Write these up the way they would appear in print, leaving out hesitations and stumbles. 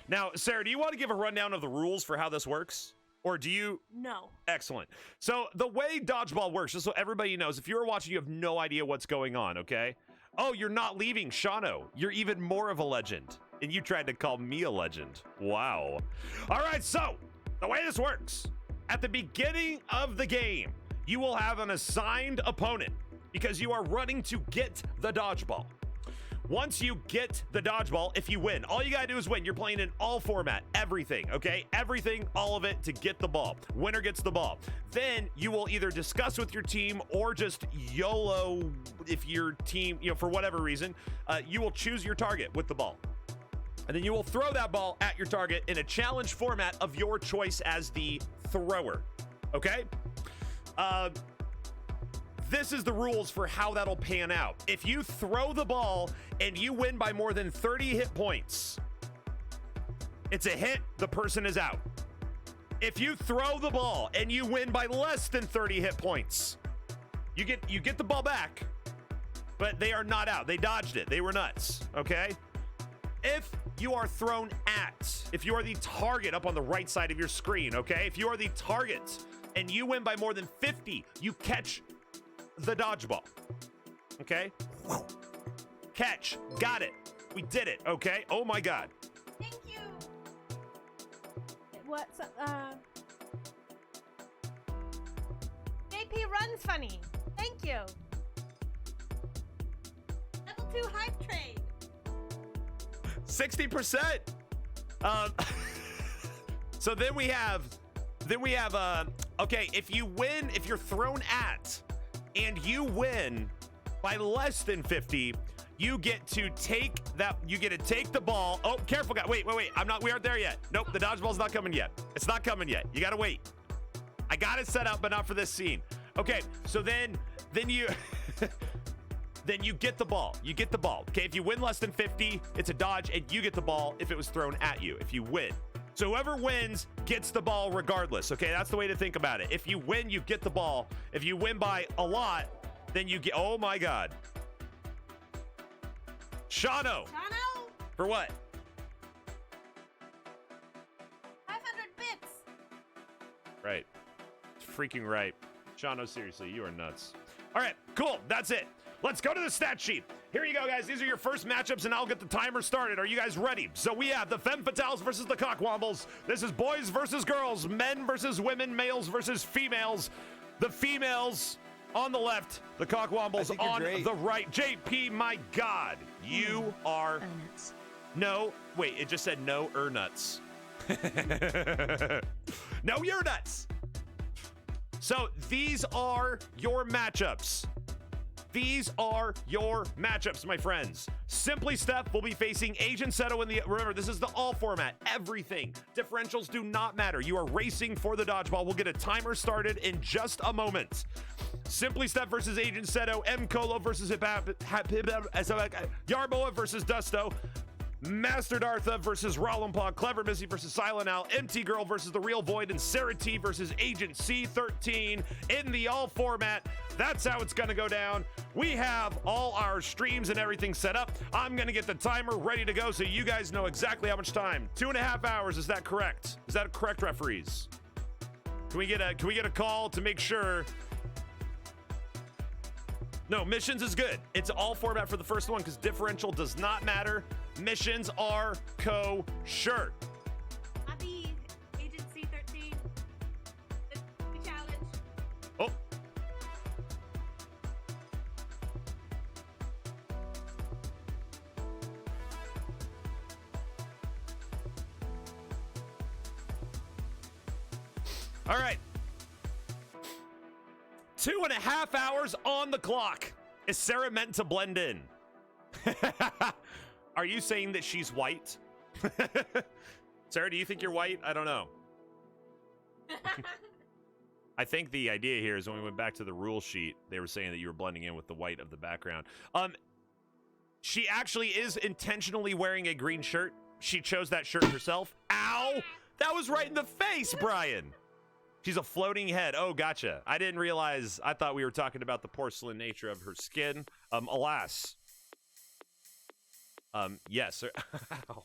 Now, Sarah, do you want to give a rundown of the rules for how this works? Or do you? No. Excellent. So the way dodgeball works, just so everybody knows, if you're watching, you have no idea what's going on, okay? Oh, you're not leaving, Shano. You're even more of a legend. And you tried to call me a legend. Wow. All right, so the way this works, at the beginning of the game, you will have an assigned opponent because you are running to get the dodgeball. Once you get the dodgeball, if you win, all you gotta do is win. You're playing in all format, everything, okay? Everything, all of it to get the ball. Winner gets the ball. Then you will either discuss with your team or just YOLO if your team, for whatever reason, you will choose your target with the ball. And then you will throw that ball at your target in a challenge format of your choice as the thrower, okay? This is the rules for how that'll pan out. If you throw the ball and you win by more than 30 hit points, it's a hit, the person is out. If you throw the ball and you win by less than 30 hit points, you get the ball back, but they are not out. They dodged it. They were nuts, okay? If you are thrown at, if you are the target up on the right side of your screen, okay? If you are the target and you win by more than 50, you catch the dodgeball, okay? Catch, got it. We did it, okay? Oh my God. Thank you. What's JP runs funny. Thank you. Level 2 hype trade. 60%. So then we have, okay, if you win, if you're thrown at, and you win by less than 50, you get to take the ball. Oh, careful, guy. Wait. We aren't there yet. Nope, the dodgeball's not coming yet. It's not coming yet. You gotta wait. I got it set up, but not for this scene. Okay, so then you then you get the ball. You get the ball. Okay, if you win less than 50, it's a dodge, and you get the ball if it was thrown at you, if you win. So whoever wins gets the ball regardless, okay? That's the way to think about it. If you win, you get the ball. If you win by a lot, then you get, oh my God. Shano. Shano? For what? 500 bits. Right. Freaking right. Shano, seriously, you are nuts. All right, cool. That's it. Let's go to the stat sheet. Here you go, guys. These are your first matchups, and I'll get the timer started. Are you guys ready? So we have the Femme Fatales versus the Cockwombles. This is boys versus girls, men versus women, males versus females. The females on the left, the Cockwombles on the right. JP, my God, you are... nuts. No, wait, it just said no nuts. No, you're nuts. So these are your matchups. These are your matchups, my friends. Simply Steph will be facing Agent Seto in the... Remember, this is the all format. Everything. Differentials do not matter. You are racing for the dodgeball. We'll get a timer started in just a moment. Simply Steph versus Agent Seto. M. Colo versus Yarboa versus Dusto. Master Dartha versus Rollimpaw, Clever Missy versus Silent Al, MT Girl versus The Real Void, and Sarah T versus Agent C13 in the all format. That's how it's going to go down. We have all our streams and everything set up. I'm going to get the timer ready to go so you guys know exactly how much time. 2.5 hours, is that correct? Is that correct, referees? Can we get a call to make sure? No, missions is good. It's all format for the first one because differential does not matter. Missions are kosher. Happy Agent C13. The challenge. Oh. All right. 2.5 hours on the clock. Is Sarah meant to blend in? Are you saying that she's white? Sarah, do you think you're white? I don't know. I think the idea here is when we went back to the rule sheet, they were saying that you were blending in with the white of the background. She actually is intentionally wearing a green shirt. She chose that shirt herself. Ow! That was right in the face, Brian. She's a floating head. Oh, gotcha. I didn't realize. I thought we were talking about the porcelain nature of her skin. Alas. Yes. Sir. All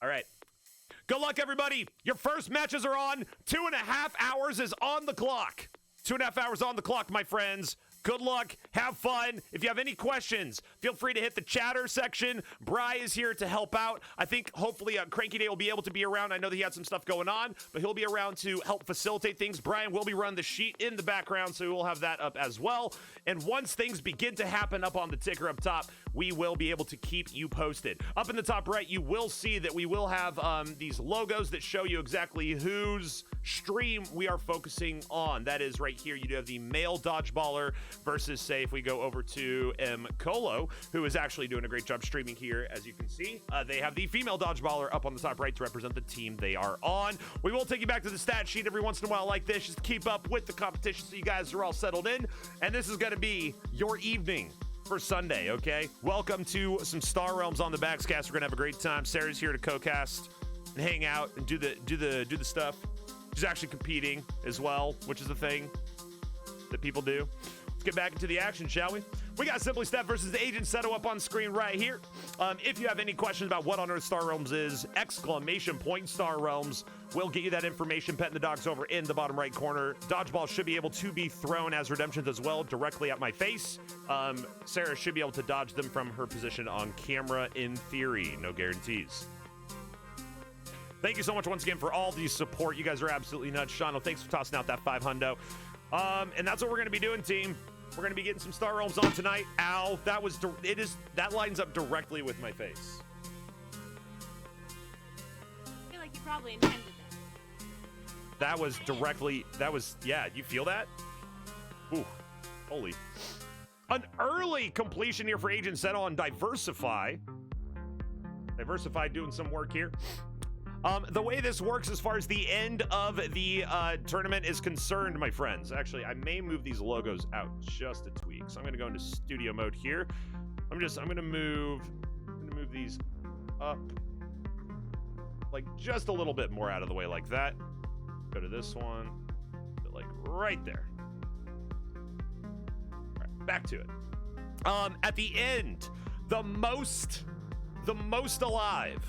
right. Good luck, everybody. Your first matches are on. 2.5 hours is on the clock. 2.5 hours on the clock, my friends. Good luck. Have fun. If you have any questions, feel free to hit the chatter section. Bri is here to help out. I think hopefully Cranky Day will be able to be around. I know that he had some stuff going on, but he'll be around to help facilitate things. Brian will be running the sheet in the background, so we'll have that up as well. And once things begin to happen up on the ticker up top, we will be able to keep you posted. Up in the top right, you will see that we will have these logos that show you exactly whose stream we are focusing on. That is right here. You do have the male dodgeballer versus, say, if we go over to M. Colo, who is actually doing a great job streaming here, as you can see. They have the female dodgeballer up on the top right to represent the team they are on. We will take you back to the stat sheet every once in a while like this, just to keep up with the competition so you guys are all settled in. And this is going to be your evening for Sunday, okay? Welcome to some Star Realms on the BAX cast. We're going to have a great time. Sarah's here to co-cast and hang out and do the stuff. She's actually competing as well, which is a thing that people do. Let's get back into the action, shall we? We got Simply Steph versus Agent Seto up on screen right here. If you have any questions about what on earth Star Realms is, exclamation point Star Realms. We'll get you that information. Petting the dogs over in the bottom right corner. Dodgeball should be able to be thrown as redemptions as well, directly at my face. Sarah should be able to dodge them from her position on camera in theory. No guarantees. Thank you so much once again for all the support. You guys are absolutely nuts. Shano, thanks for tossing out that 5 hundo. And that's what we're going to be doing, team. We're going to be getting some Star Realms on tonight. Ow, that lines up directly with my face. I feel like you probably intended that. Yeah, you feel that? Ooh, holy. An early completion here for Agent Seto on Diversify. Diversify doing some work here. The way this works as far as the end of the tournament is concerned, my friends. Actually, I may move these logos out just a tweak. So I'm going to go into studio mode here. I'm going to move these up like just a little bit more out of the way like that. Go to this one, like right there. All right, back to it. At the end, the most alive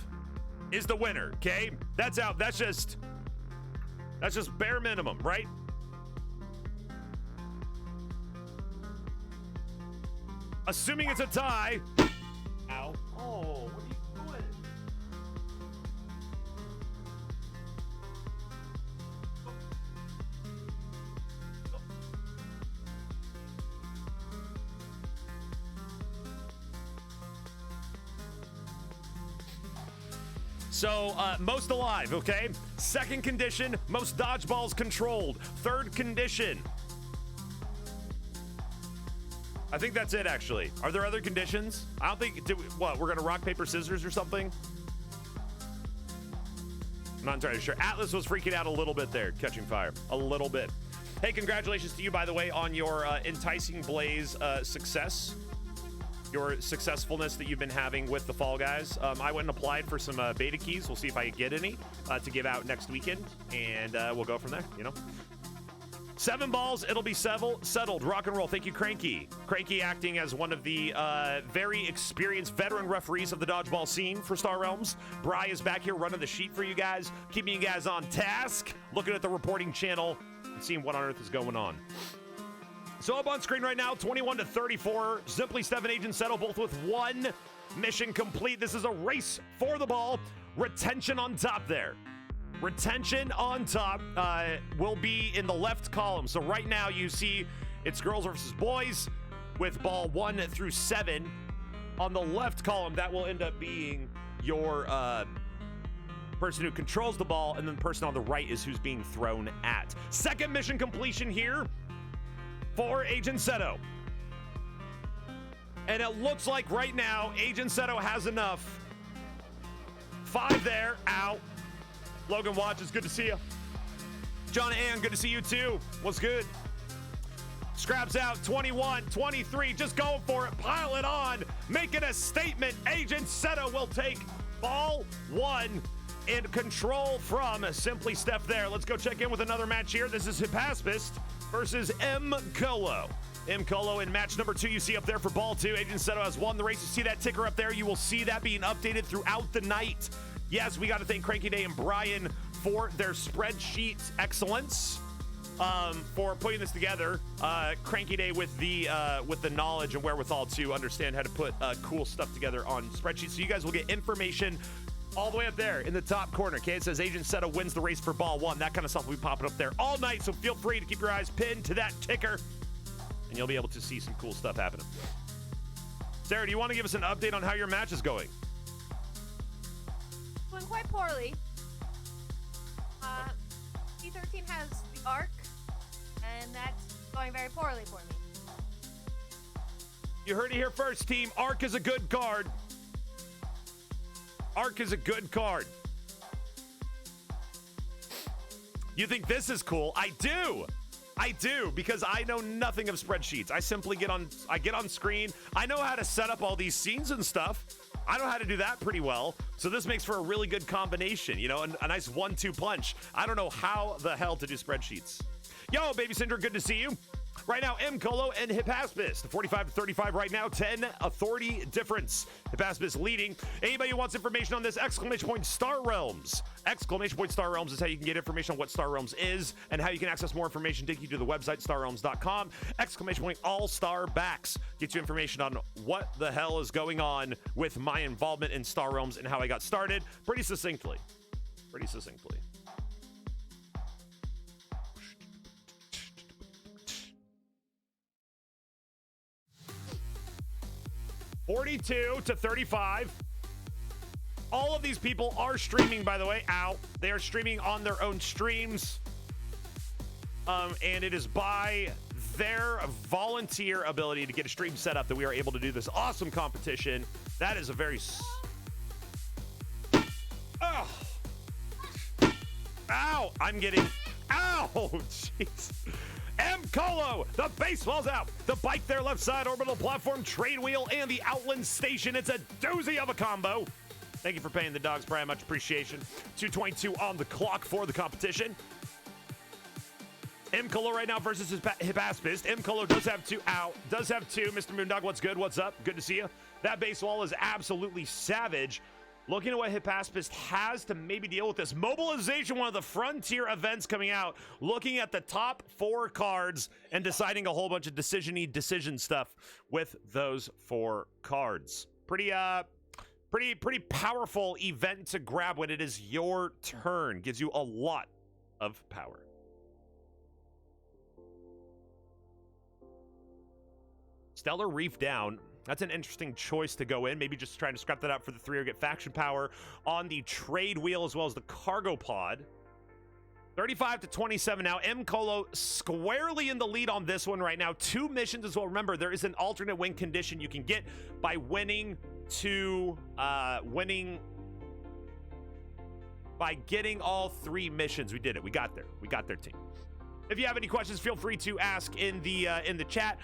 is the winner, okay? That's out. That's just bare minimum, right? Assuming it's a tie. Ow. Oh, what are you doing? So, most alive, okay? Second condition, most dodgeballs controlled. Third condition. I think that's it, actually. Are there other conditions? I don't think, we're gonna rock, paper, scissors or something? I'm not entirely sure. Atlas was freaking out a little bit there, catching fire. A little bit. Hey, congratulations to you, by the way, on your Enticing Blaze success. Your successfulness that you've been having with the Fall Guys. I went and applied for some beta keys. We'll see if I can get any to give out next weekend, and we'll go from there, you know? 7 balls, it'll be settled. Rock and roll. Thank you, Cranky. Cranky acting as one of the very experienced veteran referees of the dodgeball scene for Star Realms. Bri is back here running the sheet for you guys, keeping you guys on task, looking at the reporting channel, and seeing what on earth is going on. So up on screen right now, 21-34. Simply Steph and Agent Seto both with 1 mission complete. This is a race for the ball. Retention on top there. Retention on top will be in the left column. So right now you see it's girls versus boys with ball 1 through 7. On the left column, that will end up being your person who controls the ball, and then the person on the right is who's being thrown at. Second mission completion here for Agent Seto. And it looks like right now, Agent Seto has enough. 5 there. Ow. Logan Watch, it's good to see you. John Ann, good to see you too. What's good? Scraps out 21, 23, just going for it. Pile it on. Making a statement. Agent Seto will take ball 1 in control from Simply Steph there. Let's go check in with another match here. This is Hypaspist versus M. Colo. M. Colo in match number 2, you see up there for ball 2. Agent Seto has won the race. You see that ticker up there. You will see that being updated throughout the night. Yes, we got to thank Cranky Day and Brian for their spreadsheet excellence, for putting this together. Cranky Day with the knowledge and wherewithal to understand how to put cool stuff together on spreadsheets. So you guys will get information all the way up there in the top corner. Okay, it says Agent Seta wins the race for ball 1. That kind of stuff will be popping up there all night. So feel free to keep your eyes pinned to that ticker, and you'll be able to see some cool stuff happening. Sarah, do you want to give us an update on how your match is going? Doing quite poorly. C13 has the arc, and that's going very poorly for me. You heard it here first, team. Arc is a good card. Arc is a good card. You think this is cool? I do. I do, because I know nothing of spreadsheets. I simply get on screen. I know how to set up all these scenes and stuff. I know how to do that pretty well. So this makes for a really good combination, you know, a nice 1-2 punch. I don't know how the hell to do spreadsheets. Yo, Baby Cinder, good to see you. Right now, M. Colo and Hippaspis, 45-35 right now, 10 authority difference. Hippaspis leading. Anybody who wants information on this, exclamation point Star Realms. Exclamation point Star Realms is how you can get information on what Star Realms is and how you can access more information. Take you to the website, starrealms.com. Exclamation point allstarbaX gets you information on what the hell is going on with my involvement in Star Realms and how I got started. Pretty succinctly. 42-35. All of these people are streaming, by the way. Ow. They are streaming on their own streams. And it is by their volunteer ability to get a stream set up that we are able to do this awesome competition. That is a very... Oh. Ow. I'm getting... Ow. Jeez. M. Colo, the baseball's out. The bike there, left side, orbital platform, trade wheel, and the Outland station. It's a doozy of a combo. Thank you for paying the dogs, Brian. Much appreciation. 2:22 on the clock for the competition. M. Colo right now versus his Hippaspis. M. Colo does have two. Ow. Does have two. Mr. Moondog, what's good? What's up? Good to see you. That baseball is absolutely savage. Looking at what Hippaspis has to maybe deal with this. Mobilization, one of the frontier events coming out. Looking at the top 4 cards and deciding a whole bunch of decision stuff with those 4 cards. Pretty powerful event to grab when it is your turn. Gives you a lot of power. Stellar Reef down. That's an interesting choice to go in. Maybe just trying to scrap that out for the 3 or get faction power on the trade wheel as well as the cargo pod. 35-27 now. M. Colo squarely in the lead on this one right now. 2 missions as well. Remember, there is an alternate win condition you can get by winning by getting all 3 missions. We did it. We got there. We got there, team. If you have any questions, feel free to ask in the chat.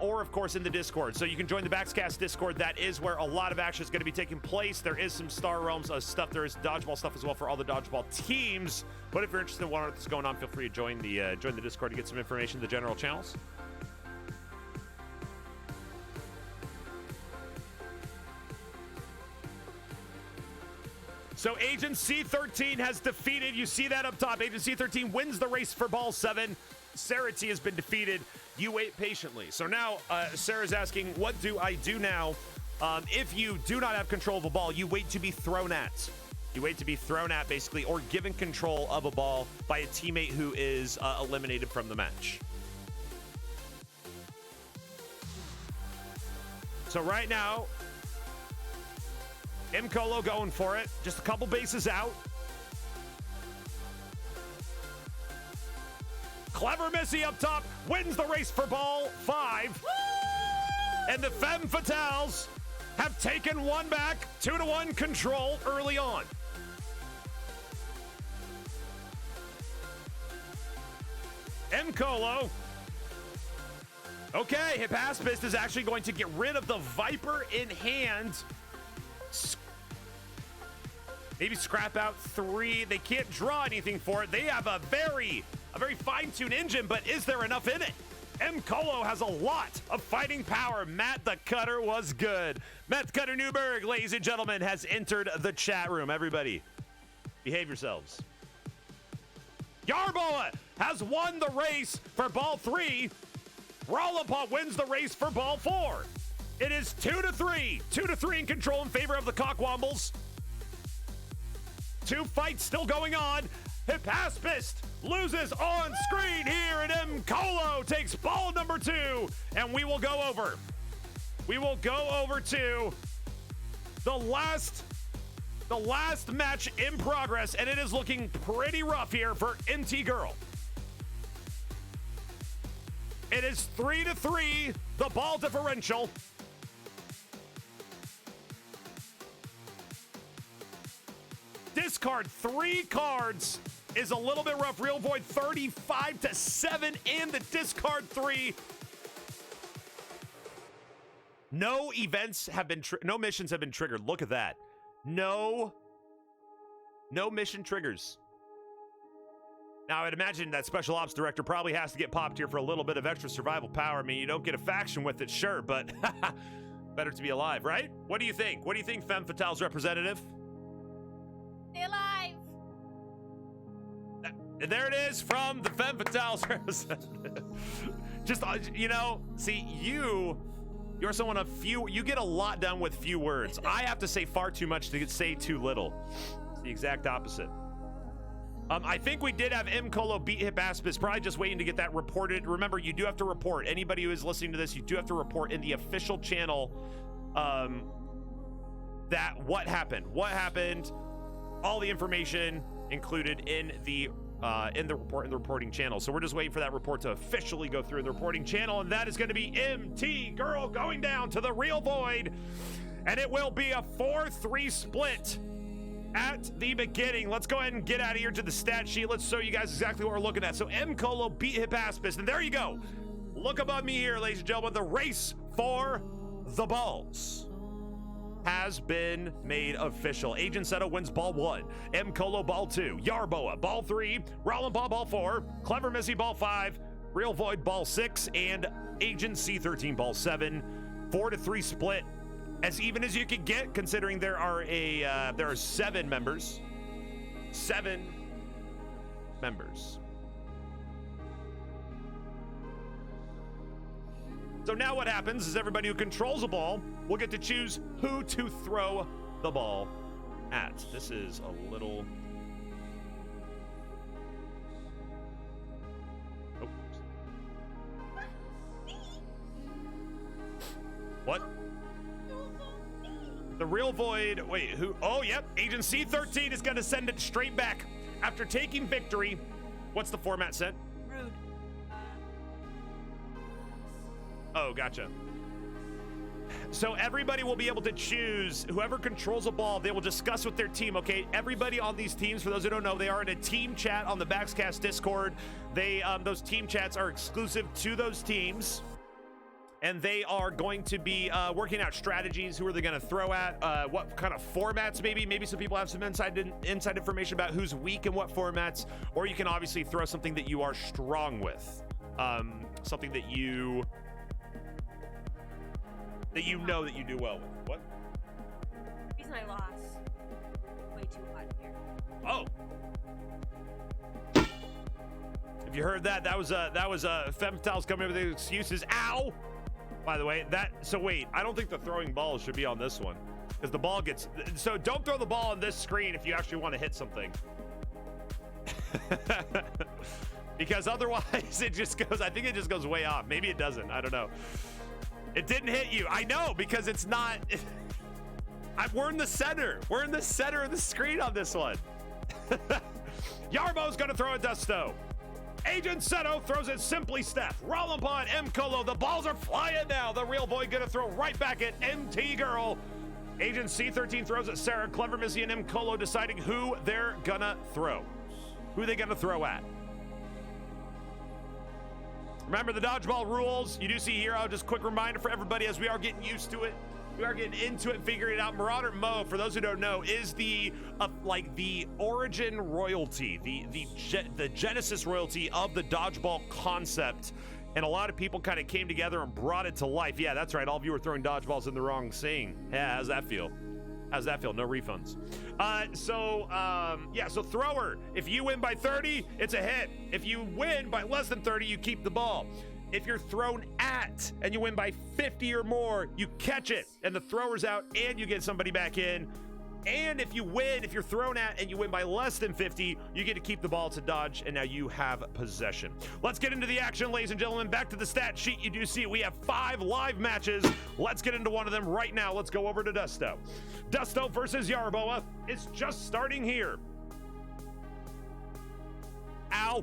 Or, of course, in the Discord. So you can join the Baxcast Discord. That is where a lot of action is going to be taking place. There is some Star Realms stuff. There is dodgeball stuff as well for all the dodgeball teams. But if you're interested in what's going on, feel free to join the Discord to get some information in the general channels. So Agent C13 has defeated. You see that up top. Agent C13 wins the race for ball 7. Sarah T has been defeated. You wait patiently. So now Sarah's asking, what do I do now? If you do not have control of a ball, you wait to be thrown at. You wait to be thrown at, basically, or given control of a ball by a teammate who is eliminated from the match. So right now, M. Colo going for it. Just a couple bases out. Clever Missy up top wins the race for ball 5. Woo! And the Femme Fatales have taken one back, 2-1 control early on. M. Colo. Okay, Hippaspis is actually going to get rid of the Viper in hand. Maybe scrap out 3. They can't draw anything for it. They have a very fine-tuned engine, but is there enough in it? M. Colo has a lot of fighting power. Matt the Cutter was good. Matt the Cutter Newberg, ladies and gentlemen, has entered the chat room. Everybody, behave yourselves. Yarboa has won the race for ball 3. Rollapot wins the race for ball 4. It is 2-3. 2-3 in control in favor of the Cockwombles. 2 fights still going on. Hippaspist loses on screen here, and M. Colo takes ball number 2. And we will go over. We will go over to the last match in progress, and it is looking pretty rough here for MT Girl. It is 3-3, the ball differential. Discard 3 cards is a little bit rough. Real Void 35-7 in the discard 3. No events have been, no missions have been triggered. Look at that. No mission triggers. Now, I'd imagine that Special Ops Director probably has to get popped here for a little bit of extra survival power. I mean, you don't get a faction with it, sure, but better to be alive, right? What do you think? What do you think, Femme Fatale's representative? Stay alive. There it is from the Femme Fatale's representative. Just, you know, see, you're someone of few, you get a lot done with few words. I have to say far too much to say too little. It's the exact opposite. I think we did have M. Colo beat Hippaspis, probably just waiting to get that reported. Remember, you do have to report. Anybody who is listening to this, you do have to report in the official channel that what happened. What happened, all the information included in the reporting channel. So we're just waiting for that report to officially go through the reporting channel, and that is going to be MT Girl going down to the Real Void, and it will be a 4-3 split at the beginning. Let's go ahead and get out of here to the stat sheet. Let's show you guys exactly what we're looking at. So M. Colo beat Hippaspis, and there you go. Look above me here, ladies and gentlemen. The race for the balls has been made official. Agent Seto wins ball 1, M. Colo ball 2, Yarboa ball 3, Rollin ball 4, Clever Missy ball 5, Real Void ball 6, and Agent C13 ball 7. 4-3 split, as even as you could get, considering there are 7 members. 7 members. So now what happens is everybody who controls a ball will get to choose who to throw the ball at. This is a little... Oh. What? The Real Void... Wait, who? Oh, yep. Agent C13 is going to send it straight back. After taking victory, what's the format sent? Rude. Oh, gotcha. So everybody will be able to choose whoever controls a ball. They will discuss with their team, okay? Everybody on these teams, for those who don't know, they are in a team chat on the Baxcast Discord. Those team chats are exclusive to those teams. And they are going to be working out strategies. Who are they going to throw at? What kind of formats, maybe? Maybe some people have some inside information about who's weak in what formats. Or you can obviously throw something that you are strong with. Something that you know that you do well with. What? The reason I lost. Way too hot here. Oh. If you heard that, that was Femtals coming up with the excuses. Ow! By the way, so wait, I don't think the throwing balls should be on this one. Because the ball gets, so don't throw the ball on this screen if you actually want to hit something. Because otherwise it just goes, I think it just goes way off. Maybe it doesn't, I don't know. It didn't hit you. I know, because it's not, we're in the center. We're in the center of the screen on this one. Yarbo's gonna throw a Dusto. Agent Seto throws it simply Steph. Rollin M. Colo, the balls are flying now. The Real Boy gonna throw right back at MT Girl. Agent C13 throws at Sarah. Clever Missy and M. Colo deciding who they're gonna throw. Who they gonna throw at. Remember the dodgeball rules. You do see here, just quick reminder for everybody as we are getting used to it. We are getting into it, figuring it out. Marauder Mo, for those who don't know, is the the origin royalty, the genesis royalty of the dodgeball concept and a lot of people kind of came together and brought it to life. Yeah, that's right. All of you were throwing dodgeballs in the wrong scene. Yeah, how's that feel? How's that feel? No refunds. So thrower, if you win by 30, it's a hit. If you win by less than 30, you keep the ball. If you're thrown at and you win by 50 or more, you catch it and the thrower's out and you get somebody back in. And if you win, if you're thrown at and you win by less than 50, you get to keep the ball to dodge, and now you have possession. Let's get into the action, ladies and gentlemen. Back to the stat sheet. You do see we have 5 live matches. Let's get into one of them right now. Let's go over to Dusto. Dusto versus Yarboa is just starting here. Ow.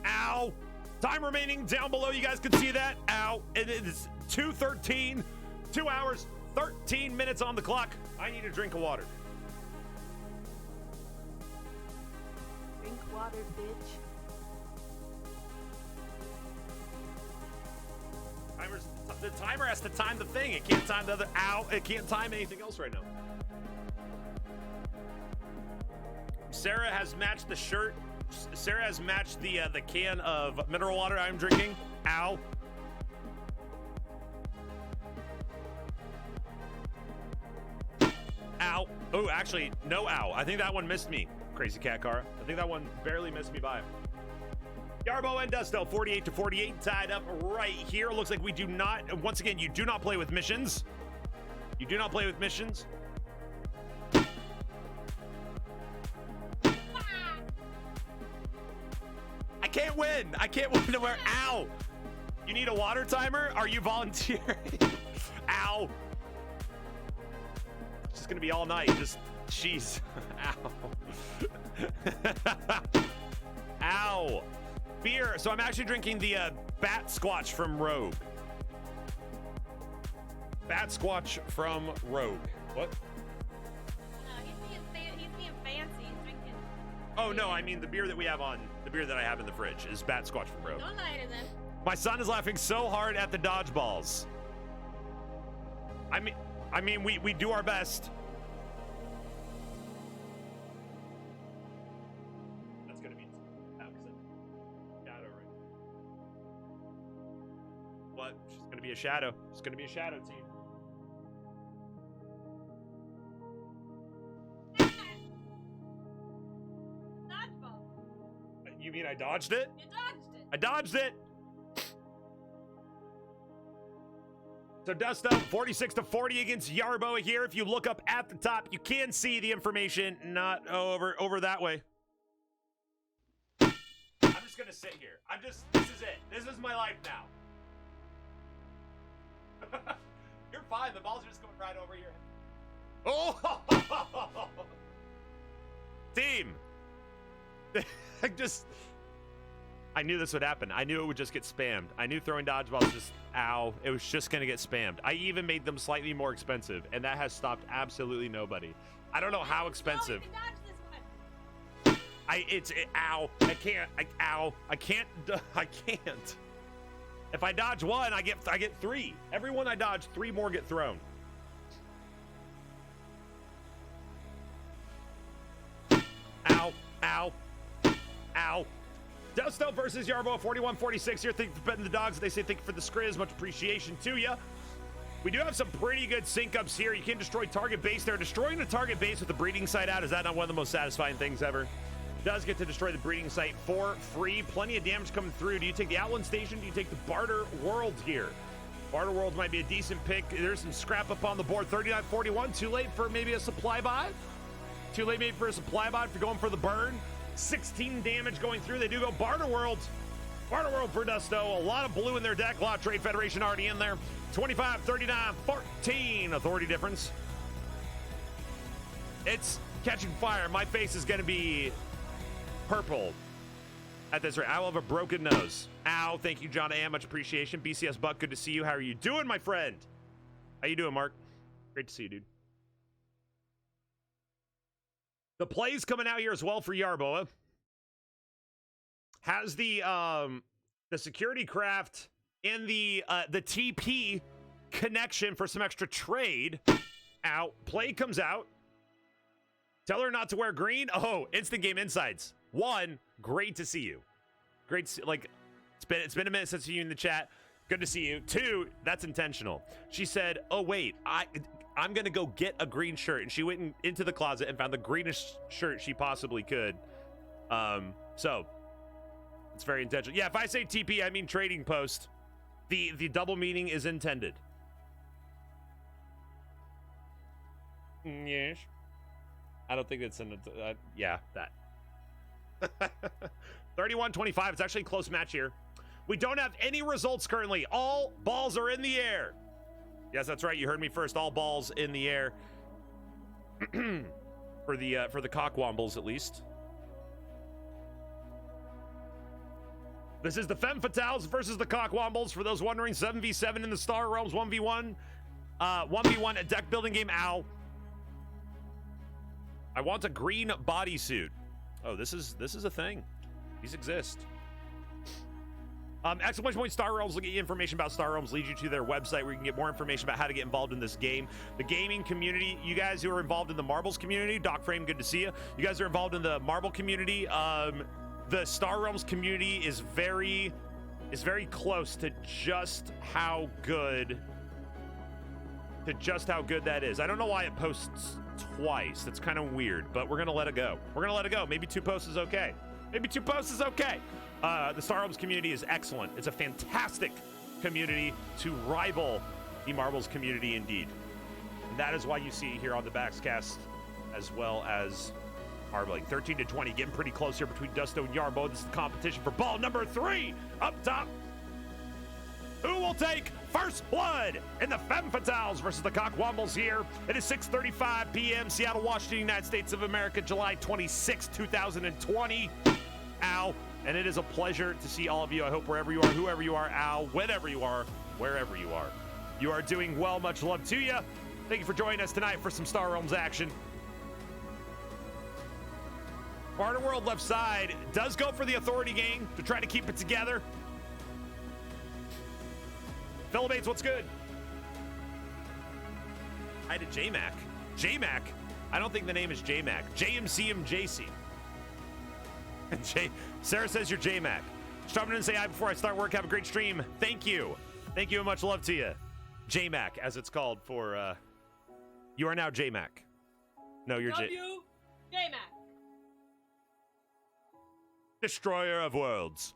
Ow. Time remaining down below. You guys can see that. Ow. It is 2:13. 2 hours, 13 minutes on the clock. I need a drink of water. Drink water, bitch. The timer has to time the thing. It can't time the other. Ow. It can't time anything else right now. Sarah has matched the shirt. Sarah has matched the can of mineral water I'm drinking. Ow. Ow. Oh, actually, no ow. I think that one missed me. Crazy cat Cara. I think that one barely missed me by. Yarbo and Dusto, 48-48, tied up right here. Looks like we do not, once again, you do not play with missions. You do not play with missions. I can't win. I can't win nowhere. Ow. You need a water timer? Are you volunteering? Ow. It's just gonna be all night. Just, jeez. Ow. Ow. Beer. So I'm actually drinking the Bat Squatch from Rogue. Bat Squatch from Rogue. What? He's being fancy. He's drinking. Oh no, I mean the beer that we have on, the beer that I have in the fridge is Bat Squatch from Rogue. Don't lie to them. My son is laughing so hard at the dodgeballs. I mean we do our best. That's gonna be shadow, right? What? She's gonna be a shadow. It's gonna be a shadow team. Dodgeball. You mean I dodged it? You dodged it. I dodged it. So Dusto, 46-40 against Yarboa here. If you look up at the top, you can see the information. Not over that way. I'm just gonna sit here. This is it. This is my life now. You're fine. The balls are just going right over your head. Oh! Team! I knew this would happen. I knew it would just get spammed. I knew throwing dodgeballs just, ow, it was just gonna get spammed. I even made them slightly more expensive, and that has stopped absolutely nobody. I don't know how expensive. No, you can dodge this one. Ow, I can't, I can't. If I dodge one, I get 3. Every one I dodge, 3 more get thrown. Ow, ow, ow. Dusto versus Yarbo, 41-46 here. Thank you for betting the dogs. They say thank you for the scrizz. Much appreciation to you. We do have some pretty good sync-ups here. You can destroy target base there. Destroying the target base with the breeding site out, is that not one of the most satisfying things ever? Does get to destroy the breeding site for free. Plenty of damage coming through. Do you take the Outland Station? Do you take the Barter World here? Barter World might be a decent pick. There's some scrap up on the board. 39-41. Too late for maybe a supply buy? Too late maybe for a supply buy if you're going for the burn? 16 damage going through. They do go Barter World. Barter World for Dusto. A lot of blue in their deck. A lot of Trade Federation already in there. 25, 39, 14 authority difference. It's catching fire. My face is going to be purple at this rate. I will have a broken nose. Ow. Thank you, John A. Much appreciation. BCS Buck, good to see you. How are you doing, my friend? How you doing, Mark? Great to see you, dude. The plays coming out here as well for Yarboa. Has the security craft and the TP connection for some extra trade. Out. Play comes out. Tell her not to wear green. Oh, instant game insights. 1, great to see you. Great to see, like, It's been a minute since you in the chat. Good to see you. 2, that's intentional. She said, "Oh wait, I'm gonna go get a green shirt," and she went into the closet and found the greenest shirt she possibly could. So it's very intentional. Yeah, if I say TP, I mean trading post. The double meaning is intended. Yes. I don't think it's in. Yeah, that. 31-25. It's actually a close match here. We don't have any results currently. All balls are in the air. Yes, that's right. You heard me first. All balls in the air. for the cockwombles, at least. This is the Femme Fatales versus the Cockwombles. For those wondering, 7v7 in the Star Realms, 1v1. 1v1 a deck building game. Ow. I want a green bodysuit. Oh, this is a thing. These exist. Exclamation point Star Realms. Look at information about Star Realms. Lead you to their website where you can get more information about how to get involved in this game. The gaming community. You guys who are involved in the marbles community. Doc Frame, good to see you. You guys are involved in the marble community. The Star Realms community is very close to just how good that is. I don't know why it posts twice. That's kind of weird, but we're gonna let it go. Maybe 2 posts is okay. The Star Realms community is excellent. It's a fantastic community to rival the marbles community indeed. And that is why you see here on the Backscast, as well as marbling. 13-20, getting pretty close here between Dusto and Yarbo. This is the competition for ball number 3 up top. Who will take first blood in the Femme Fatales versus the Cockwombles here? It is 6:35 p.m. Seattle, Washington, United States of America, July 26, 2020. Ow. And it is a pleasure to see all of you. I hope wherever you are, whoever you are, ow, whenever you are, wherever you are doing well. Much love to you. Thank you for joining us tonight for some Star Realms action. Barter World left side does go for the authority game to try to keep it together. Philibates, what's good? Hi to J-Mac. J-Mac? I don't think the name is J-Mac. JMCMJC. Sarah says you're J-Mac. Stop in and say hi before I start work. Have a great stream. Thank you. Thank you and much love to you. J-Mac, as it's called for, you are now J-Mac. No, you're J-Mac. Destroyer of worlds.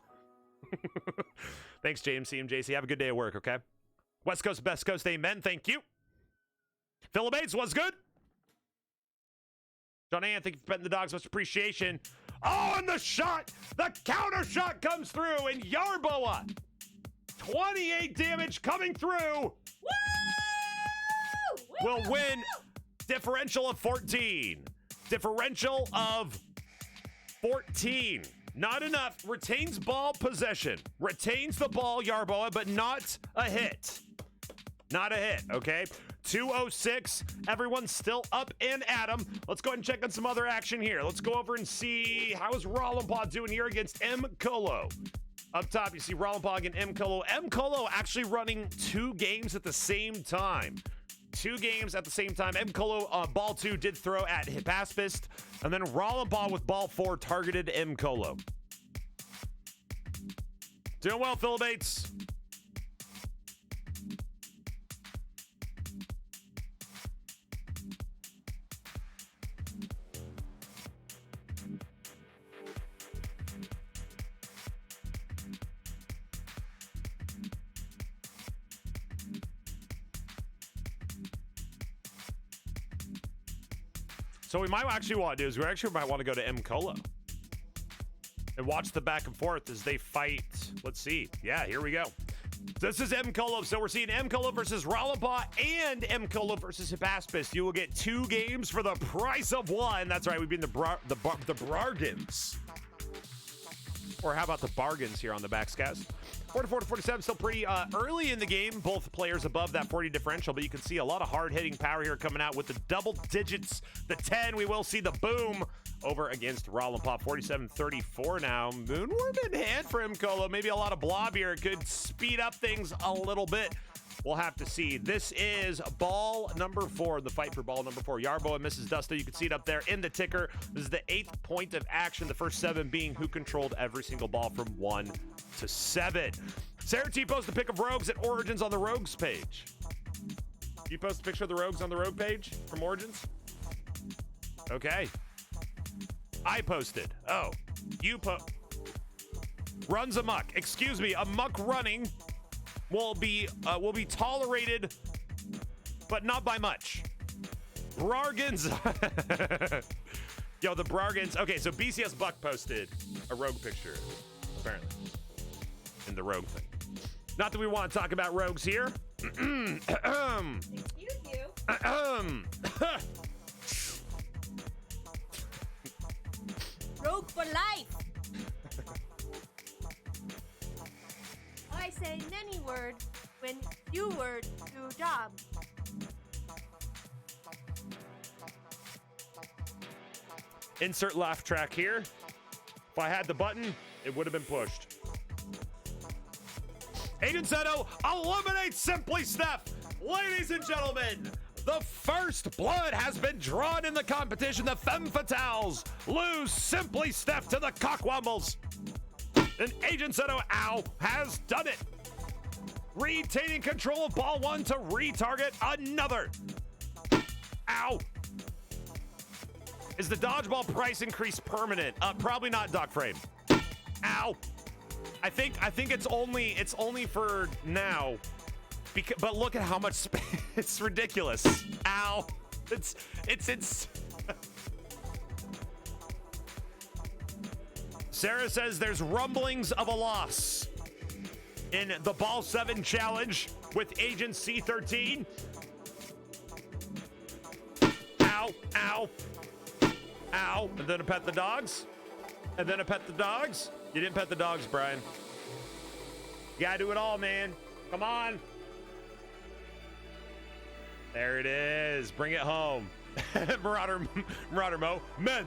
Thanks, JMCMJC. Have a good day at work, okay? West Coast, Best Coast, amen. Thank you. Philibates, what's good? John Ann, thank you for petting the dogs. Much appreciation. Oh, and the shot! The counter shot comes through, and Yarboa. 28 damage coming through. Woo! Will win differential of 14. Differential of 14. Not enough. Retains ball possession. Retains the ball, Yarboa, but not a hit. Not a hit, okay? 206. Everyone's still up and at 'em. Let's go ahead and check on some other action here. Let's go over and see how is Rollenpaw doing here against M. Colo. Up top, you see Rollenpaw and M. Colo. M. Colo actually running 2 games at the same time. 2 games at the same time. M. Colo, ball 2 did throw at Hippaspist, and then Rollenpaw with ball 4 targeted M. Colo. Doing well, Philibates. So we might actually want to do is we actually might want to go to M. Colo and watch the back and forth as they fight. Let's see. Yeah, here we go. This is M. Colo. So we're seeing M. Colo versus Rollenpaw and M. Colo versus Hippaspist. You will get 2 games for the price of 1. That's right. We've been the bargains. Or how about the bargains here on the Backscast? 44 to 47, still pretty early in the game. Both players above that 40 differential, but you can see a lot of hard-hitting power here coming out with the double digits, the 10. We will see the boom over against Rollenpaw. 47-34 now. Moonworm in hand for M. Colo. Maybe a lot of blob here. It could speed up things a little bit. We'll have to see. This is ball number 4, the fight for ball number 4. Yarbo and Mrs. Dusto, you can see it up there in the ticker. This is the 8th point of action, the first 7 being who controlled every single ball from 1 to 7. Sarah T posted a pic of Rogues at Origins on the Rogues page. You post a picture of the Rogues on the Rogue page from Origins? Okay. I posted. Oh, you runs amok. Excuse me, amok running will be tolerated, but not by much. Brargans. Yo, the Brargans. Okay, so BCS Buck posted a Rogue picture, apparently, in the Rogue thing. Not that we want to talk about Rogues here. Excuse you. Rogue for life. I say many word when few word do job. Insert laugh track here. If I had the button, it would have been pushed. Agent Seto eliminates Simply Steph. Ladies and gentlemen, the first blood has been drawn in the competition. The Femme Fatales lose Simply Steph to the Cockwombles. And Agent Seto, ow, has done it. Retaining control of ball 1 to retarget another. Ow. Is the dodgeball price increase permanent? Probably not, Doc Frame. Ow. I think it's only for now. But look at how much space. It's ridiculous. Ow. It's Sarah says there's rumblings of a loss in the Ball 7 challenge with Agent C13. Ow, ow, ow. And then a pet the dogs. And then a pet the dogs. You didn't pet the dogs, Brian. You gotta do it all, man. Come on. There it is. Bring it home. Marauder Mo. Men.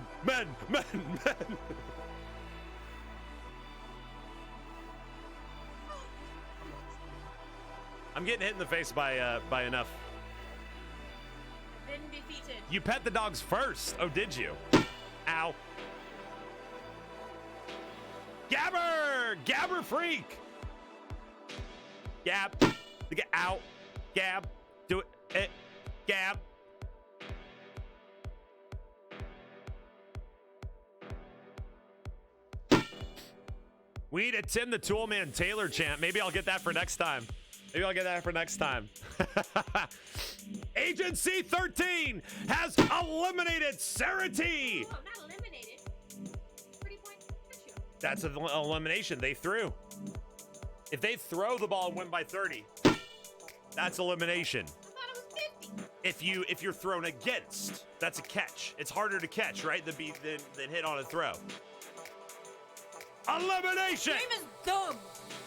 I'm getting hit in the face by enough. Been defeated. You pet the dogs first. Oh, did you? Ow. Gabber freak. Gab. Ow. Gab. Do it. Gab. We need a Tim the Toolman Taylor chant. Maybe I'll get that for next time. Agent C13 has eliminated Sarah T. Oh, not eliminated. 30 point ratio. That's an elimination. They threw. If they throw the ball and win by 30, that's elimination. I thought it was 50. If you're thrown against, that's a catch. It's harder to catch, right? Than hit on a throw. Elimination. Game is dumb.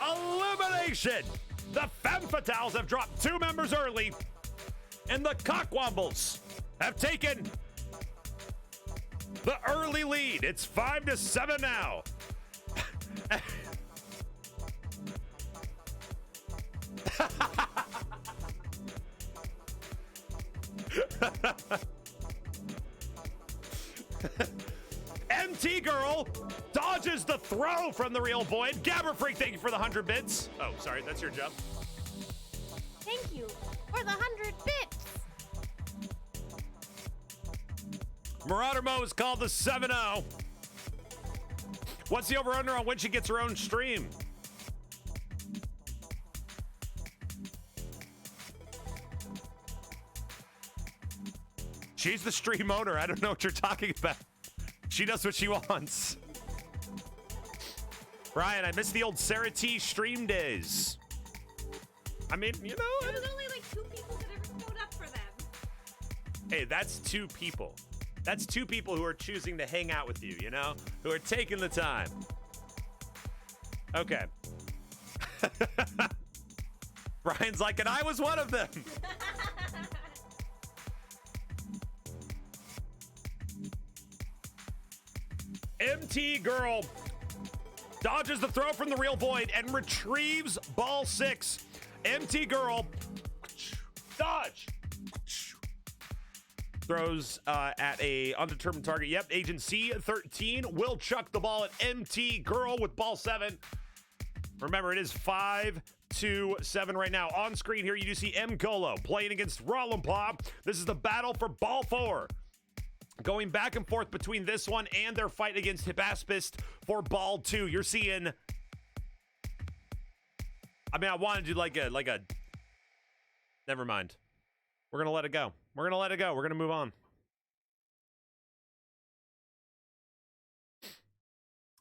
Elimination. The Femme Fatales have dropped 2 members early, and the Cockwombles have taken the early lead. It's 5-7 now. MT Girl dodges the throw from the Real Void. Gabber Freak, thank you for the 100 bits. Oh, sorry, that's your job. Thank you for the 100 bits. Marauder Mo is called the 7-0. What's the over-under on when she gets her own stream? She's the stream owner. I don't know what you're talking about. She does what she wants. Brian, I miss the old Sarah T stream days. I mean, you know. There was only like 2 people that ever showed up for them. Hey, that's 2 people. That's 2 people who are choosing to hang out with you, you know? Who are taking the time. Okay. Brian's like, and I was one of them. MT Girl dodges the throw from the Real Void and retrieves ball 6. MT Girl dodge throws at a undetermined target. Yep, Agent C13 will chuck the ball at MT Girl with ball 7. Remember, it is 5-7 right now. On screen here, you do see M. Colo playing against Rollenpaw. This is the battle for ball 4. Going back and forth between this one and their fight against Hypaspist for ball 2. You're seeing... I mean, I wanted to do like a... Never mind. We're going to let it go. We're going to let it go. We're going to move on.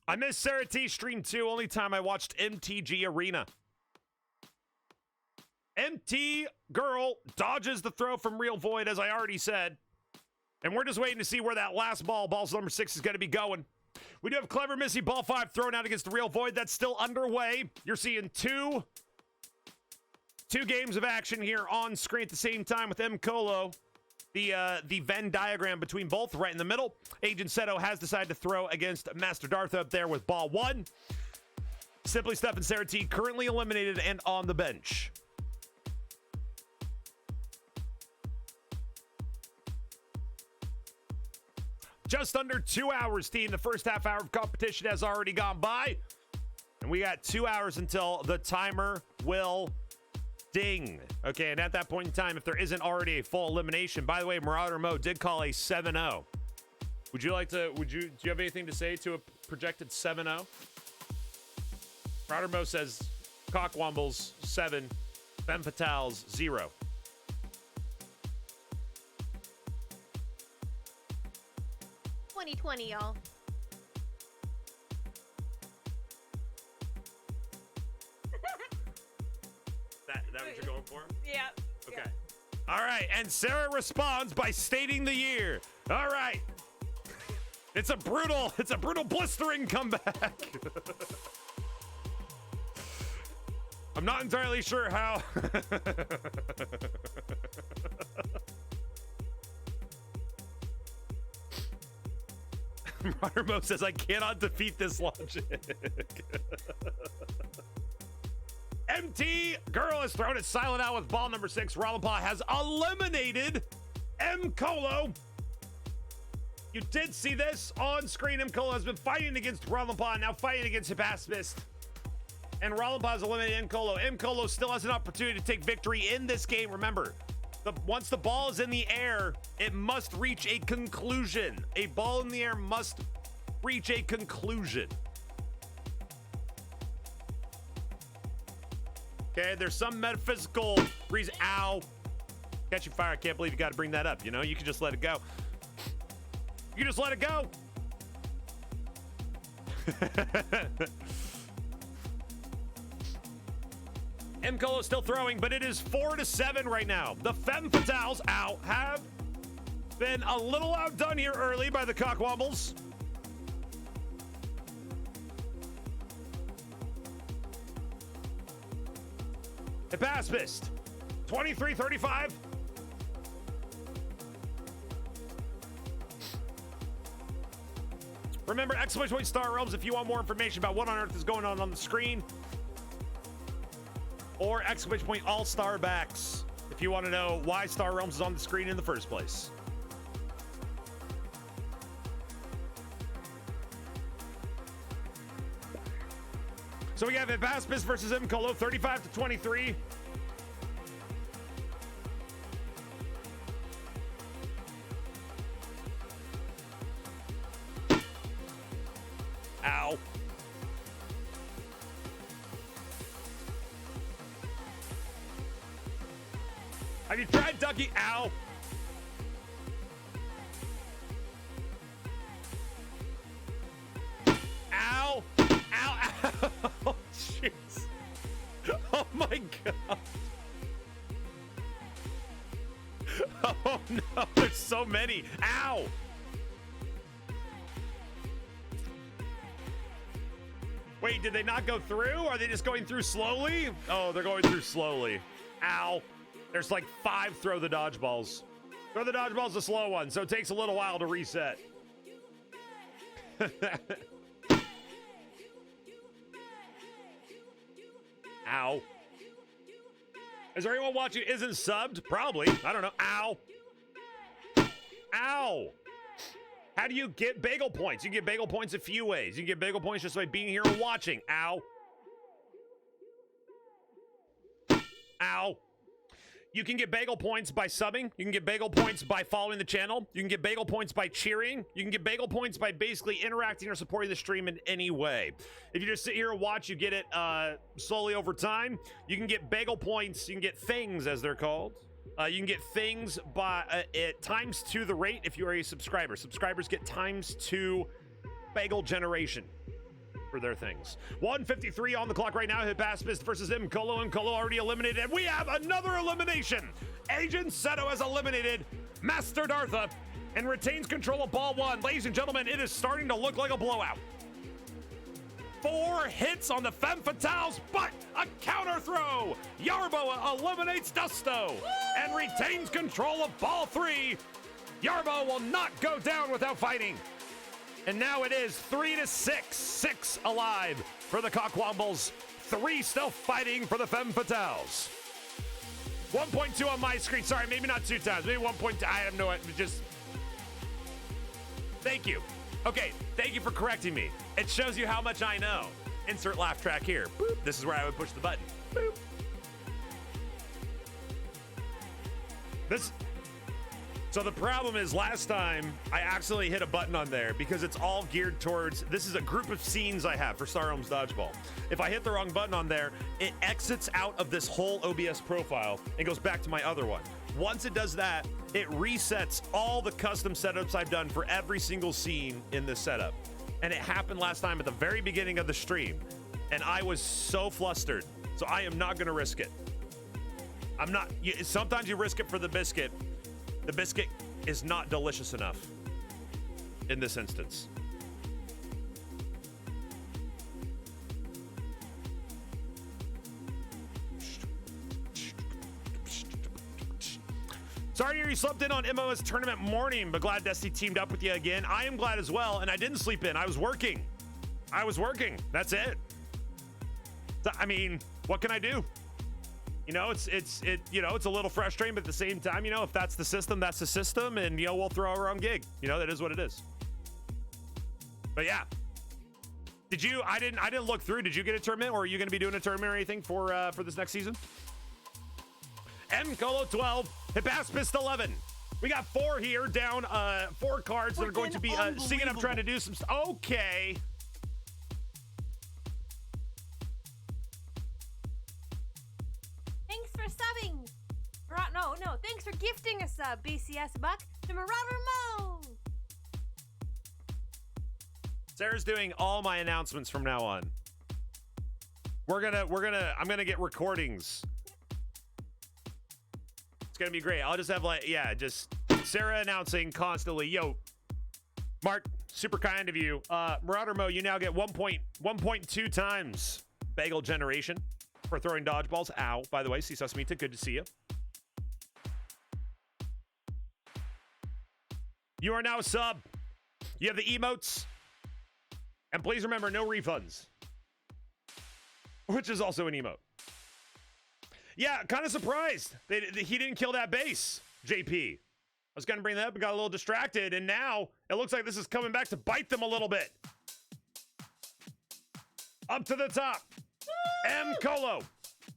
I missed Sarah T stream 2. Only time I watched MTG Arena. MT Girl dodges the throw from Real Void, as I already said. And we're just waiting to see where that last ball, number 6, is going to be going. We do have Clever Missy, ball 5, thrown out against the Real Void. That's still underway. You're seeing two games of action here on screen at the same time with M. Colo. The Venn diagram between both right in the middle. Agent Seto has decided to throw against Master Darth up there with ball 1. Simply Steph and Sarah T currently eliminated and on the bench. Just under 2 hours, team. The first half hour of competition has already gone by. And we got 2 hours until the timer will ding. Okay, and at that point in time, if there isn't already a full elimination, by the way, Marauder Mo did call a 7-0. Would you like to, do you have anything to say to a projected 7-0? Marauder Mo says Cockwombles 7, Femme Fatales 0. Y'all. That what you're going for? Yeah. Okay. Yeah. All right, and Sarah responds by stating the year. All right. It's a brutal blistering comeback. I'm not entirely sure how. Marmo says, I cannot defeat this logic. MT Girl has thrown it silent out with ball number 6. Rollenpaw has eliminated M. Colo. You did see this on screen. M. Colo has been fighting against Rollenpaw, now fighting against Hypaspist. And Rollenpaw has eliminated M. Colo. M. Colo still has an opportunity to take victory in this game. Remember, once the ball is in the air, it must reach a conclusion. A ball in the air must reach a conclusion. Okay, there's some metaphysical reason. Ow. Catching fire. I can't believe you got to bring that up. You know, you can just let it go. You can just let it go. M. Colo still throwing, but it is 4-7 right now. The Femme Fatales, ow, have been a little outdone here early by the Cockwombles. Hypaspist, 23-35. Remember, ! Star Realms if you want more information about what on earth is going on the screen. Or ! allstarbaX if you want to know why Star Realms is on the screen in the first place. So we have Hypaspist versus M. Colo, 35-23. Ow. Have you tried Ducky? Ow. Ow. Ow. Ow. Jeez. Oh my god. Oh no, there's so many. Ow. Wait, did they not go through? Are they just going through slowly? Oh, they're going through slowly. Ow. There's like 5 throw the dodgeballs. Throw the dodgeball's a slow one, so it takes a little while to reset. Ow. Is there anyone watching isn't subbed? Probably. I don't know. Ow. Ow. How do you get bagel points? You can get bagel points a few ways. You can get bagel points just by being here and watching. Ow. Ow. You can get bagel points by subbing. You can get bagel points by following the channel. You can get bagel points by cheering. You can get bagel points by basically interacting or supporting the stream in any way. If you just sit here and watch, you get it slowly over time. You can get bagel points. You can get things, as they're called. You can get things by times 2 the rate if you are a subscriber. Subscribers get times 2 bagel generation for their things. 153 on the clock right now. Hipaspist versus Mkolo. Mkolo already eliminated. And we have another elimination. Agent Seto has eliminated Master Dartha and retains control of ball 1. Ladies and gentlemen, it is starting to look like a blowout. 4 hits on the Femme Fatales, but a counter throw. Yarbo eliminates Dusto and retains control of ball 3. Yarbo will not go down without fighting. And now it is 3-6. 6 alive for the Cockwombles. 3 still fighting for the Femme Fatales. 1.2 on my screen. Sorry, maybe not 2 times. Maybe 1.2. I have no idea. Just thank you. Okay, thank you for correcting me. It shows you how much I know. Insert laugh track here. Boop. This is where I would push the button. Boop. So the problem is last time I accidentally hit a button on there because it's all geared towards, this is a group of scenes I have for StarRealms Dodgeball. If I hit the wrong button on there, it exits out of this whole OBS profile and goes back to my other one. Once it does that, it resets all the custom setups I've done for every single scene in this setup. And it happened last time at the very beginning of the stream. And I was so flustered. So I am not gonna risk it. Sometimes you risk it for the biscuit. The biscuit is not delicious enough in this instance. Sorry to hear you slept in on MOS tournament morning, but glad Destiny teamed up with you again. I am glad as well, and I didn't sleep in. I was working. That's it. I mean, what can I do? You know, it's a little frustrating, but at the same time, if that's the system, that's the system, and we'll throw our own gig. That is what it is. But yeah, I didn't look through. Did you get a tournament, or are you going to be doing a tournament or anything for this next season? Mkolo 12, Hipaspist 11. We got 4 here down, 4 cards that are going to be singing up, trying to do some. Okay. Thanks for subbing. No. Thanks for gifting a sub, BCS Buck, to Marauder Mo. Sarah's doing all my announcements from now on. I'm gonna get recordings. It's gonna be great. I'll just have just Sarah announcing constantly. Yo, Mark, super kind of you. Marauder Mo, you now get 1.2 times bagel generation for throwing dodgeballs. Ow, by the way, Sesamita, good to see you. You are now a sub. You have the emotes. And please remember, no refunds. Which is also an emote. Yeah, kind of surprised that he didn't kill that base, JP. I was going to bring that up and got a little distracted, and now it looks like this is coming back to bite them a little bit. Up to the top. Mkolo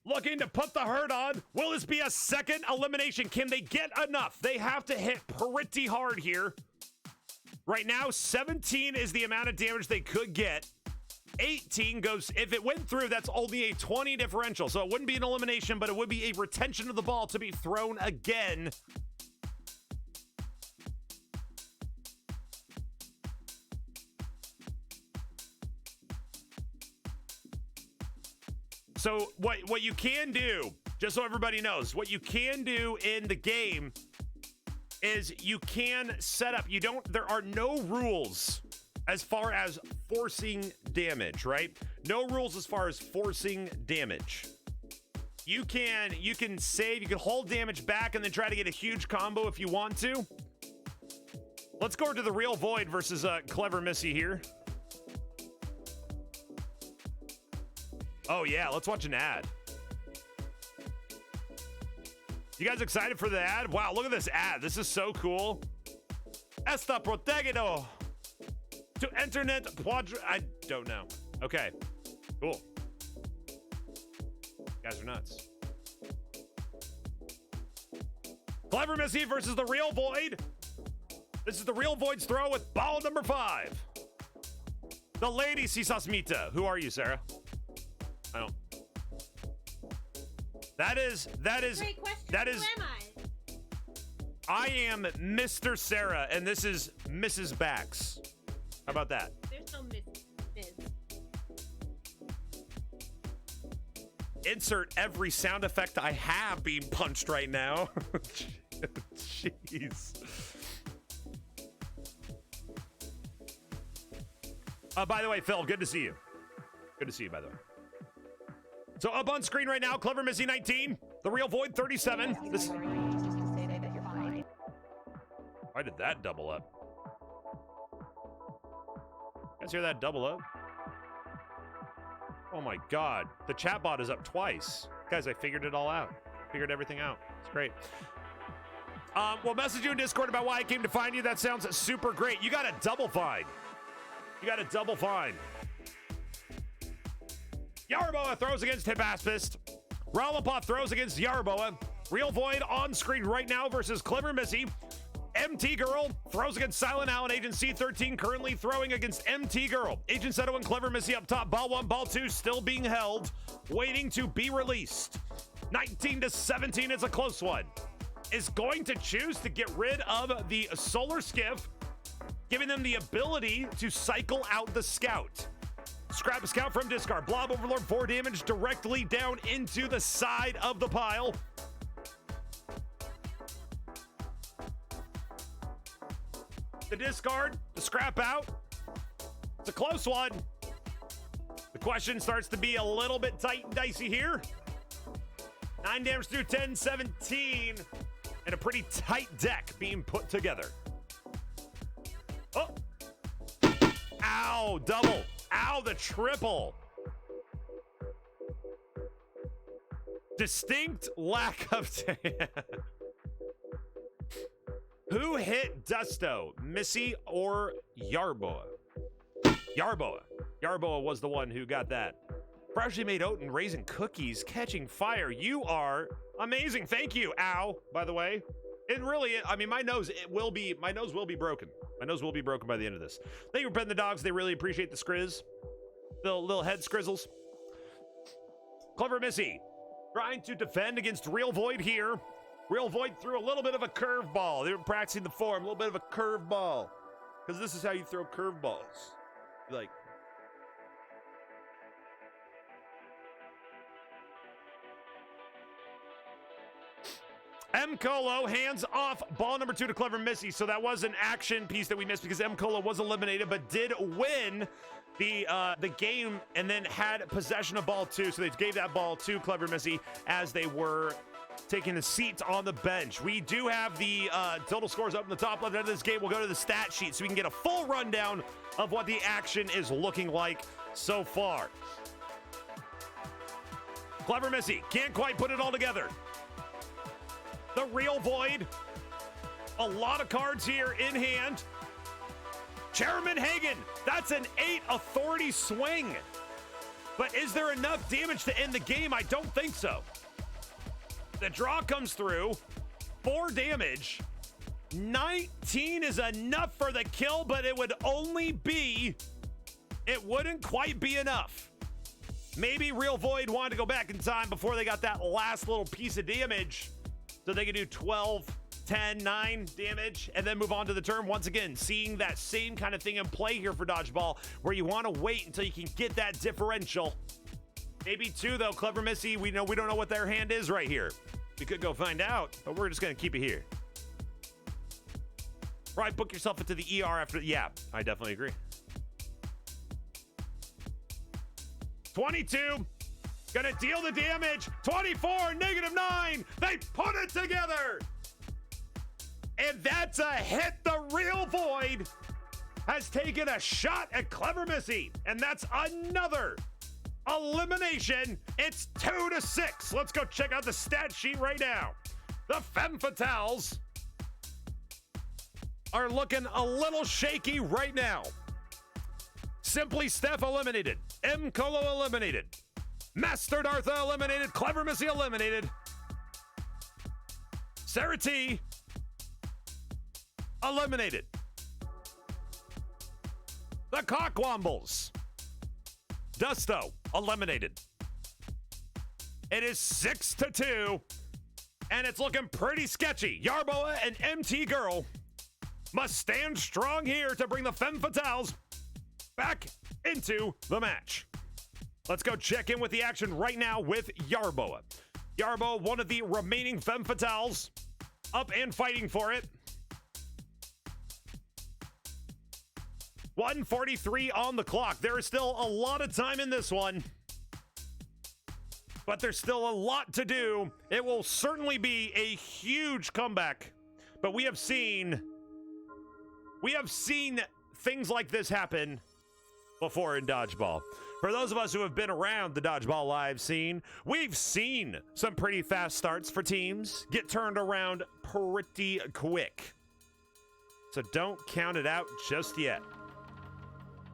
looking to put the hurt on. Will this be a second elimination? Can they get enough? They have to hit pretty hard here. Right now, 17 is the amount of damage they could get. 18 goes, if it went through, that's only a 20 differential. So it wouldn't be an elimination, but it would be a retention of the ball to be thrown again. So what you can do, just so everybody knows, what you can do in the game is you can set up, there are no rules as far as forcing damage, right? No rules as far as forcing damage. You can save, you can hold damage back and then try to get a huge combo if you want to. Let's go to the Real Void versus Clever Missy here. Oh yeah, let's watch an ad. You guys excited for the ad? Wow, look at this ad. This is so cool. Está protegido to internet quadra. I don't know. Okay, cool. You guys are nuts. Clever Missy versus the Real Void. This is the Real Void's throw with ball number 5. The lady Sisasmita. Who are you, Sarah? I don't. That is. Great question. That is. Who am I am Mr. Sarah, and this is Mrs. Bax. How about that? There's no Miss. Insert every sound effect I have being punched right now. Jeez. By the way, Phil, good to see you. Good to see you, by the way. So up on screen right now, Clever Missy 19, the Real Void 37. This. Why did that double up? You guys hear that double up? Oh my God, the chatbot is up twice. Guys, I figured it all out. Figured everything out. It's great. We'll message you in Discord about why I came to find you. That sounds super great. You got a double find. You got a double find. Yaraboa throws against Hipaspist. Ralapoth throws against Yaraboa. Real Void on screen right now versus Clever Missy. MT Girl throws against Silent Al and Agent C13 currently throwing against MT Girl. Agent Seto and Clever Missy up top. Ball 1, ball 2 still being held, waiting to be released. 19-17, it's a close one. Is going to choose to get rid of the Solar Skiff, giving them the ability to cycle out the Scout. Scrap a Scout from discard. Blob Overlord 4 damage directly down into the side of the pile. The discard, the scrap out. It's a close one. The question starts to be a little bit tight and dicey here. 9 damage through 10, 17. And a pretty tight deck being put together. Oh. Ow, double. Ow, the triple. Distinct lack of... Who hit Dusto, Missy or Yarboa? Yarboa. Yarboa was the one who got that. Freshly made oat and raisin cookies catching fire. You are amazing. Thank you. Ow, by the way. It really, I mean, my nose will be broken. My nose will be broken by the end of this. Thank you for petting the dogs. They really appreciate the skrizz. The little head scrizzles. Clever Missy trying to defend against Real Void here. Real Void threw a little bit of a curveball. They were practicing the form, a little bit of a curveball. Because this is how you throw curveballs. Like. M. Colo hands off ball number 2 to Clever Missy. So that was an action piece that we missed because M. Colo was eliminated, but did win the game and then had possession of ball 2. So they gave that ball to Clever Missy as they were taking a seat on the bench. We do have the total scores up in the top left end of this game. We'll go to the stat sheet so we can get a full rundown of what the action is looking like so far. Clever Missy can't quite put it all together. The Real Void, a lot of cards here in hand. Chairman Hagen, that's an 8 authority swing. But is there enough damage to end the game? I don't think so. The draw comes through, 4 damage. 19 is enough for the kill, but it would only be, it wouldn't quite be enough. Maybe Real Void wanted to go back in time before they got that last little piece of damage so they could do 12, 10, 9 damage and then move on to the turn. Once again, seeing that same kind of thing in play here for Dodgeball, where you want to wait until you can get that differential. Maybe 2, though. Clever Missy, we don't know what their hand is right here. We could go find out, but we're just going to keep it here. Right, book yourself into the ER after... Yeah, I definitely agree. 22. Gonna deal the damage. 24, -9. They put it together. And that's a hit. The Real Void has taken a shot at Clever Missy. And that's another elimination. It's 2-6. Let's go check out the stat sheet right now. The Femme Fatales are looking a little shaky right now. Simply Steph eliminated. M. Colo eliminated. Master Dartha eliminated. Clever Missy eliminated. Sarah T, eliminated. The Cockwombles. Dusto, eliminated. It is 6-2, and it's looking pretty sketchy. Yarboa and MT Girl must stand strong here to bring the Femme Fatales back into the match. Let's go check in with the action right now with Yarboa. Yarboa, one of the remaining Femme Fatales, up and fighting for it. 1:43 on the clock. There is still a lot of time in this one, but there's still a lot to do. It will certainly be a huge comeback, but we have seen things like this happen before in Dodgeball. For those of us who have been around the Dodgeball live scene, we've seen some pretty fast starts for teams get turned around pretty quick. So don't count it out just yet.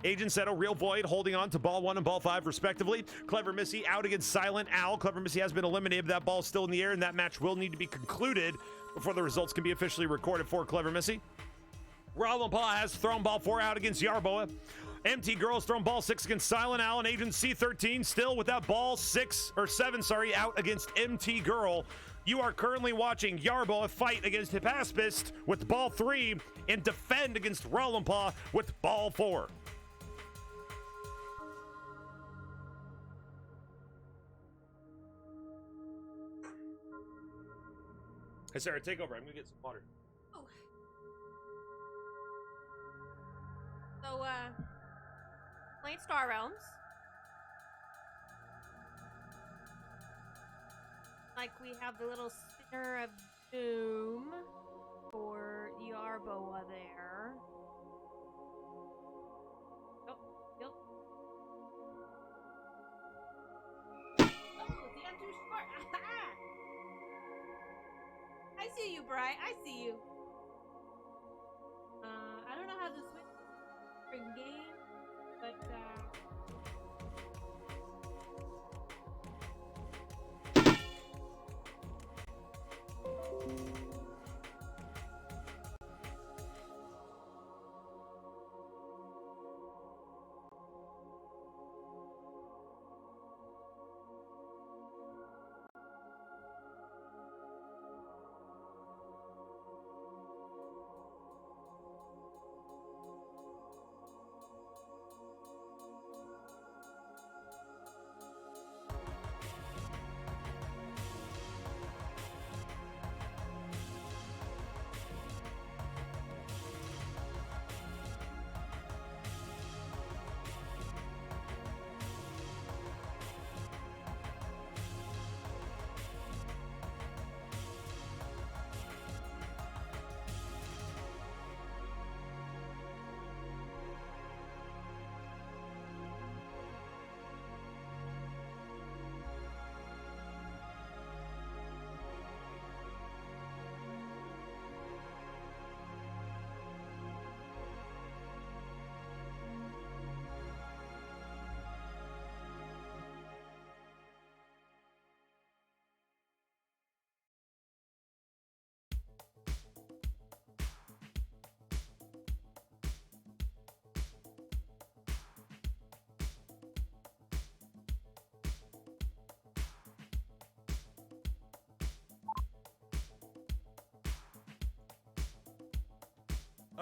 Agent Seto, Real Void holding on to ball 1 and ball 5 respectively. Clever Missy out against Silent Owl. Clever Missy has been eliminated, but that ball's still in the air, and that match will need to be concluded before the results can be officially recorded for Clever Missy. Raul Paul has thrown ball 4 out against Yarboa. MT Girls thrown ball 6 against Silent Owl, and Agent C13 still with that ball 7 out against MT Girl. You are currently watching Yarboa fight against Hippaspist with ball 3 and defend against Raul with ball 4. Hey, Sarah, take over. I'm gonna get some water. Oh. So, playing Star Realms. Like, we have the little spinner of doom for Yarboa there. Oh, yep. Oh, the answer's short. I see you, Bri. I see you. I don't know how to switch for game, but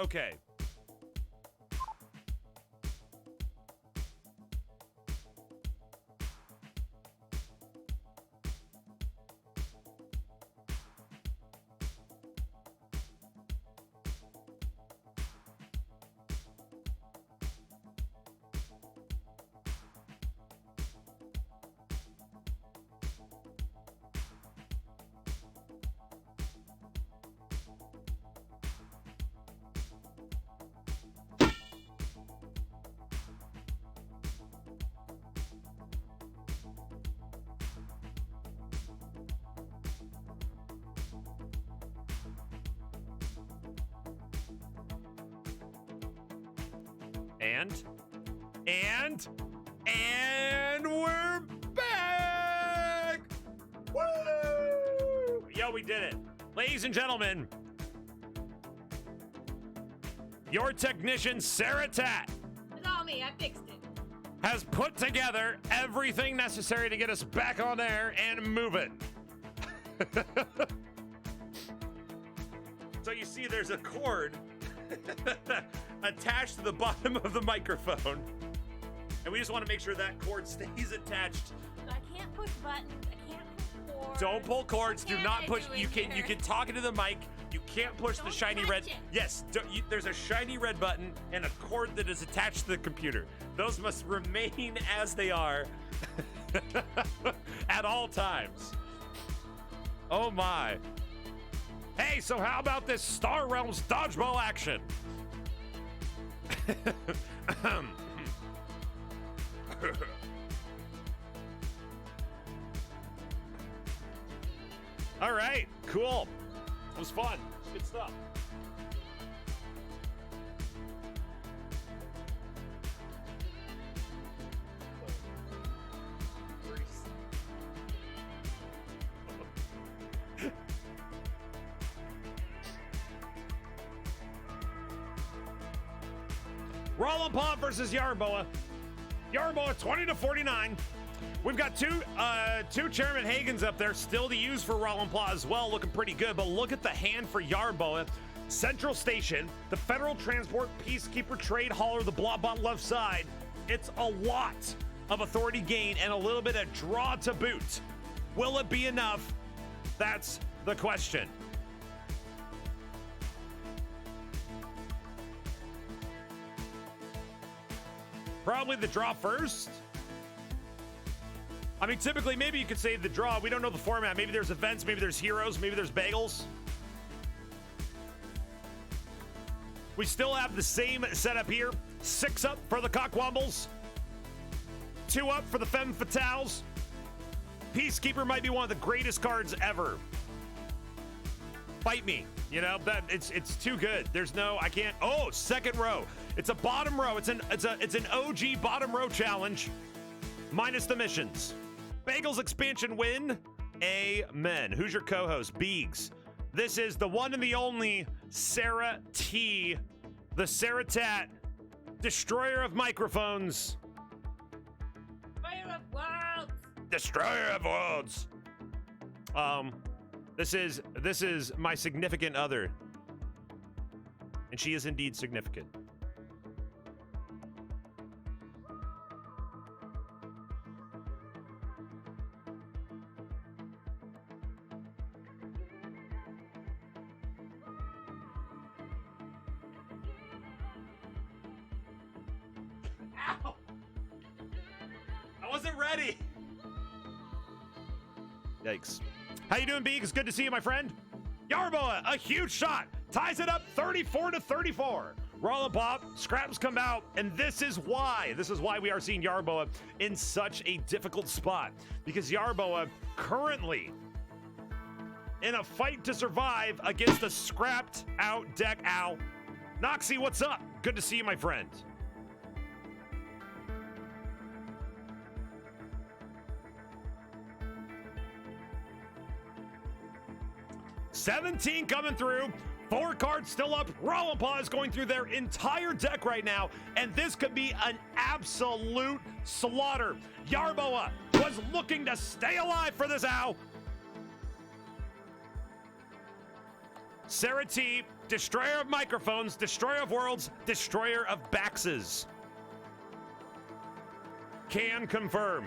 Okay. And we're back! Woo! Yo, we did it. Ladies and gentlemen, your technician, Sarah Tat, It's all me. I fixed it. has put together everything necessary to get us back on air and moving. So you see there's a cord attached to the bottom of the microphone. And we just want to make sure that cord stays attached. So I can't push buttons. I can't push cords. Don't pull cords. Do What not can I push. do You in can here? talk into the mic. You can't push the Don't shiny touch red. it. Yes, there's a shiny red button and a cord that is attached to the computer. Those must remain as they are at all times. Oh my. Hey, so how about this Star Realms dodgeball action? All right, cool. It was fun. Good stuff. Roland Paw versus Yarboa. Yarboa 20-49. We've got two Chairman Hagens up there still to use for Roland Paw as well, looking pretty good. But look at the hand for Yarboa. Central Station, the Federal Transport Peacekeeper Trade Hauler, the blob on left side. It's a lot of authority gain and a little bit of draw to boot. Will it be enough? That's the question. Probably the draw first. I mean, typically, maybe you could say the draw. We don't know the format. Maybe there's events, maybe there's heroes, maybe there's bagels. We still have the same setup here. 6 up for the Cockwombles. 2 up for the Femme Fatales. Peacekeeper might be one of the greatest cards ever. Fight me. You know, that it's too good. There's no, I can't. Oh, second row. It's a bottom row. It's an OG bottom row challenge. Minus the missions. Bagels expansion win. Amen. Who's your co-host? Beegs. This is the one and the only Sarah T. The Sarah Tat. Destroyer of microphones. Fire of worlds. Destroyer of worlds. This is my significant other. And she is indeed significant. Ow! I wasn't ready. Yikes. How you doing, Beak? It's good to see you, my friend. Yarboa, a huge shot. Ties it up 34-34. Roll pop, scraps come out, and this is why we are seeing Yarboa in such a difficult spot. Because Yarboa currently in a fight to survive against a scrapped out deck owl. Noxie, what's up? Good to see you, my friend. $17 coming through. 4 cards still up. Roll Paw is going through their entire deck right now, and this could be an absolute slaughter. Yarboa was looking to stay alive for this owl. Sarah T, destroyer of microphones, destroyer of worlds, destroyer of baxes. Can confirm.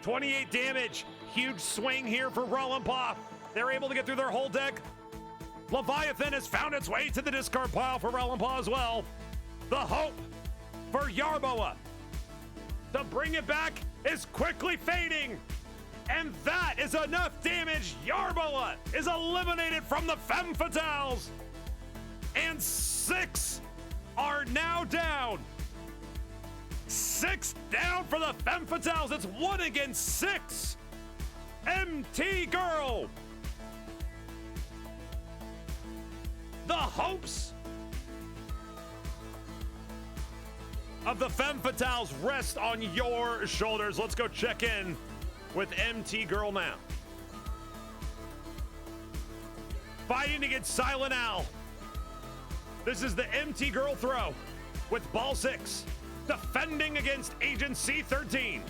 28 damage. Huge swing here for Roland Paw. They're able to get through their whole deck. Leviathan has found its way to the discard pile for Roland Paw as well. The hope for Yarboa to bring it back is quickly fading. And that is enough damage. Yarboa is eliminated from the Femme Fatales. And 6 are now down. 6 down for the Femme Fatales. It's 1 against 6. MT Girl. The hopes of the Femme Fatales rest on your shoulders. Let's go check in with MT Girl now. fighting against Silent Al. This is the MT girl throw with ball 6, defending against Agent C13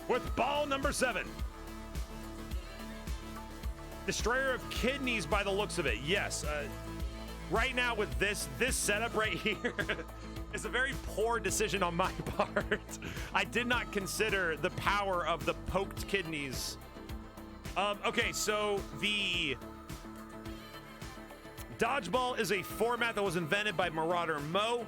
with ball number 7. Destroyer of kidneys by the looks of it. Yes, right now with this setup right here is a very poor decision on my part. I did not consider the power of the poked kidneys. Okay, so the Dodgeball is a format that was invented by Marauder Mo.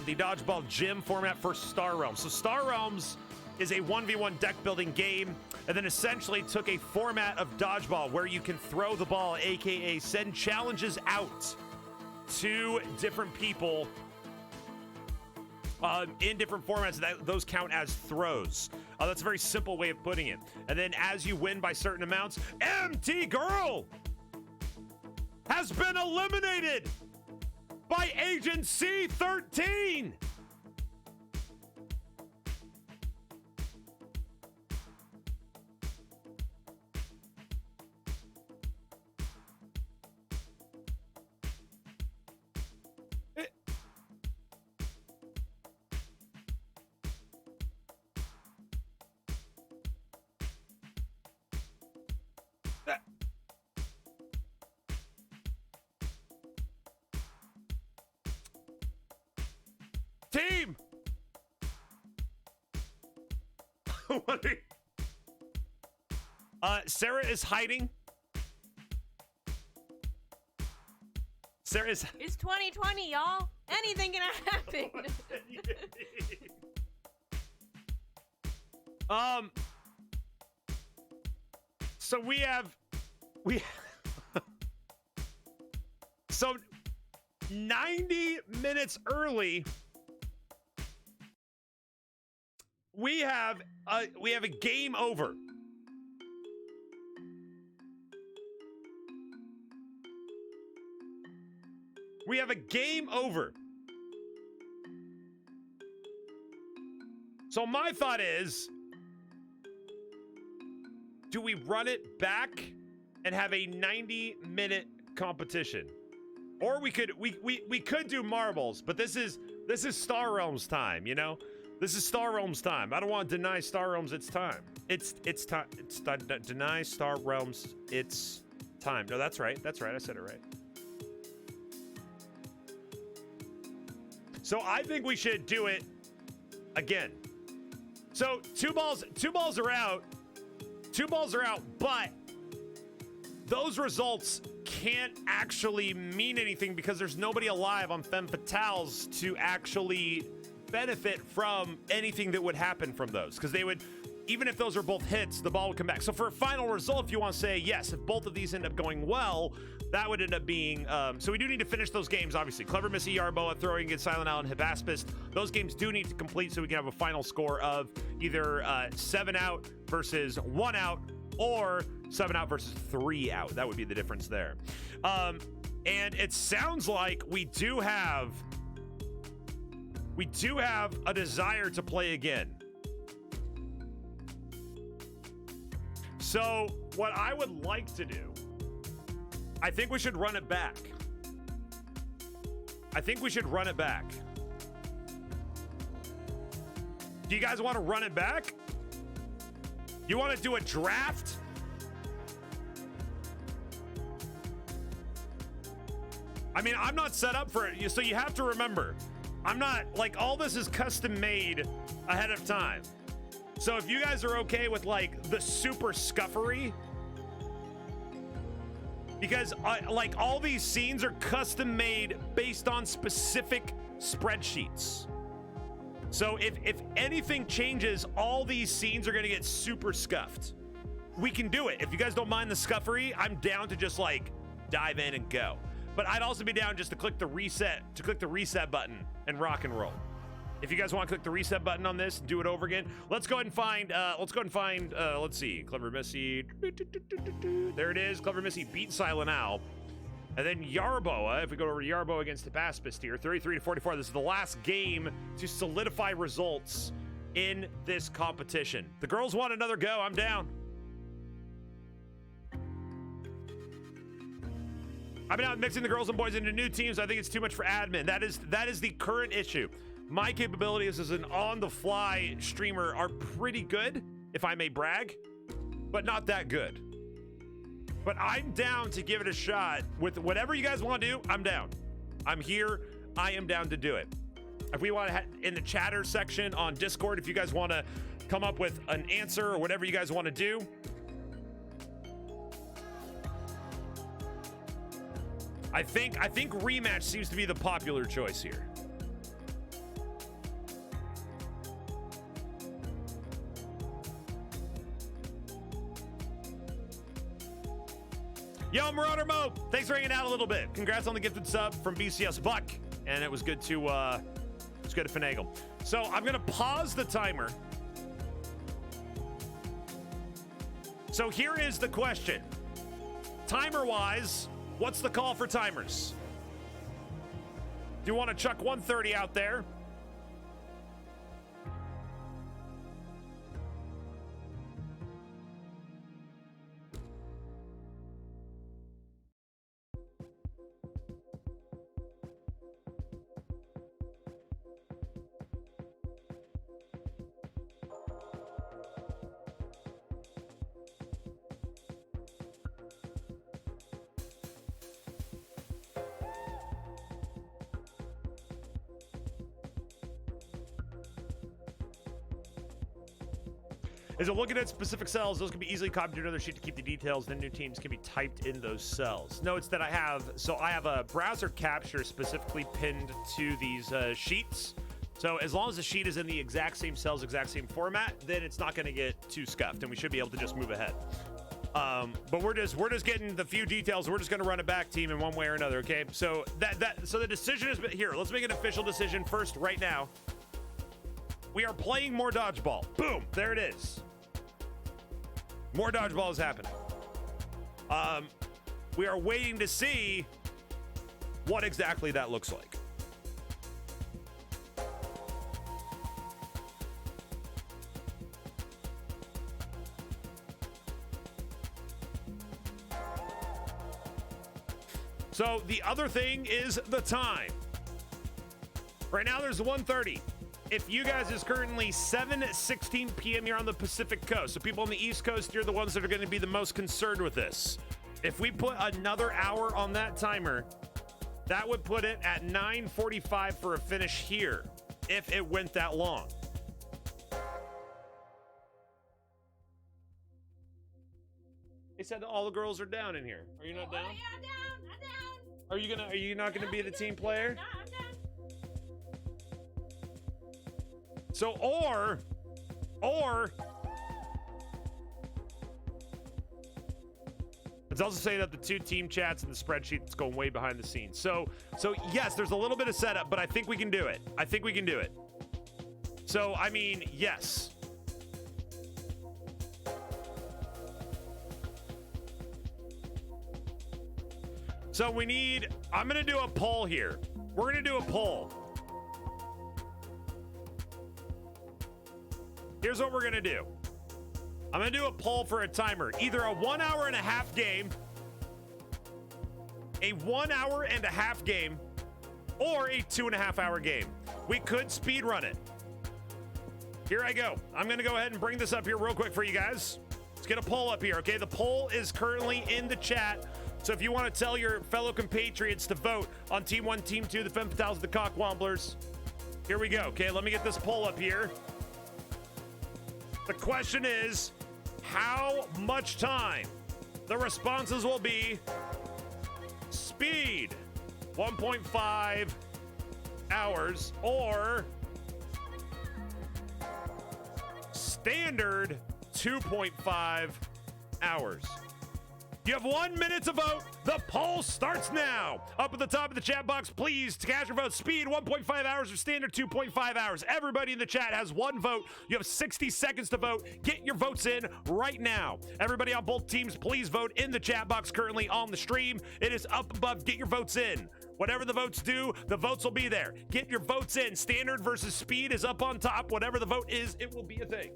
The Dodgeball Gym format for Star Realms. So Star Realms is a 1v1 deck building game, and then essentially took a format of Dodgeball where you can throw the ball, aka send challenges out to different people in different formats. Those count as throws. That's a very simple way of putting it. And then as you win by certain amounts, MT Girl has been eliminated by Agent C13. Team! What are you... Sarah is hiding. Sarah is... It's 2020, y'all. Anything can happen. So we have... So 90 minutes early... We have a game over. We have a game over. So my thought is, do we run it back and have a 90-minute competition? Or we could do marbles, but this is Star Realms time, you know? This is Star Realms time. I don't want to deny Star Realms its time. It's time. Deny Star Realms its time. No, that's right. That's right. I said it right. So I think we should do it again. So two balls are out. 2 balls are out, but those results can't actually mean anything because there's nobody alive on Femme Fatales to actually benefit from anything that would happen from those, because they would, even if those are both hits, the ball would come back. So for a final result, if you want to say yes, if both of these end up going well, that would end up being so we do need to finish those games, obviously. Clever Missy, Yarboa throwing against Silent Al and Hippaspis. Those games do need to complete so we can have a final score of either 7 out versus 1 out, or 7 out versus 3 out. That would be the difference there. And it sounds like we do have a desire to play again. So what I would like to do, I think we should run it back. Do you guys want to run it back? You want to do a draft? I mean, I'm not set up for it, so you have to remember, I'm not, like, all this is custom made ahead of time. So if you guys are okay with, like, the super scuffery, because, like, all these scenes are custom made based on specific spreadsheets. So if anything changes, all these scenes are going to get super scuffed. We can do it. If you guys don't mind the scuffery, I'm down to just, like, dive in and go. But I'd also be down just to click the reset button and rock and roll. If you guys want to click the reset button on this and do it over again, let's go ahead and find, let's see, Clever Missy. There it is. Clever Missy beat Silent Al. And then Yarboa, if we go over to Yarboa against Hippaspis here, 33-44. This is the last game to solidify results in this competition. The girls want another go. I'm down. I've been out mixing the girls and boys into new teams. I think it's too much for admin. That is the current issue. My capabilities as an on-the-fly streamer are pretty good, if I may brag, but not that good. But I'm down to give it a shot with whatever you guys want to do. I'm down. I'm here. I am down to do it. If we want to, in the chatter section on Discord, if you guys want to come up with an answer or whatever you guys want to do. I think rematch seems to be the popular choice here. Yo, Marauder Mo, thanks for hanging out a little bit. Congrats on the gifted sub from BCS Buck, and it was good to finagle. So I'm gonna pause the timer. So here is the question. Timer-wise, what's the call for timers? Do you want to chuck 130 out there? Is it looking at specific cells? Those can be easily copied to another sheet to keep the details. Then new teams can be typed in those cells. No, it's that I have a browser capture specifically pinned to these sheets. So as long as the sheet is in the exact same cells, exact same format, then it's not going to get too scuffed, and we should be able to just move ahead. But we're just getting the few details. We're just going to run it back, team, in one way or another. Okay. So so the decision is here. Let's make an official decision first, right now. We are playing more dodgeball. Boom. There it is. More dodgeball is happening. We are waiting to see what exactly that looks like. So the other thing is the time. Right now there's 1:30. If you guys is currently 7:16 p.m. here on the Pacific Coast, so people on the East Coast, you're the ones that are going to be the most concerned with this. If we put another hour on that timer, that would put it at 9:45 for a finish here, if it went that long. They said that all the girls are down in here. Are you not down? Oh, yeah, I'm down. Are you not gonna be the team player? No, I'm down. So, or it's also saying that the two team chats and the spreadsheet that's going way behind the scenes. So yes, there's a little bit of setup, but I think we can do it. So, I mean, yes. So I'm gonna do a poll here. We're gonna do a poll. Here's what we're gonna do. I'm gonna do a poll for a timer. Either a 1 hour and a half game, a 1 hour and a half game, or a 2.5 hour game. We could speed run it. Here I go. I'm gonna go ahead and bring this up here real quick for you guys. Let's get a poll up here, okay? The poll is currently in the chat. So if you want to tell your fellow compatriots to vote on Team 1, Team 2, the Femme Fatales, the Cockwomblers. Here we go, okay? Let me get this poll up here. The question is, how much time? The responses will be speed, 1.5 hours, or standard, 2.5 hours. You have 1 minute to vote. The poll starts now. Up at the top of the chat box, please cast your vote. Speed, 1.5 hours, or standard, 2.5 hours. Everybody in the chat has one vote. You have 60 seconds to vote. Get your votes in right now. Everybody on both teams, please vote in the chat box currently on the stream. It is up above. Get your votes in. Whatever the votes do, the votes will be there. Get your votes in. Standard versus speed is up on top. Whatever the vote is, it will be a thing.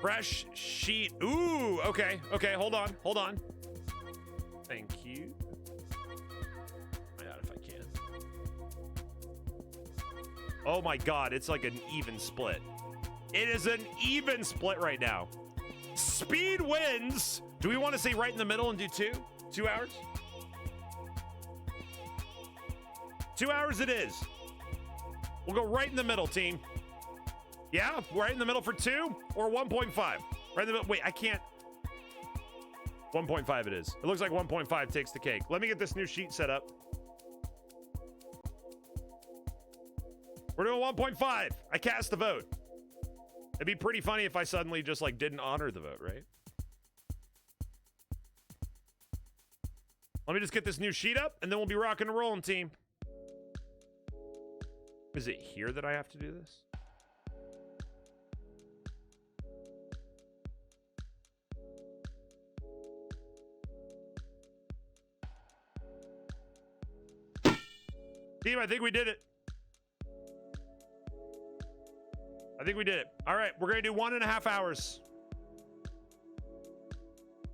Fresh sheet. Ooh, okay. Okay, hold on. Hold on. Thank you. Find out if I can. Oh my god, it's like an even split. It is an even split right now. Speed wins. Do we want to say right in the middle and do 2? 2 hours? 2 hours it is. We'll go right in the middle, team. Yeah, right in the middle for 2 or 1.5. Right in the middle. Wait, I can't. 1.5 it is. It looks like 1.5 takes the cake. Let me get this new sheet set up. We're doing 1.5. I cast the vote. It'd be pretty funny if I suddenly just like didn't honor the vote, right? Let me just get this new sheet up and then we'll be rocking and rolling, team. Is it here that I have to do this? Team, I think we did it. I think we did it. All right, we're going to do 1.5 hours.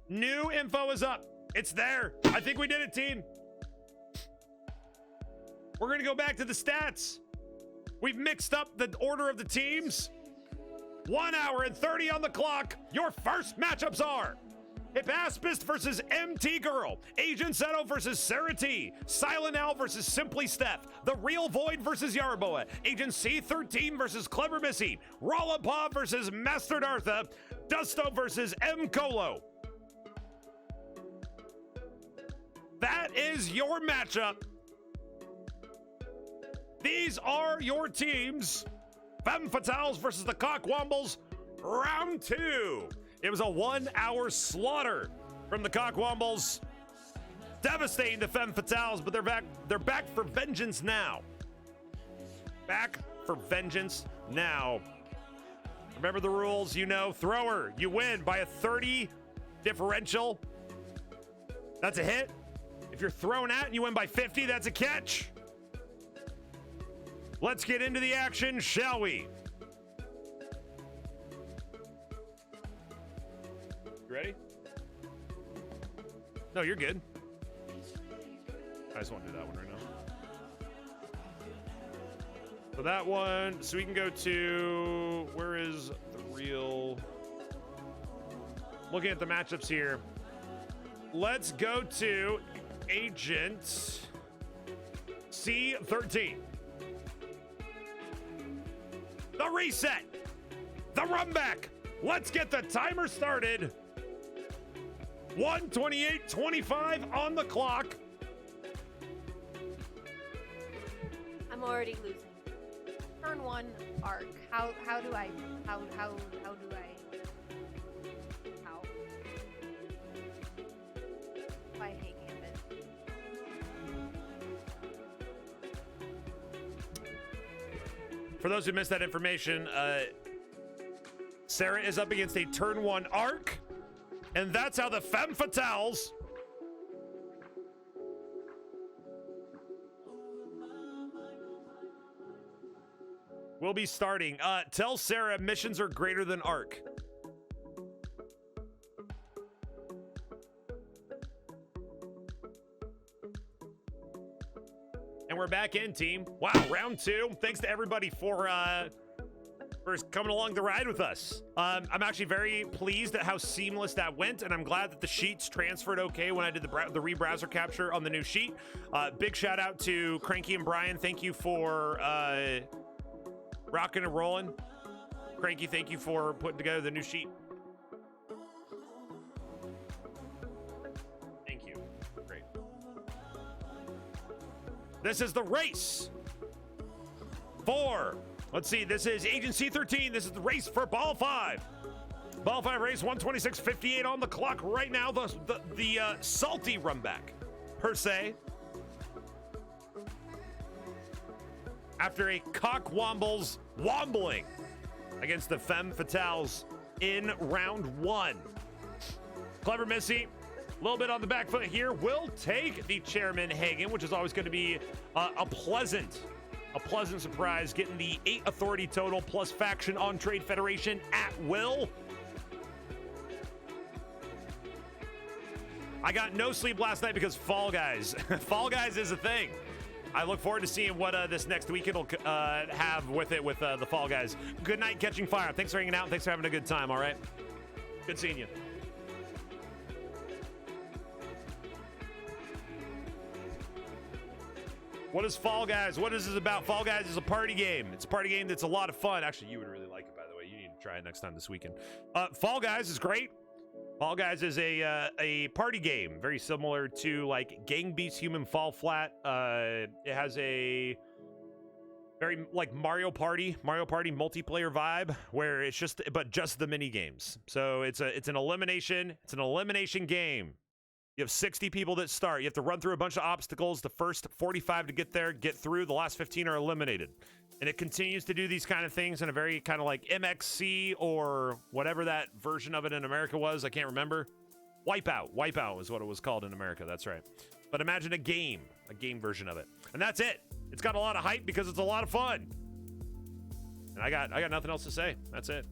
New info is up. It's there. I think we did it, team. We're going to go back to the stats. We've mixed up the order of the teams. 1 hour and 30 on the clock. Your first matchups are Hippaspist versus MT Girl, Agent Seto versus Sarah T, Silent Al versus Simply Steph, The Real Void versus Yarboa, Agent C13 versus Clever Missy, Rollapaw versus Master Dartha, Dusto versus M Colo. That is your matchup. These are your teams. Femme Fatales versus the Cockwombles, round 2. It was a 1 hour slaughter from the Cockwombles. Devastating to Femme Fatales, but they're back for vengeance now. Back for vengeance now. Remember the rules, you know. Thrower, you win by a 30 differential. That's a hit. If you're thrown at and you win by 50, that's a catch. Let's get into the action, shall we? Ready? No, you're good. I just want to do that one right now. So that one, so we can go to, where is the real, looking at the matchups here. Let's go to Agent C13. The reset, the run back. Let's get the timer started. 1:28:25 on the clock. I'm already losing. Turn 1 arc. How do I? I hate Gambit. For those who missed that information, Sarah is up against a turn 1 arc, and that's how the Femme Fatales will be starting. Tell Sarah missions are greater than arc. And we're back in, team. Wow, round 2. Thanks to everybody for coming along the ride with us. I'm actually very pleased at how seamless that went, and I'm glad that the sheets transferred okay when I did the rebrowser capture on the new sheet. Big shout out to Cranky and Brian. Thank you for rocking and rolling. Cranky, thank you for putting together the new sheet. Thank you. Great. This is the race for, let's see, this is Agent C13. This is the race for Ball 5. Ball 5 race, 126.58 on the clock right now. The salty run back, per se. After a Cockwombles wombling against the Femme Fatales in round 1. Clever Missy, a little bit on the back foot here, will take the Chairman Hagen, which is always going to be a pleasant surprise, getting the 8 authority total plus faction on Trade Federation at will. I got no sleep last night because Fall Guys. Fall Guys is a thing. I look forward to seeing what this next weekend will have with it with the Fall Guys. Good night, Catching Fire. Thanks for hanging out. Thanks for having a good time, all right? Good seeing you. What is Fall Guys? What is this about? Fall Guys is a party game. It's a party game that's a lot of fun. Actually, you would really like it, by the way. You need to try it next time this weekend. Fall Guys is great. Fall Guys is a party game, very similar to like Gang Beats Human Fall Flat. It has a very like Mario Party multiplayer vibe where it's just the mini games. So it's an elimination game. You have 60 people that start. You have to run through a bunch of obstacles. The first 45 to get there, get through. The last 15 are eliminated. And it continues to do these kind of things in a very kind of like MXC or whatever that version of it in America was. I can't remember. Wipeout. Wipeout is what it was called in America. That's right. But imagine a game version of it. And that's it. It's got a lot of hype because it's a lot of fun. And I got nothing else to say. That's it.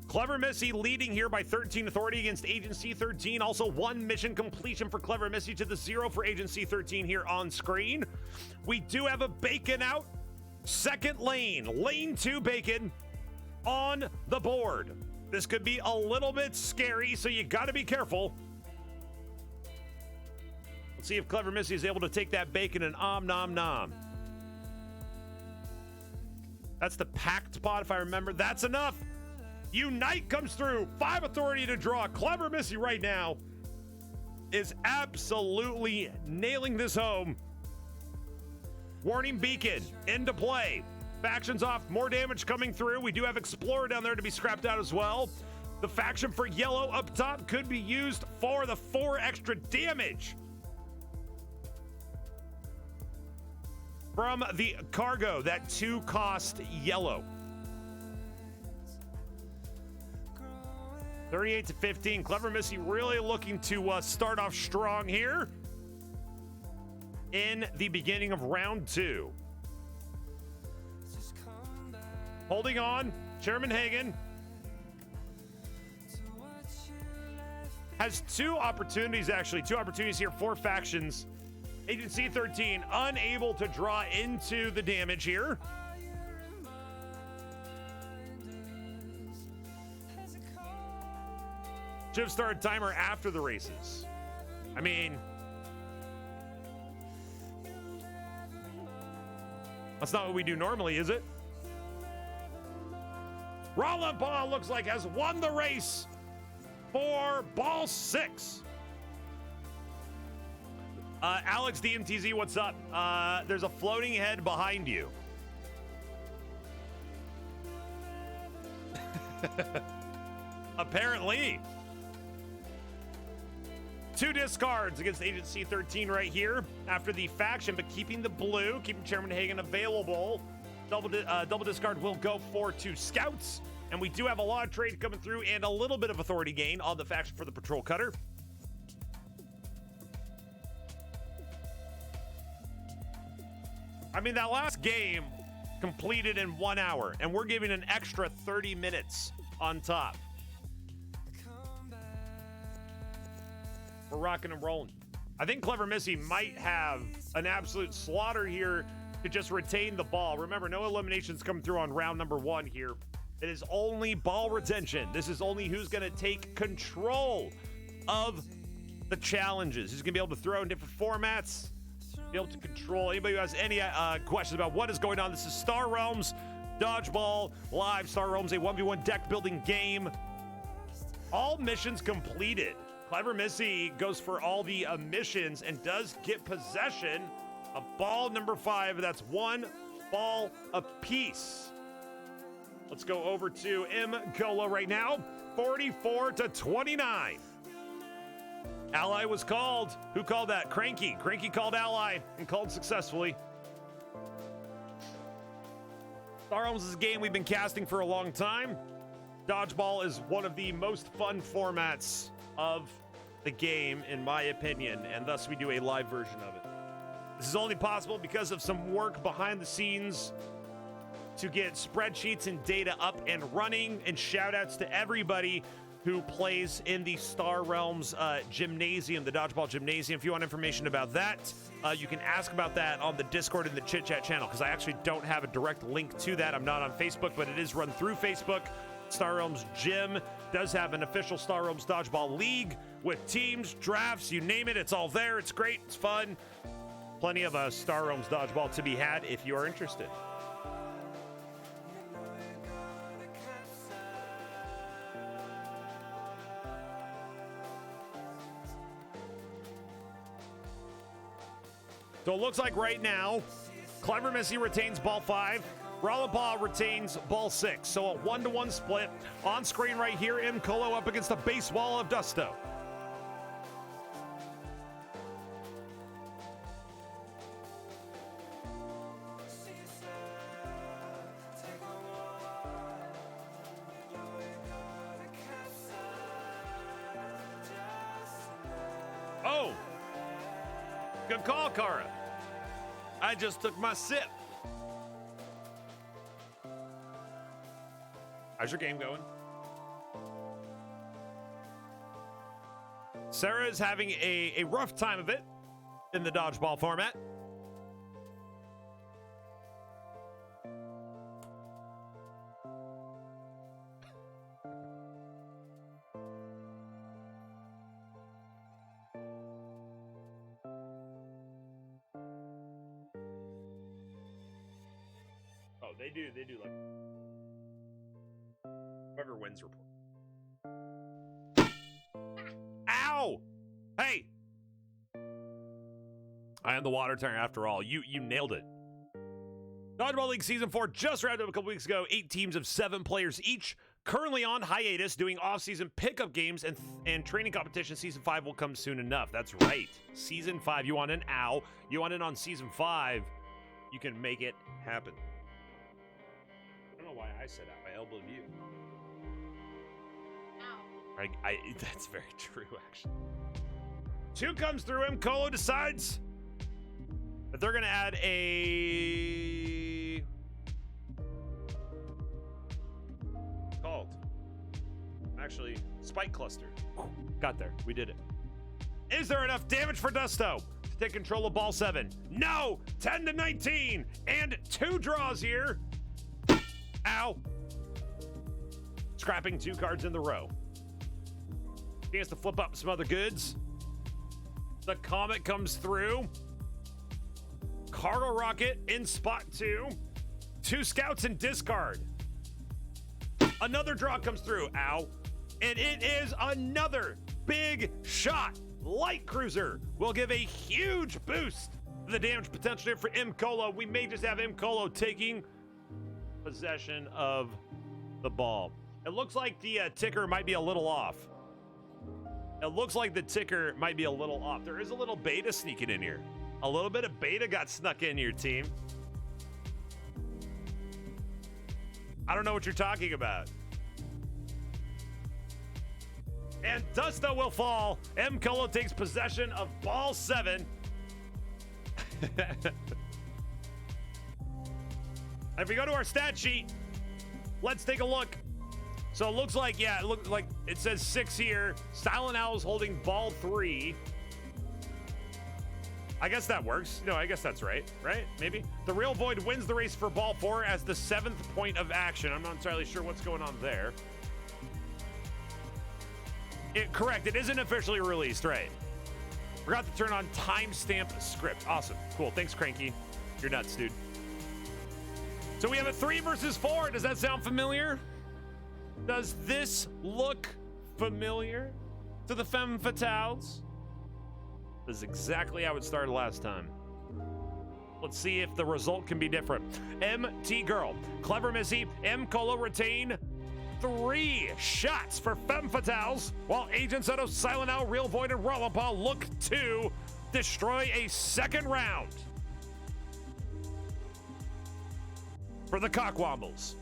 Clever Missy leading here by 13 authority against Agency 13. Also 1 mission completion for Clever Missy to the 0 for Agency 13 here on screen. We do have a Bacon out. Second lane, lane 2 Bacon on the board. This could be a little bit scary, so you got to be careful. Let's see if Clever Missy is able to take that Bacon and nom nom. That's the packed spot, if I remember. That's enough. Unite comes through. 5 authority to draw. Clever Missy right now is absolutely nailing this home. Warning Beacon into play. Factions off. More damage coming through. We do have Explorer down there to be scrapped out as well. The faction for yellow up top could be used for the 4 extra damage from the cargo. That 2 cost yellow. 38 to 15. Clever Missy really looking to start off strong here in the beginning of round 2. Holding on. Chairman Hagen has 2 opportunities, actually. 2 opportunities here for factions. Agency 13 unable to draw into the damage here. Should have started timer after the races. I mean, that's not what we do normally, is it? Roland Ball looks like has won the race for ball 6. Alex DMTZ, what's up? There's a floating head behind you. Apparently. 2 discards against Agency 13 right here after the faction, but keeping the blue, keeping Chairman Hagen available. Double discard will go for 2 scouts, and we do have a lot of trade coming through and a little bit of authority gain on the faction for the patrol cutter. I mean, that last game completed in 1 hour, and we're giving an extra 30 minutes on top. We're rocking and rolling. I think Clever Missy might have an absolute slaughter here to just retain the ball. Remember, no eliminations come through on round number 1 here. It is only ball retention. This is only who's going to take control of the challenges. Who's going to be able to throw in different formats, be able to control. Anybody who has any questions about what is going on, this is Star Realms Dodgeball Live. Star Realms, a 1v1 deck building game. All missions completed. Clever Missy goes for all the missions and does get possession of ball number 5. That's 1 ball apiece. Let's go over to Mgola right now. 44 to 29. Ally was called. Who called that? Cranky. Cranky called Ally and called successfully. Star Realms is a game we've been casting for a long time. Dodgeball is one of the most fun formats of the game, in my opinion, and thus we do a live version of it. This is only possible because of some work behind the scenes to get spreadsheets and data up and running, and shout outs to everybody who plays in the Star Realms gymnasium, the Dodgeball Gymnasium. If you want information about that, you can ask about that on the Discord and the Chit Chat channel, because I actually don't have a direct link to that. I'm not on Facebook, but it is run through Facebook. Star Realms Gym does have an official Star Realms Dodgeball League with teams, drafts, you name it. It's all there. It's great. It's fun. Plenty of Star Realms Dodgeball to be had if you are interested. So it looks like right now, Clever Missy retains ball 5. Rollipaw retains ball 6. So a 1-to-1 split. On screen right here, M. Colo up against the base wall of Dusto. Oh! Good call, Kara. I just took my sip. How's your game going? Sarah is having a rough time of it in the dodgeball format. Oh, they do like whoever wins report. Ow! Hey! I am the water turner after all. You nailed it. Dodgeball League Season 4 just wrapped up a couple weeks ago. 8 teams of 7 players each. Currently on hiatus, doing off-season pickup games and training competition. Season 5 will come soon enough. That's right. Season 5. You want an ow. You want it on Season 5. You can make it happen. I don't know why I said that. I elbowed you. That's very true, actually. 2 comes through him. Colo decides that they're going to add a... Actually, spike cluster. Got there. We did it. Is there enough damage for Dusto to take control of ball 7? No! 10-19! And 2 draws here. Ow. Scrapping 2 cards in the row. He has to flip up some other goods. The Comet comes through. Cargo Rocket in spot 2. 2 Scouts in discard. Another draw comes through. Ow. And it is another big shot. Light Cruiser will give a huge boost to the damage potential here for M. Colo. We may just have M. Colo taking possession of the ball. It looks like the ticker might be a little off. It looks like the ticker might be a little off. There is a little beta sneaking in here. A little bit of beta got snuck in your team. I don't know what you're talking about. And Dusto will fall. M. Colo takes possession of ball 7. If we go to our stat sheet, let's take a look. So it looks like, yeah, it looks like it says 6 here. Silent Owl is holding ball 3. I guess that works. No, I guess that's right, Maybe. The Real Void wins the race for ball 4 as the 7th point of action. I'm not entirely sure what's going on there. Correct, it isn't officially released, right? Forgot to turn on timestamp script. Awesome, cool, thanks Cranky. You're nuts, dude. So we have a 3 versus 4. Does that sound familiar? Does this look familiar to the Femme Fatales? This is exactly how it started last time. Let's see if the result can be different. MT Girl, Clever Missy, M. Colo retain 3 shots for Femme Fatales, while Agent Soto, Silent Owl, Real Void, and Rollipaw look to destroy a 2nd round for the Cockwombles.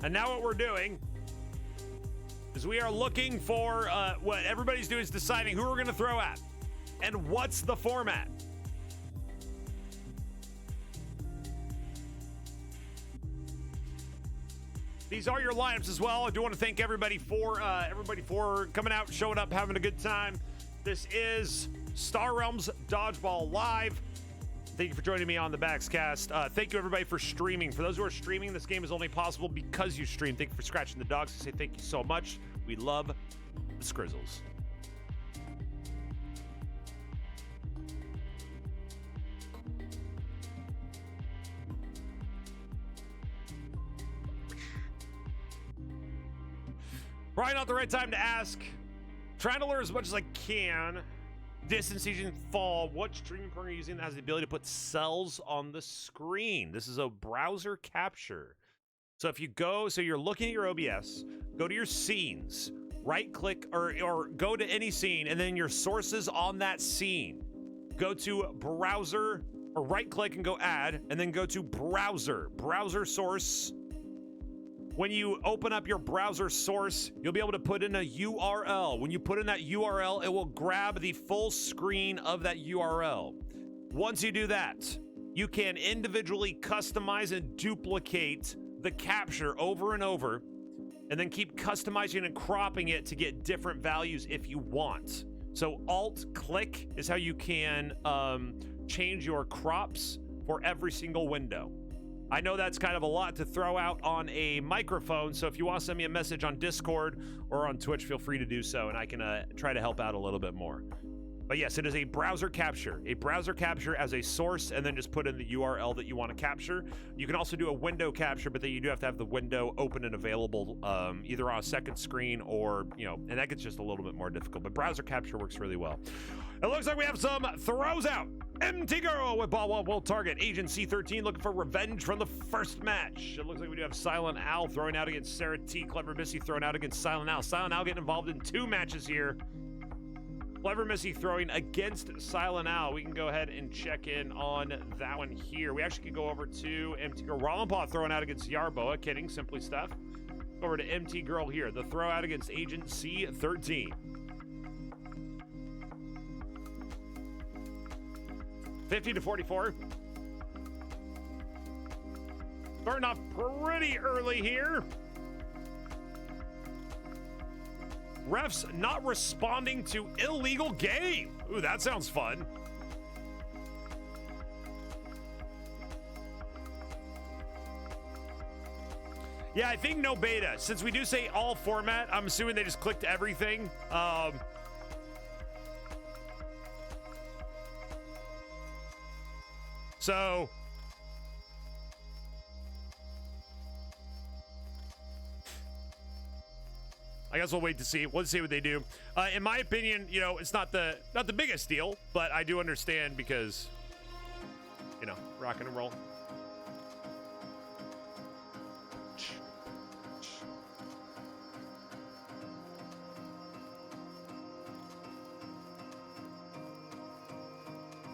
And now what we're doing is we are looking for what everybody's doing is deciding who we're going to throw at and what's the format. These are your lineups as well. I do want to thank everybody for coming out, showing up, having a good time. This is Star Realms Dodgeball Live. Thank you for joining me on the Baxcast. Thank you, everybody, for streaming. For those who are streaming, this game is only possible because you stream. Thank you for scratching the dogs. I say thank you so much. We love the Skrizzles. Probably not the right time to ask. Trying to learn as much as I can. Distance Siege Fall. What streaming program are you using that has the ability to put cells on the screen? This is a browser capture. So if you go, so you're looking at your OBS, go to your scenes, right click or go to any scene and then your sources on that scene. Go to browser or right click and go add and then go to browser source. When you open up your browser source, you'll be able to put in a URL. When you put in that URL, it will grab the full screen of that URL. Once you do that, you can individually customize and duplicate the capture over and over, and then keep customizing and cropping it to get different values if you want. So Alt-click is how you can change your crops for every single window. I know that's kind of a lot to throw out on a microphone, so if you want to send me a message on Discord or on Twitch, feel free to do so, and I can try to help out a little bit more. But yes, it is a browser capture as a source, and then just put in the URL that you want to capture. You can also do a window capture, but then you do have to have the window open and available either on a second screen or, and that gets just a little bit more difficult. But browser capture works really well. It looks like we have some throws out. MT Girl with ball one will target Agent C13 looking for revenge from the first match. It looks like we do have Silent Owl throwing out against Sarah T. Clever Missy throwing out against Silent Owl. Silent Owl getting involved in 2 matches here. Clever Missy throwing against Silent Owl. We can go ahead and check in on that one here. We actually could go over to MT Girl. Rollenpaw throwing out against Yarboa. Kidding, simply stuff. Over to MT Girl here. The throw out against Agent C13. 50-44. Starting off pretty early here. Refs not responding to illegal game. Ooh, that sounds fun. Yeah, I think no beta. Since we do say all format, I'm assuming they just clicked everything. So I guess we'll wait to see. We'll see what they do. In my opinion, it's not the biggest deal, but I do understand because, rock and roll.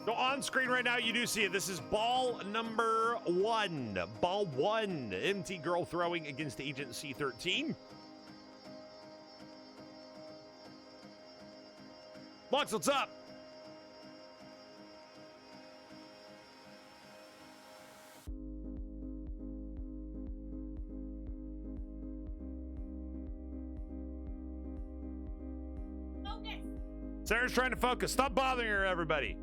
So on screen right now, you do see it. This is ball number 1. Ball 1. MT Girl throwing against Agent C13. Lux, what's up? Focus. Sarah's trying to focus. Stop bothering her, everybody.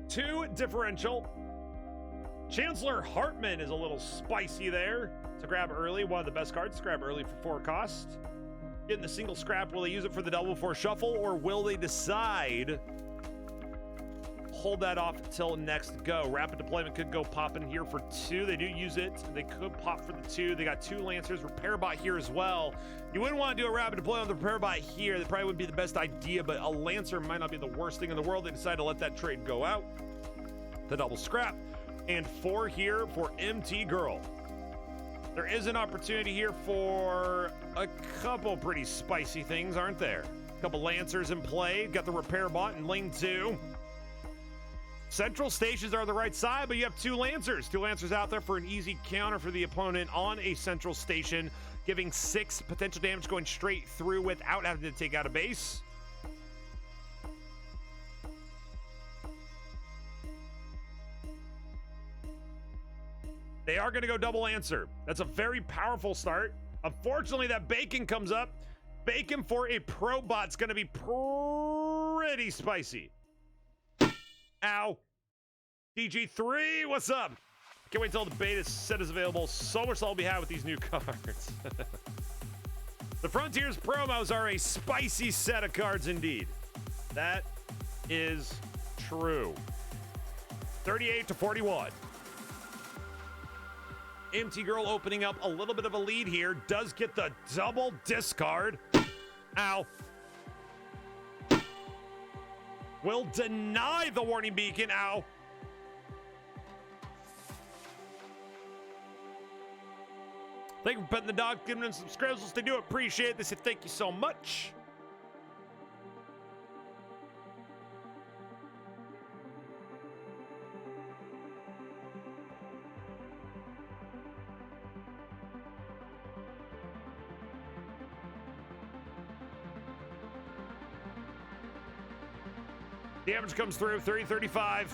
Two differential. Chancellor Hartman is a little spicy there to grab early. One of the best cards to grab early for 4 cost. Getting the single scrap. Will they use it for the double 4 shuffle, or will they decide hold that off till next go? Rapid deployment could go popping here for 2. They do use it. They could pop for the 2. They got 2 Lancers. Repair bot here as well. You wouldn't want to do a rapid deployment with the repair bot here. That probably would be the best idea, but a Lancer might not be the worst thing in the world. They decided to let that trade go out. The double scrap. And 4 here for MT Girl. There is an opportunity here for a couple pretty spicy things, aren't there? A couple Lancers in play. Got the repair bot in lane 2. Central stations are the right side, but you have 2 Lancers. 2 Lancers out there for an easy counter for the opponent on a central station, giving 6 potential damage going straight through without having to take out a base. They are going to go double answer. That's a very powerful start. Unfortunately, that bacon comes up. Bacon for a probot's going to be pretty spicy. Ow. DG3, what's up? Can't wait till the beta set is available. So much will be had with these new cards. The Frontiers promos are a spicy set of cards indeed. That is true. 38-41. MT Girl opening up a little bit of a lead here. Does get the double discard. Ow. Will deny the warning beacon. Ow. Thank you for petting the dog, giving them some scrizzles. They do appreciate it. They say thank you so much. The average comes through 30-35.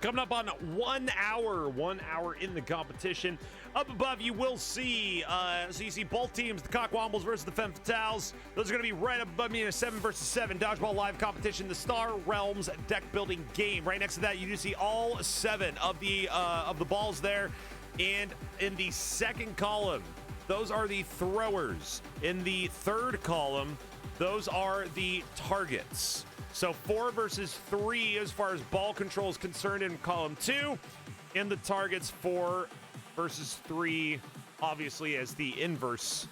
Coming up on 1 hour, 1 hour in the competition. Up above, you will see, so you see both teams, the Cockwombles versus the Femme Fatales. Those are going to be right up above me in a 7 versus 7 Dodgeball Live competition, the Star Realms deck building game. Right next to that, you do see all 7 of the balls there. And in the second column, those are the throwers. In the third column, those are the targets. So 4 versus 3 as far as ball control is concerned in column 2. And the targets 4 versus 3, obviously as the inverse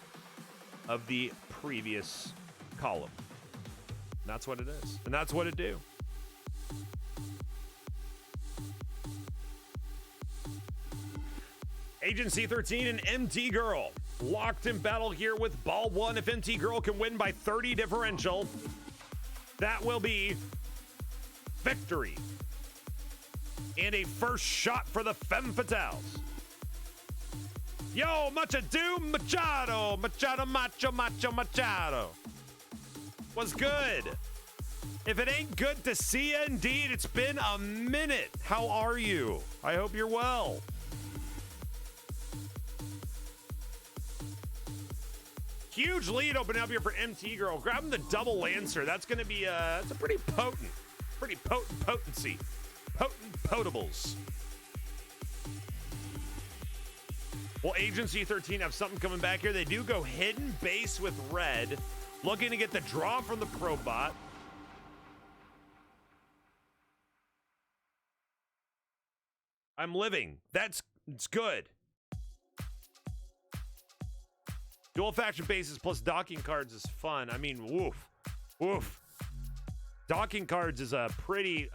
of the previous column. And that's what it is. And that's what it do. Agent C13 and MT Girl locked in battle here with ball 1. If MT Girl can win by 30 differential, that will be victory. And a first shot for the Femme Fatales. Yo, much ado, Machado. Machado, macho, macho, Machado. What's good? If it ain't good to see you, indeed, it's been a minute. How are you? I hope you're well. Huge lead opening up here for MT Girl. Grabbing the double Lancer. That's going to be that's a pretty potent potency. Potent potables. Will Agency 13 have something coming back here? They do go hidden base with red. Looking to get the draw from the Probot. I'm living. It's good. Dual faction bases plus docking cards is fun. I mean, woof. Docking cards is a pretty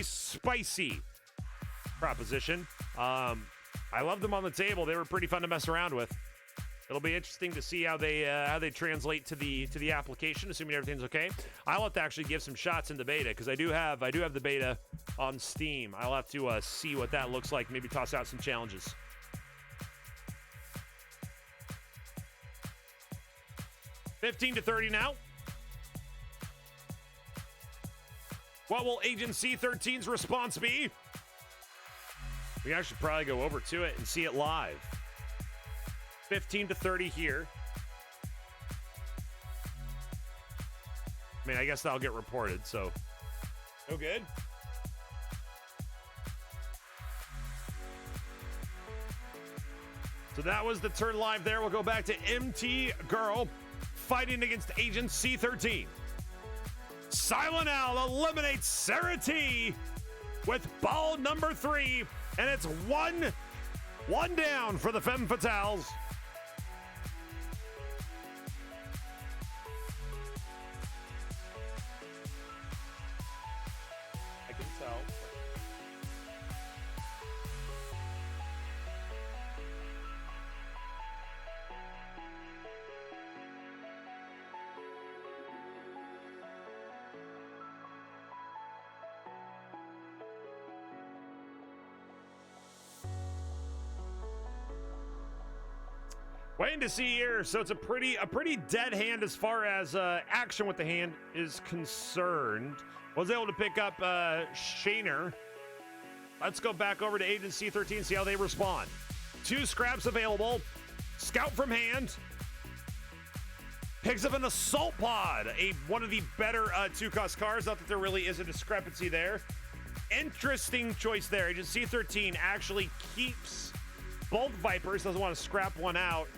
spicy proposition. I love them on the table. They were pretty fun to mess around with. It'll be interesting to see how they translate to the application, assuming everything's okay. I'll have to actually give some shots in the beta because I do have the beta on Steam. I'll have to see what that looks like. Maybe toss out some challenges. $15-30 now. What will Agent C13's response be? We actually probably go over to it and see it live. 15-30 here. I mean, I guess that'll get reported, so no good. So that was the turn live there. We'll go back to MT Girl fighting against Agent C13. Silent Al eliminates Sarah T with ball number 3, and it's one down for the Femme Fatales. Waiting to see here. So it's a pretty dead hand as far as action with the hand is concerned. Was able to pick up Shaner. Let's go back over to Agent C13, see how they respond. 2 scraps available. Scout from hand. Picks up an Assault Pod, one of the better 2-cost cars. Not that there really is a discrepancy there. Interesting choice there. Agent C13 actually keeps both Vipers. Doesn't want to scrap one out.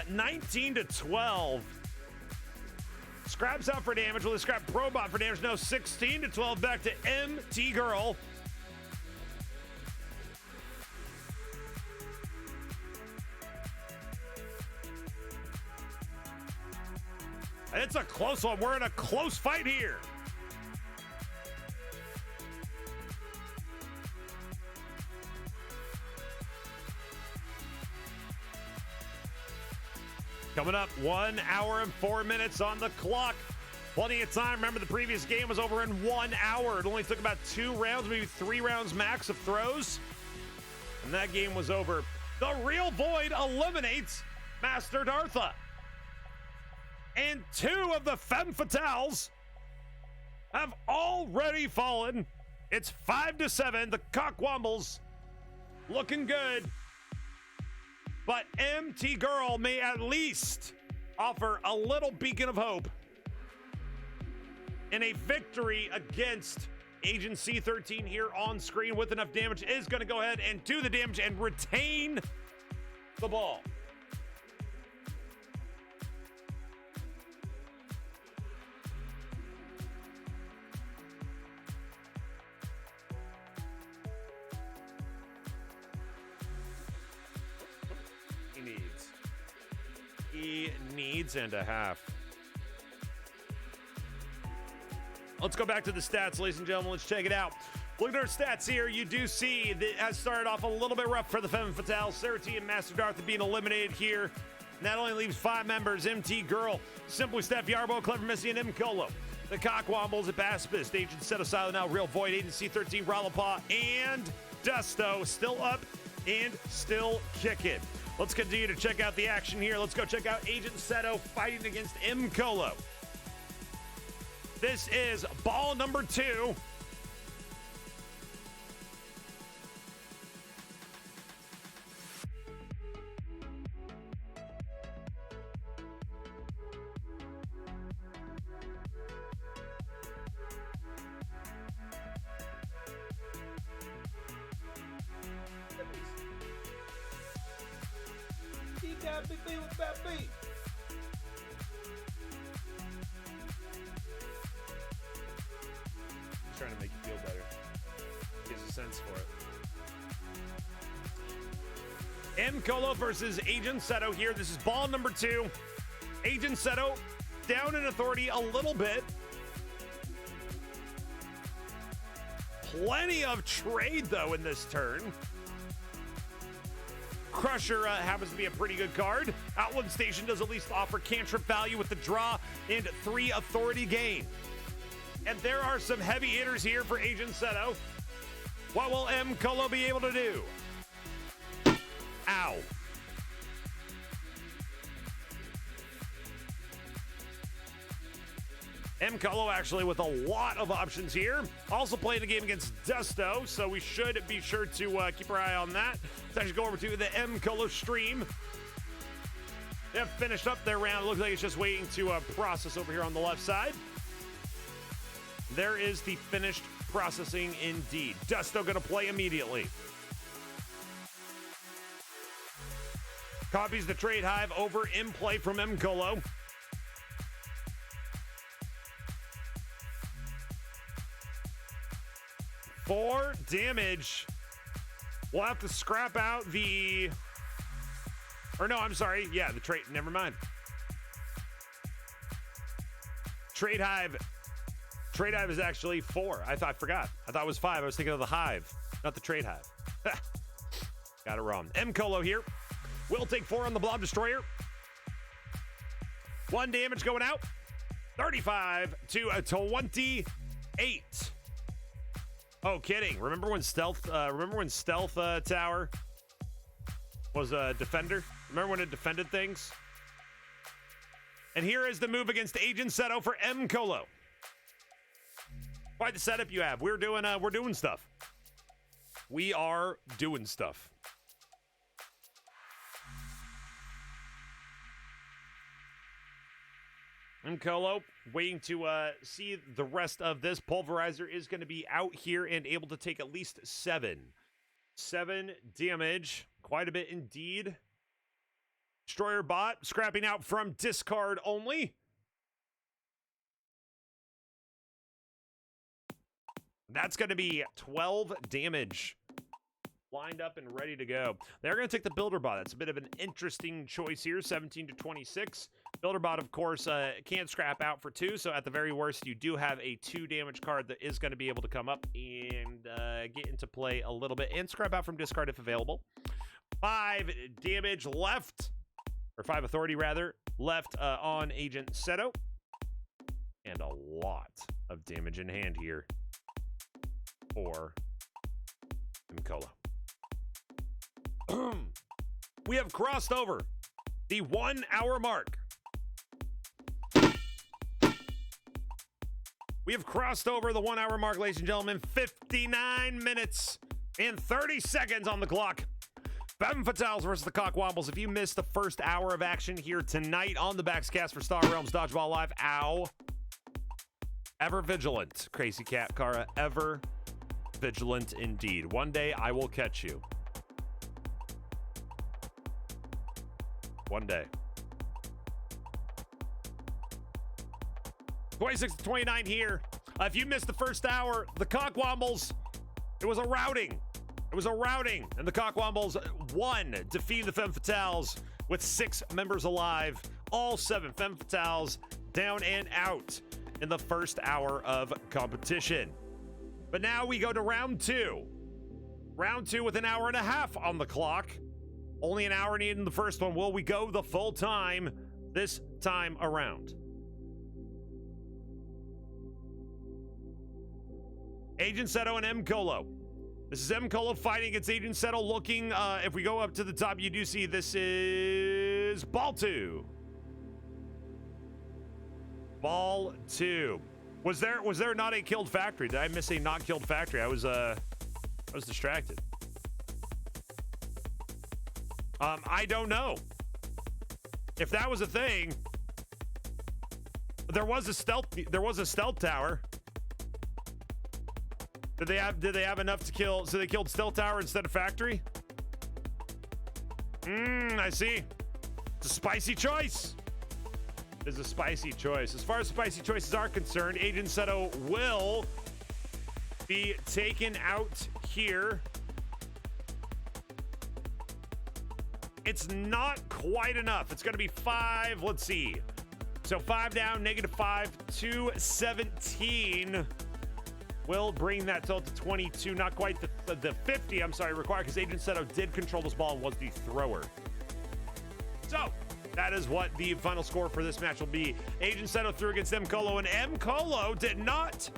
19 to 12. Scraps out for damage. Will they scrap Probot for damage? No, 16 to 12. Back to MT Girl. It's a close one. We're in a close fight here. Coming up, 1 hour and 4 minutes on the clock. Plenty of time. Remember, the previous game was over in 1 hour. It only took about 2 rounds, maybe 3 rounds max of throws. And that game was over. The Real Void eliminates Master Dartha. And 2 of the Femme Fatales have already fallen. It's 5 to 7. The Cockwombles looking good. But MT Girl may at least offer a little beacon of hope. And a victory against Agent C13 here on screen with enough damage is going to go ahead and do the damage and retain the ball. He needs and a half. Let's go back to the stats, ladies and gentlemen. Let's check it out. Look at our stats here. You do see that it has started off a little bit rough for the Femme Fatale. 13 and Master Dartha being eliminated here. And that only leaves 5 members. MT Girl, Simply Steph, Yarbo, Clever Missy, and M. Colo. The Cockwombles at Baspist, Agent Seto Silent now, Real Void, Agent C13, Ralapaw, and Dusto still up and still kicking. Let's continue to check out the action here. Let's go check out Agent Seto fighting against M. Colo. This is ball number 2. He got big beat with fat beat. Trying to make you feel better. Gives a sense for it. M. Colo versus Agent Seto here. This is ball number 2. Agent Seto down in authority a little bit. Plenty of trade, though, in this turn. Crusher happens to be a pretty good card. Outland Station does at least offer cantrip value with the draw and 3 authority gain. And there are some heavy hitters here for Agent Seto. What will M. Colo be able to do? Ow. M. Colo actually with a lot of options here. Also playing the game against Dusto, so we should be sure to keep our eye on that. Let's actually go over to the M. Colo stream. They've finished up their round. It looks like it's just waiting to process over here on the left side. There is the finished processing indeed. Dusto going to play immediately. Copies the trade hive over in play from M. Colo. For damage, we'll have to scrap out the... Or no, I'm sorry. Yeah, the trade. Never mind. Trade hive. Trade hive is actually 4. I forgot. I thought it was 5. I was thinking of the hive, not the trade hive. Got it wrong. M. Colo here. Will take 4 on the Blob Destroyer. 1 damage going out. 35 to 28. Oh, kidding. Remember when Stealth Tower was a defender. Remember when it defended things? And here is the move against Agent Seto for M. Colo. Quite the setup you have. We're doing stuff. We are doing stuff. M. Colo waiting to see the rest of this. Pulverizer is going to be out here and able to take at least 7. 7 damage. Quite a bit indeed. Destroyer bot scrapping out from discard only. That's going to be 12 damage. Lined up and ready to go. They're going to take the Builder Bot. That's a bit of an interesting choice here. 17 to 26. Builder Bot, of course, can't scrap out for 2. So at the very worst, you do have a 2 damage card that is going to be able to come up and get into play a little bit. And scrap out from discard if available. 5 damage left. Or 5 authority, rather. Left on Agent Seto. And a lot of damage in hand here for Mkola. We have crossed over the 1 hour mark. We have crossed over the 1 hour mark, ladies and gentlemen. 59 minutes and 30 seconds on the clock. Femme Fatales versus the Cockwombles. If you missed the first hour of action here tonight on the Backscast for Star Realms Dodgeball Live, ow. Ever vigilant, Crazy Cat Kara. Ever vigilant indeed. One day I will catch you. One day. 26 to 29 here. If you missed the first hour, the Cockwombles, it was a routing. It was a routing, and the Cockwombles won, defeating the Femme Fatales with 6 members alive. All 7 Femme Fatales down and out in the first hour of competition. But now we go to round 2. Round 2 with an hour and a half on the clock. Only an hour needed in the first one. Will we go the full time this time around? Agent Seto and M. Colo. This is M. Colo fighting against Agent Seto. Looking, if we go up to the top, you do see this is ball 2. Ball 2. Was there not a killed factory? Did I miss a not killed factory? I was distracted. I don't know. If that was a thing, there was a stealth tower. Did they have enough to kill, so they killed stealth tower instead of factory? I see. It's a spicy choice. It's a spicy choice. As far as spicy choices are concerned, Agent Seto will be taken out here. It's not quite enough. It's going to be 5. Let's see. So 5 down, -5, 217 will bring that total to 22. Not quite the 50, I'm sorry, required, because Agent Seto did control this ball and was the thrower. So that is what the final score for this match will be. Agent Seto threw against M. Colo, and M. Colo did not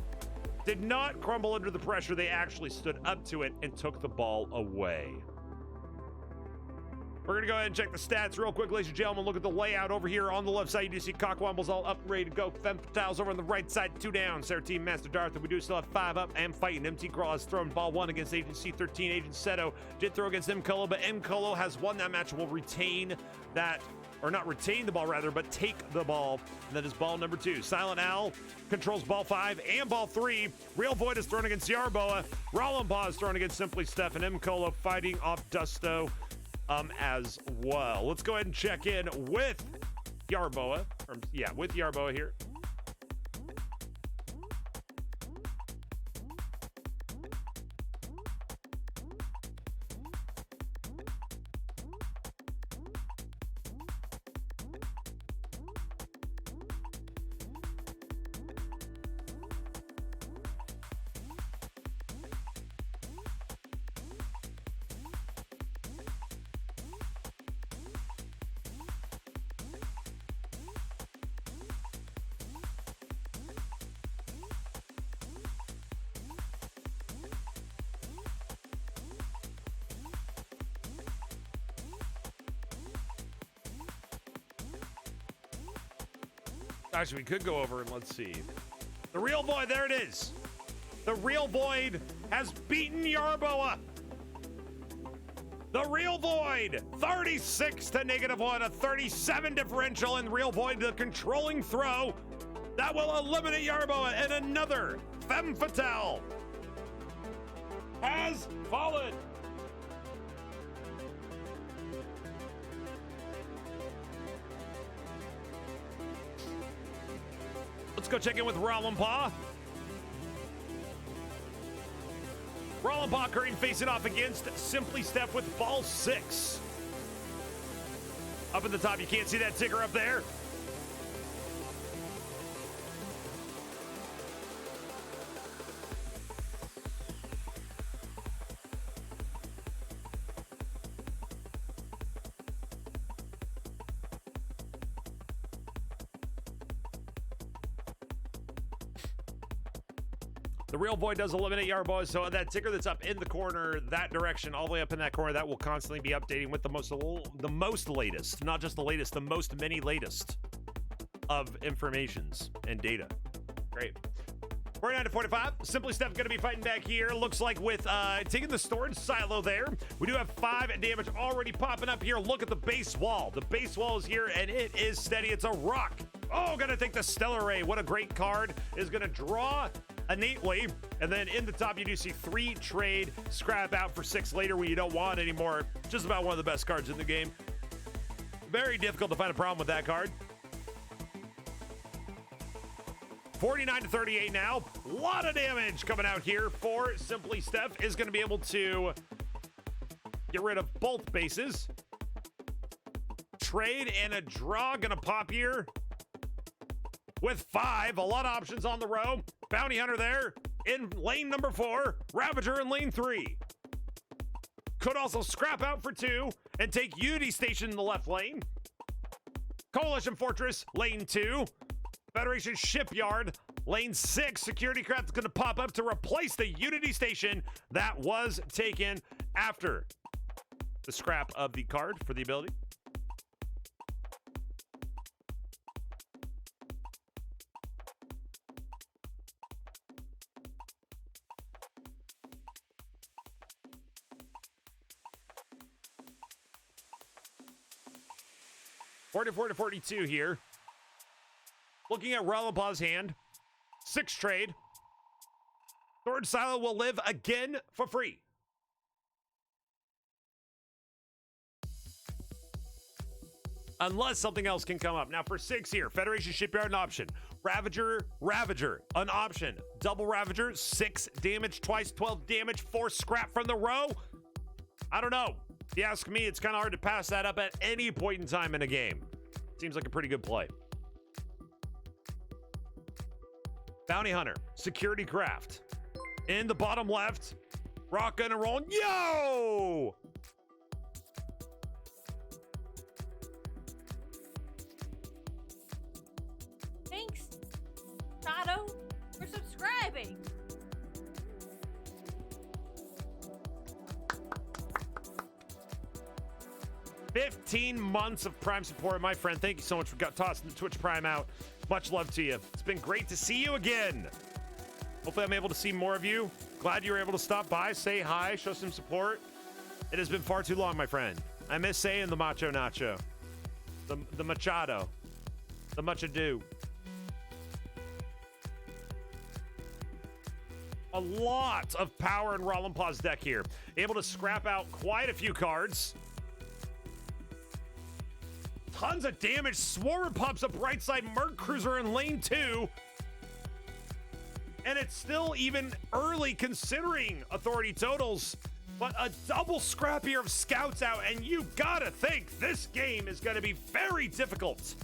crumble under the pressure. They actually stood up to it and took the ball away. We're going to go ahead and check the stats real quick, ladies and gentlemen. Look at the layout over here on the left side. You do see Cockwombles all up, ready to go. Femme Fatales over on the right side, 2 down. Sarah Team Master Darth, we do still have 5 up and fighting. MT Crawl has thrown ball 1 against Agent C13. Agent Seto did throw against M. Colo, but M. Colo has won that match and will retain that, or not retain the ball rather, but take the ball. And that is ball number 2. Silent Owl controls ball 5 and ball 3. Real Void is thrown against Yarboa. Rollenbaugh is thrown against Simply Steph, and M. Colo fighting off Dusto as well. Let's go ahead and check in with Yarboa. With Yarboa here. Actually, we could go over and let's see. The Real Void, there it is. The Real Void has beaten Yarboa. The Real Void, 36 to -1, a 37 differential in Real Void, the controlling throw. That will eliminate Yarboa, and another Femme Fatale has fallen. Let's go check in with Rollenpaw. Rollenpaw currently facing off against Simply Steph with ball 6. Up at the top, you can't see that ticker up there. The Real Void does eliminate Yarboa, so that ticker that's up in the corner, that direction, all the way up in that corner, that will constantly be updating with the most latest, not just the latest, the most many latest of informations and data. Great. 49 to 45. Simply Steph going to be fighting back here. Looks like with taking the storage silo there, we do have 5 damage already popping up here. Look at the base wall. The base wall is here, and it is steady. It's a rock. Oh, gonna take the Stellar Ray. What a great card. Is gonna draw innately, and then in the top you do see 3 trade, scrap out for 6 later when you don't want anymore. Just about one of the best cards in the game. Very difficult to find a problem with that card. 49 to 38 now. A lot of damage coming out here for Simply Steph. Is going to be able to get rid of both bases. Trade and a draw going to pop here with 5. A lot of options on the row. Bounty Hunter there in lane number 4. Ravager in lane 3. Could also scrap out for 2 and take Unity Station in the left lane. Coalition Fortress, lane 2. Federation Shipyard, lane 6. Security Craft is going to pop up to replace the Unity Station that was taken after the scrap of the card for the ability. $44 to 42 here. Looking at Rollenpaw's hand. 6 trade. Storage Silo will live again for free. Unless something else can come up. Now for 6 here. Federation Shipyard, an option. Ravager, an option. Double Ravager, 6 damage, twice 12 damage, 4 scrap from the row. I don't know. If you ask me, it's kind of hard to pass that up at any point in time in a game. Seems like a pretty good play. Bounty Hunter, Security Craft. In the bottom left, rockin' and rollin'. Yo! Thanks, Tato, for subscribing. $15 months of Prime support, my friend. Thank you so much for tossing the Twitch Prime out. Much love to you. It's been great to see you again. Hopefully I'm able to see more of you. Glad you were able to stop by, say hi, show some support. It has been far too long, my friend. I miss saying the Macho Nacho. The Machado. The much ado. A lot of power in Rollenpaw's deck here. Able to scrap out quite a few cards. Tons of damage. Swarmer pops up right side. Merc Cruiser in lane 2. And it's still even early considering authority totals. But a double scrap here of scouts out. And you gotta think this game is gonna be very difficult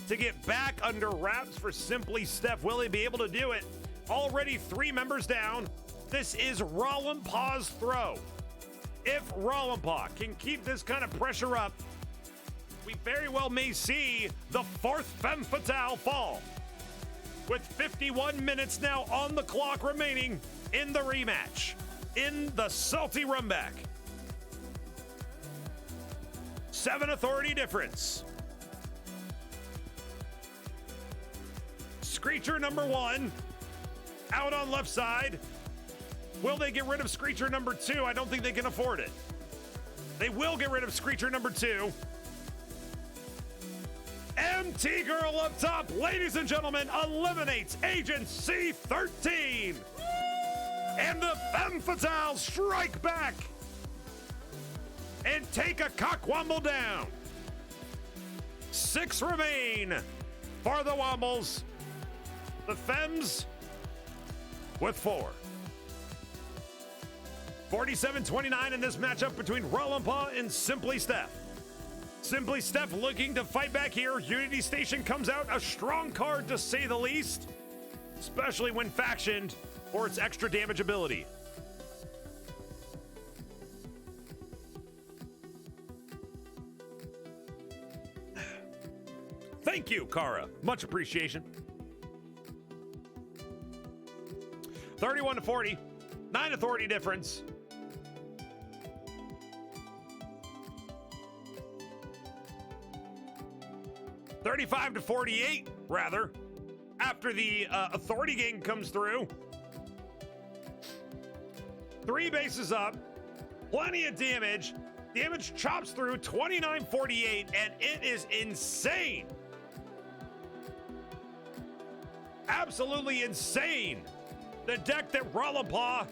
to get back under wraps for Simply Steph. Will he be able to do it? Already 3 members down. This is Rollenpaw's throw. If Rollenpaw can keep this kind of pressure up, we very well may see the 4th Femme Fatale fall. With 51 minutes now on the clock remaining in the rematch, in the salty runback. 7 authority difference. Screecher number 1 out on left side. Will they get rid of Screecher number 2? I don't think they can afford it. They will get rid of Screecher number 2. MT Girl up top, ladies and gentlemen, eliminates Agent C13. And the Femme Fatale strike back and take a cockwomble down. 6 remain for the Wombles. The Femmes with 4. 47-29 in this matchup between Rollenpaw and Simply Steph. Simply Steph looking to fight back here. Unity Station comes out a strong card to say the least, especially when factioned for its extra damage ability. Thank you, Kara. Much appreciation. 31-40. 9 authority difference. $35-48, rather, after the authority gain comes through. 3 bases up, plenty of damage. Damage chops through 29-48, and it is insane. Absolutely insane. The deck that Rollenpaw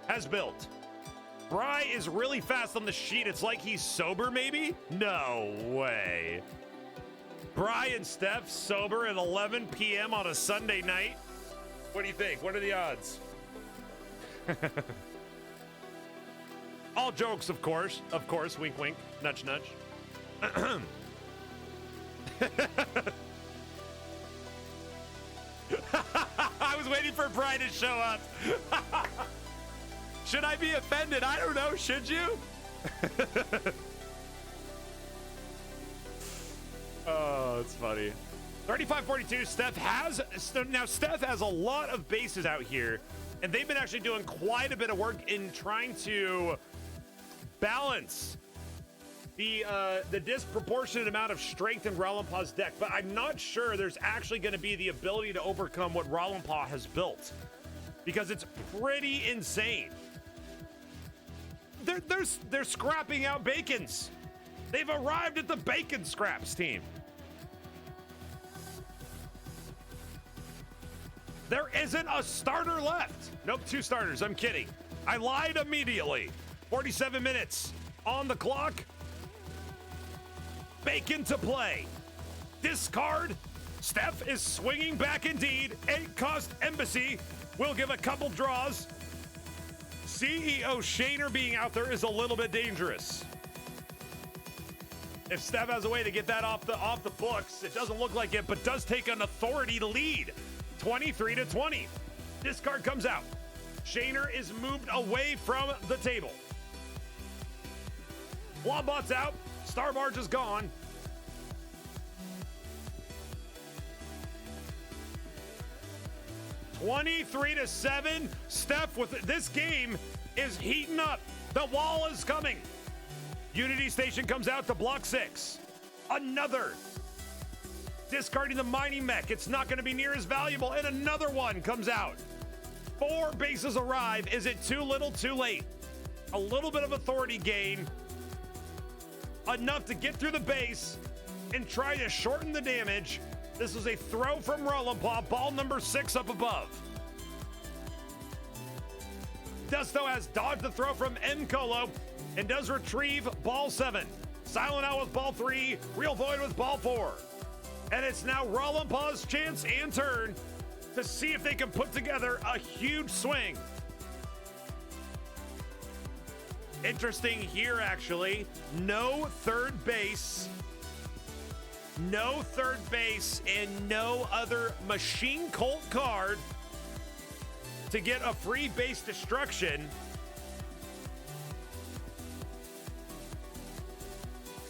has built. Bry is really fast on the sheet. It's like he's sober, maybe? No way. Bry and Steph sober at 11 p.m. on a Sunday night? What do you think? What are the odds? All jokes, of course. Of course, wink, wink, nudge, nudge. I was waiting for Bry to show up. Should I be offended? I don't know. Should you? Oh, it's funny. 35-42. Steph has a lot of bases out here, and they've been actually doing quite a bit of work in trying to balance the disproportionate amount of strength in Rollenpaw's deck. But I'm not sure there's actually going to be the ability to overcome what Rollenpaw has built, because it's pretty insane. They're scrapping out bacons. They've arrived at the bacon scraps team. There isn't a starter left. Nope, 2 starters. I'm kidding. I lied immediately. 47 minutes on the clock. Bacon to play. Discard. Steph is swinging back indeed. 8-cost Embassy will give a couple draws. CEO Shaner being out there is a little bit dangerous. If Steph has a way to get that off the books, it doesn't look like it, but does take an authority lead. 23-20. Discard comes out. Shaner is moved away from the table. Blobbot's out. Starbarge is gone. $23-7. Steph with this game is heating up. The wall is coming. Unity Station comes out to block 6. Another. Discarding the mining mech. It's not going to be near as valuable. And another one comes out. 4 bases arrive. Is it too little, too late? A little bit of authority gain. Enough to get through the base and try to shorten the damage. This is a throw from Rollenpaw. Ball number 6 up above. Dusto has dodged the throw from Nkolo and does retrieve ball 7. Silent Out with ball 3. Real Void with ball 4. And it's now Rollenpaw's chance and turn to see if they can put together a huge swing. Interesting here, actually. No third base. No third base and no other Machine Colt card to get a free base destruction.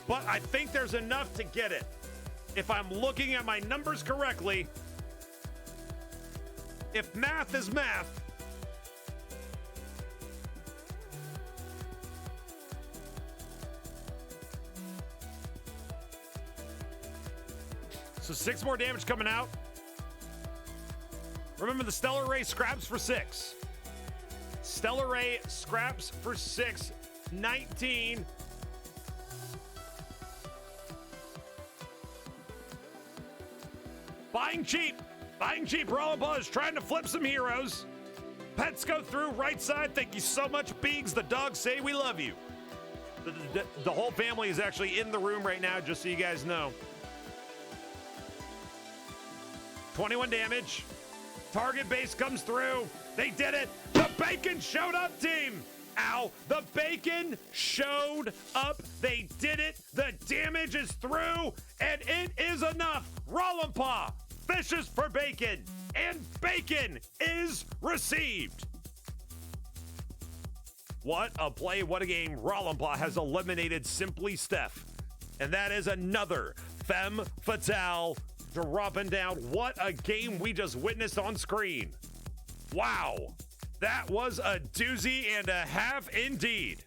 But I think there's enough to get it. If I'm looking at my numbers correctly, if math is math, so 6 more damage coming out. Remember, the Stellar Ray scraps for 6. Stellar Ray scraps for 6. 19. Buying cheap. Buying cheap. Roll Buzz trying to flip some heroes. Pets go through right side. Thank you so much, Beegs. The dogs say we love you. The whole family is actually in the room right now, just so you guys know. 21 damage. Target base comes through. They did it. The Bacon showed up, team. Ow. The Bacon showed up. They did it. The damage is through, and it is enough. Rollimpaw fishes for Bacon, and Bacon is received. What a play, what a game. Rollimpaw has eliminated Simply Steph. And that is another Femme Fatale dropping down. What a game we just witnessed on screen. Wow. That was a doozy and a half indeed.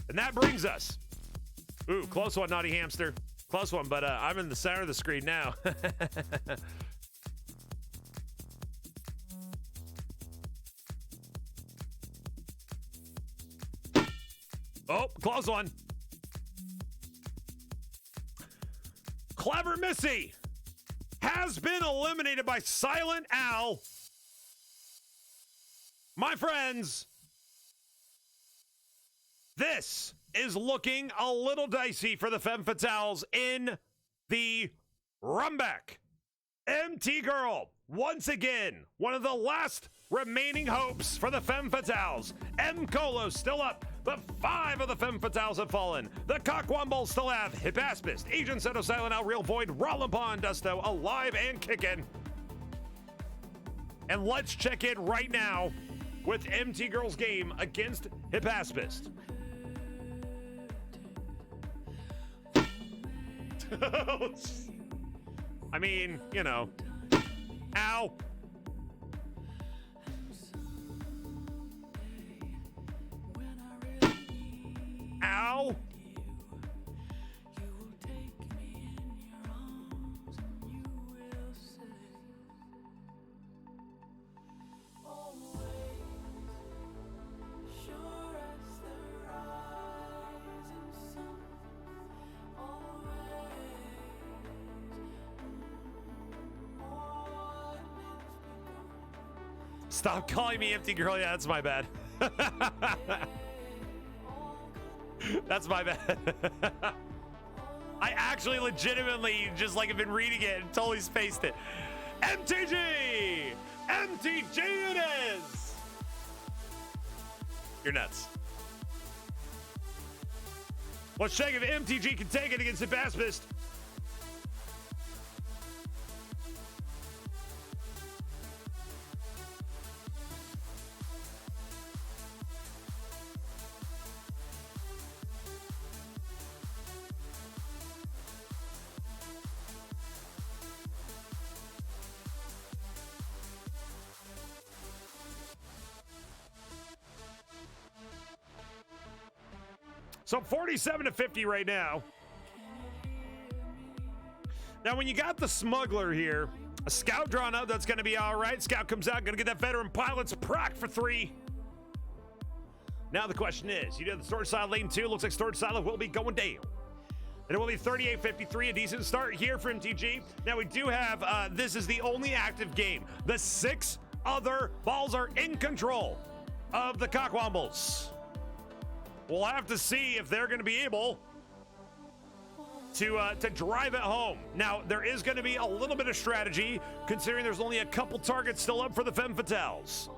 And that brings us. Ooh, close one, Naughty Hamster. Close one, but I'm in the center of the screen now. Oh, close one. Clever Missy has been eliminated by Silent Al. My friends, this is looking a little dicey for the Femme Fatales in the Rumback. MT Girl, once again, one of the last remaining hopes for the Femme Fatales. M. Colo still up, but 5 of the Femme Fatales have fallen. The Cockwombles still have Hippaspist, Agent Seto, Silent Al, Real Void, Rollimpaw, and Dusto alive and kicking. And let's check in right now with MT Girl's game against Hippaspist. I mean, you know. Ow. Ow. Stop calling me empty girl. Yeah, that's my bad. That's my bad. I actually legitimately just like have been reading it and totally spaced it. MTG! MTG it is! You're nuts. Let's check if MTG can take it against Hippaspist. So 47-50 right now. Now, when you got the smuggler here, a scout drawn up, that's going to be all right. Scout comes out, going to get that veteran pilot's proc for 3. Now the question is, you know, the storage side lane 2 looks like storage side will be going down. And it will be 38-53, a decent start here for MTG. Now we do have, this is the only active game. The 6 other balls are in control of the Cockwombles. We'll have to see if they're going to be able to drive it home. Now, there is going to be a little bit of strategy, considering there's only a couple targets still up for the Femme Fatales.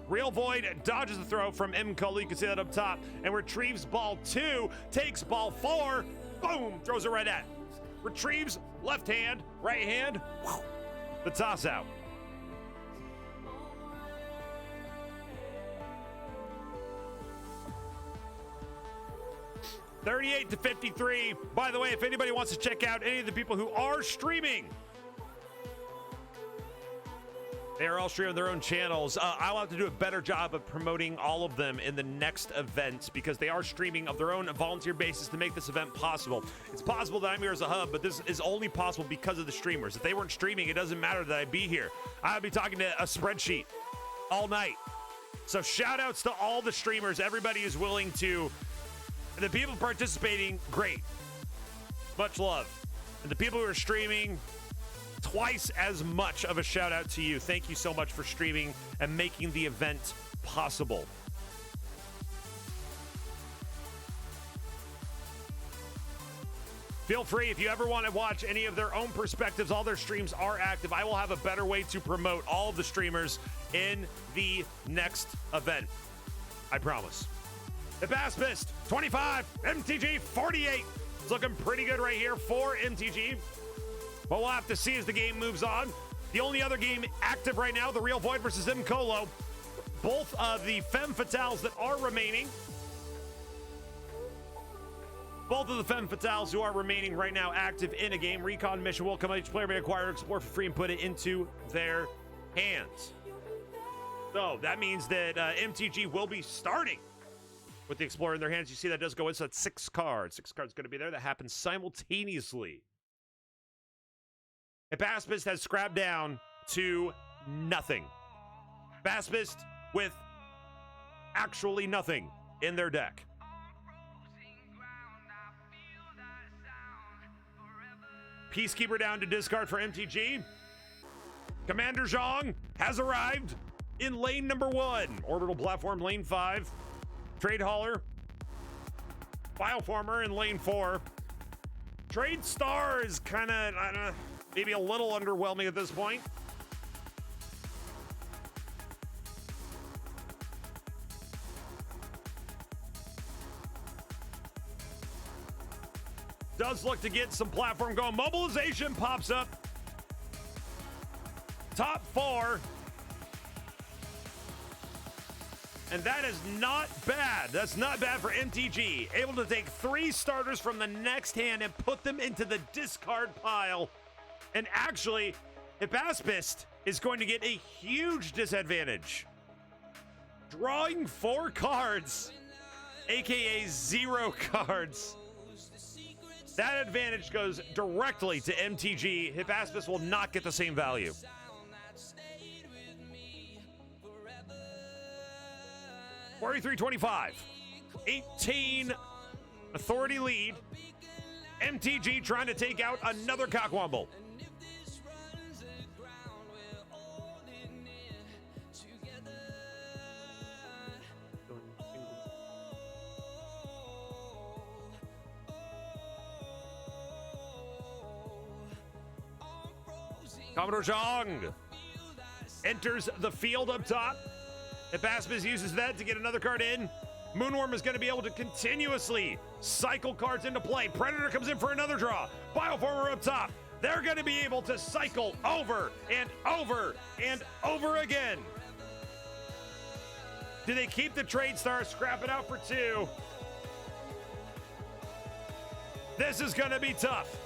Real Void dodges the throw from M. Cole. You can see that up top. And retrieves ball 2, takes ball 4, boom, throws it right at. Retrieves left hand, right hand, whew, the toss out. $38-53. By the way, if anybody wants to check out any of the people who are streaming They are all streaming their own channels. I'll have to do a better job of promoting all of them in the next event because they are streaming of their own volunteer basis to make this event possible. It's possible that I'm here as a hub, but this is only possible because of the streamers. If they weren't streaming, it doesn't matter that I'd be here. I'd be talking to a spreadsheet all night. So shout outs to all the streamers. Everybody is willing to. The people participating, great. Much love. And the people who are streaming, twice as much of a shout out to you. Thank you so much for streaming and making the event possible. Feel free, if you ever want to watch any of their own perspectives, all their streams are active. I will have a better way to promote all of the streamers in the next event. I promise. The Bass Mist, 25, MTG 48. It's looking pretty good right here for MTG. But we'll have to see as the game moves on. The only other game active right now, the Real Void versus Mcolo. Both of the Femme Fatales that are remaining. Both of the Femme Fatales who are remaining right now active in a game. Recon mission will come out. Each player may acquire, explore for free, and put it into their hands. So that means that MTG will be starting with the Explorer in their hands. You see that does go in, so that's 6 cards. 6 cards going to be there. That happens simultaneously. And Baspist has scrapped down to nothing. Baspist with actually nothing in their deck. Peacekeeper down to discard for MTG. Commander Zhang has arrived in lane number 1. Orbital platform, lane 5. Trade Hauler. Bioformer in lane 4. Trade Star is kind of, I don't know, maybe a little underwhelming at this point. Does look to get some platform going. Mobilization pops up. Top 4. And that is not bad. That's not bad for MTG. Able to take 3 starters from the next hand and put them into the discard pile. And actually, Hipaspist is going to get a huge disadvantage. Drawing 4 cards, aka 0 cards. That advantage goes directly to MTG. Hipaspist will not get the same value. $43.25. 18 authority lead. MTG trying to take out another Cockwomble. Commodore Zhang enters the field up top. Hipaspist uses that to get another card in. Moonworm is going to be able to continuously cycle cards into play. Predator comes in for another draw. Bioformer up top. They're going to be able to cycle over and over and over again. Do they keep the Trade Star, scrap it out for 2? This is going to be tough.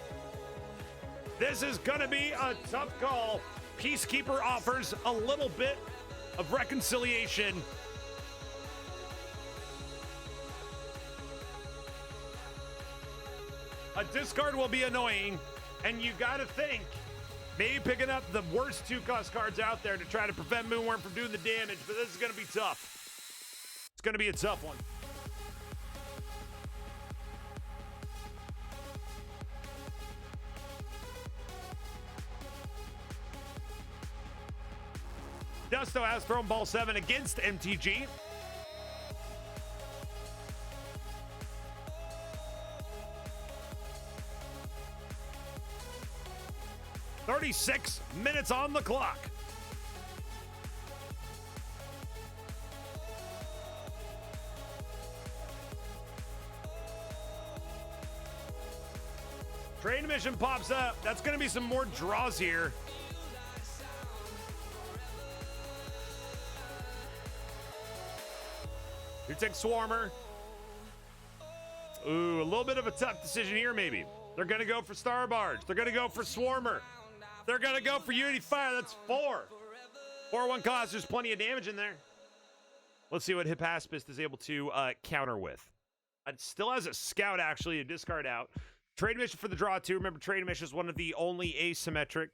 This is going to be a tough call. Peacekeeper offers a little bit of reconciliation. A discard will be annoying, and you got to think maybe picking up the worst 2-cost cards out there to try to prevent Moonworm from doing the damage, but this is going to be tough. It's going to be a tough one. Dusto has thrown ball 7 against MTG. "36 minutes on the clock." Trade mission pops up. That's going to be some more draws here. You take Swarmer. Ooh, a little bit of a tough decision here, maybe. They're going to go for Star Barge. They're going to go for Swarmer. They're going to go for Unity Fire. That's 4. 4-1 cost. There's plenty of damage in there. Let's see what Hippaspist is able to counter with. It still has a scout, actually, to discard out. Trade mission for the draw, too. Remember, trade mission is one of the only asymmetric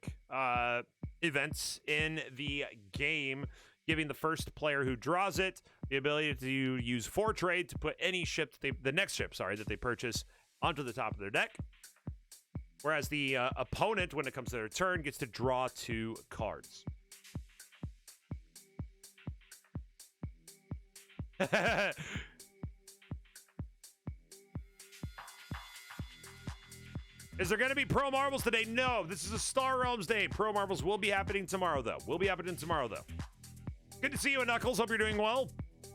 events in the game, giving the first player who draws it the ability to use 4 trade to put any ship, the next ship, that they purchase onto the top of their deck. Whereas the opponent, when it comes to their turn, gets to draw 2 cards. Is there going to be Pro Marbles today? No, this is a Star Realms day. Pro Marbles will be happening tomorrow, though. Good to see you, Knuckles. Hope you're doing well.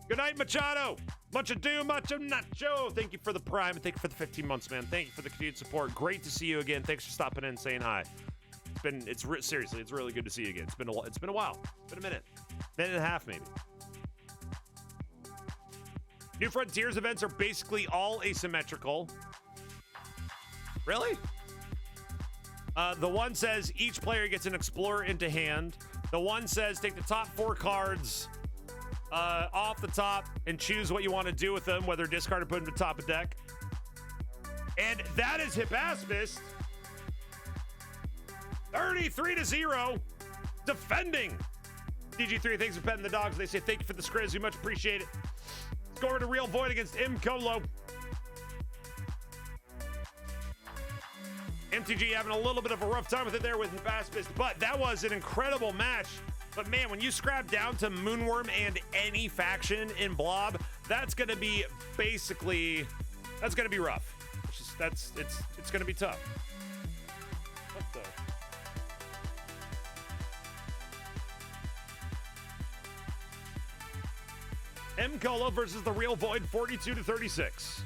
Good night, Machado. Much ado, mucho nacho. Thank you for the Prime, and thank you for the 15 months, man. Thank you for the continued support. Great to see you again. Thanks for stopping in and saying hi. Seriously, it's really good to see you again. It's been a while. It's been a minute and a half, maybe. New Frontiers events are basically all asymmetrical. Really? The one says each player gets an Explorer into hand. The one says take the top 4 cards off the top and choose what you want to do with them, whether discard or put them to top of deck. And that is Hippaspist. 33-0. Defending. DG3, thanks for petting the dogs. They say thank you for the scriz. We much appreciate it. Score to Real Void against M. Colo. MTG having a little bit of a rough time with it there with Hippaspist, but that was an incredible match. But man, when you scrap down to Moonworm and any faction in Blob, that's going to be basically, that's going to be rough. It's going to be tough. What the? M. Colo versus the Real Void, 42-36.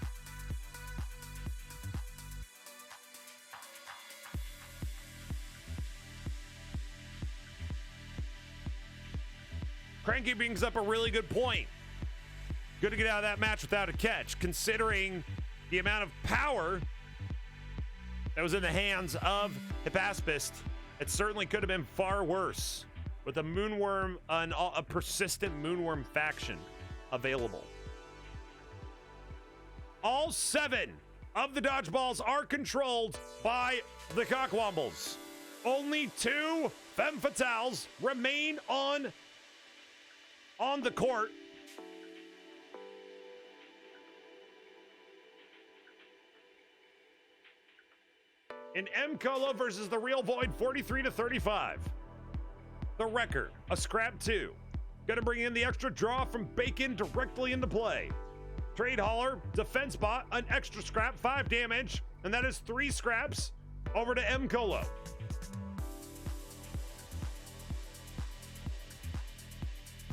Cranky brings up a really good point. Good to get out of that match without a catch, considering the amount of power that was in the hands of Hippaspist. It certainly could have been far worse with a Moonworm, a persistent Moonworm faction available. All 7 of the dodgeballs are controlled by the Cockwombles. Only 2 Femme Fatales remain on the court. In M. Colo versus the Real Void, 43-35. The Wrecker, a scrap 2. Gonna bring in the extra draw from Bacon directly into play. Trade Hauler, Defense Bot, an extra scrap, 5 damage, and that is 3 scraps over to M. Colo.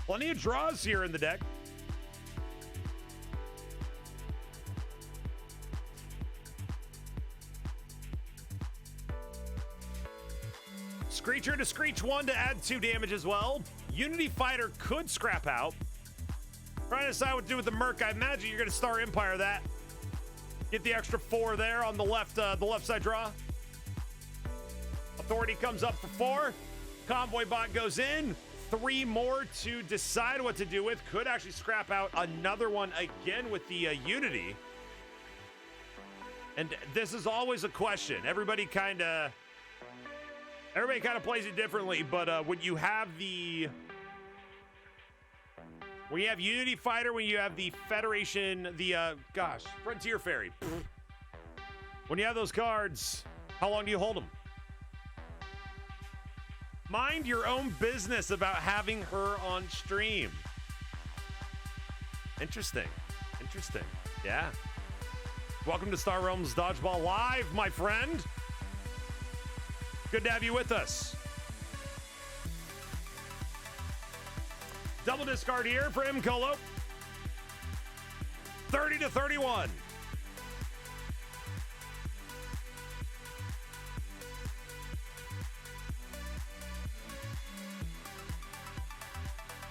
Plenty of draws here in the deck. Screecher to Screech 1 to add 2 damage as well. Unity Fighter could scrap out. Trying to decide what to do with the Merc. I imagine you're going to Star Empire that. Get the extra 4 there on the left side draw. Authority comes up for 4. Convoy Bot goes in. 3 more to decide what to do with. Could actually scrap out another one again with the Unity. And this is always a question. Everybody kind of plays it differently, but when you have Unity Fighter, when you have the Federation, Frontier Ferry. When you have those cards, how long do you hold them? Mind your own business about having her on stream. Interesting. Yeah. Welcome to Star Realms Dodgeball Live, my friend. Good to have you with us. Double discard here for M. Colo. 30-31.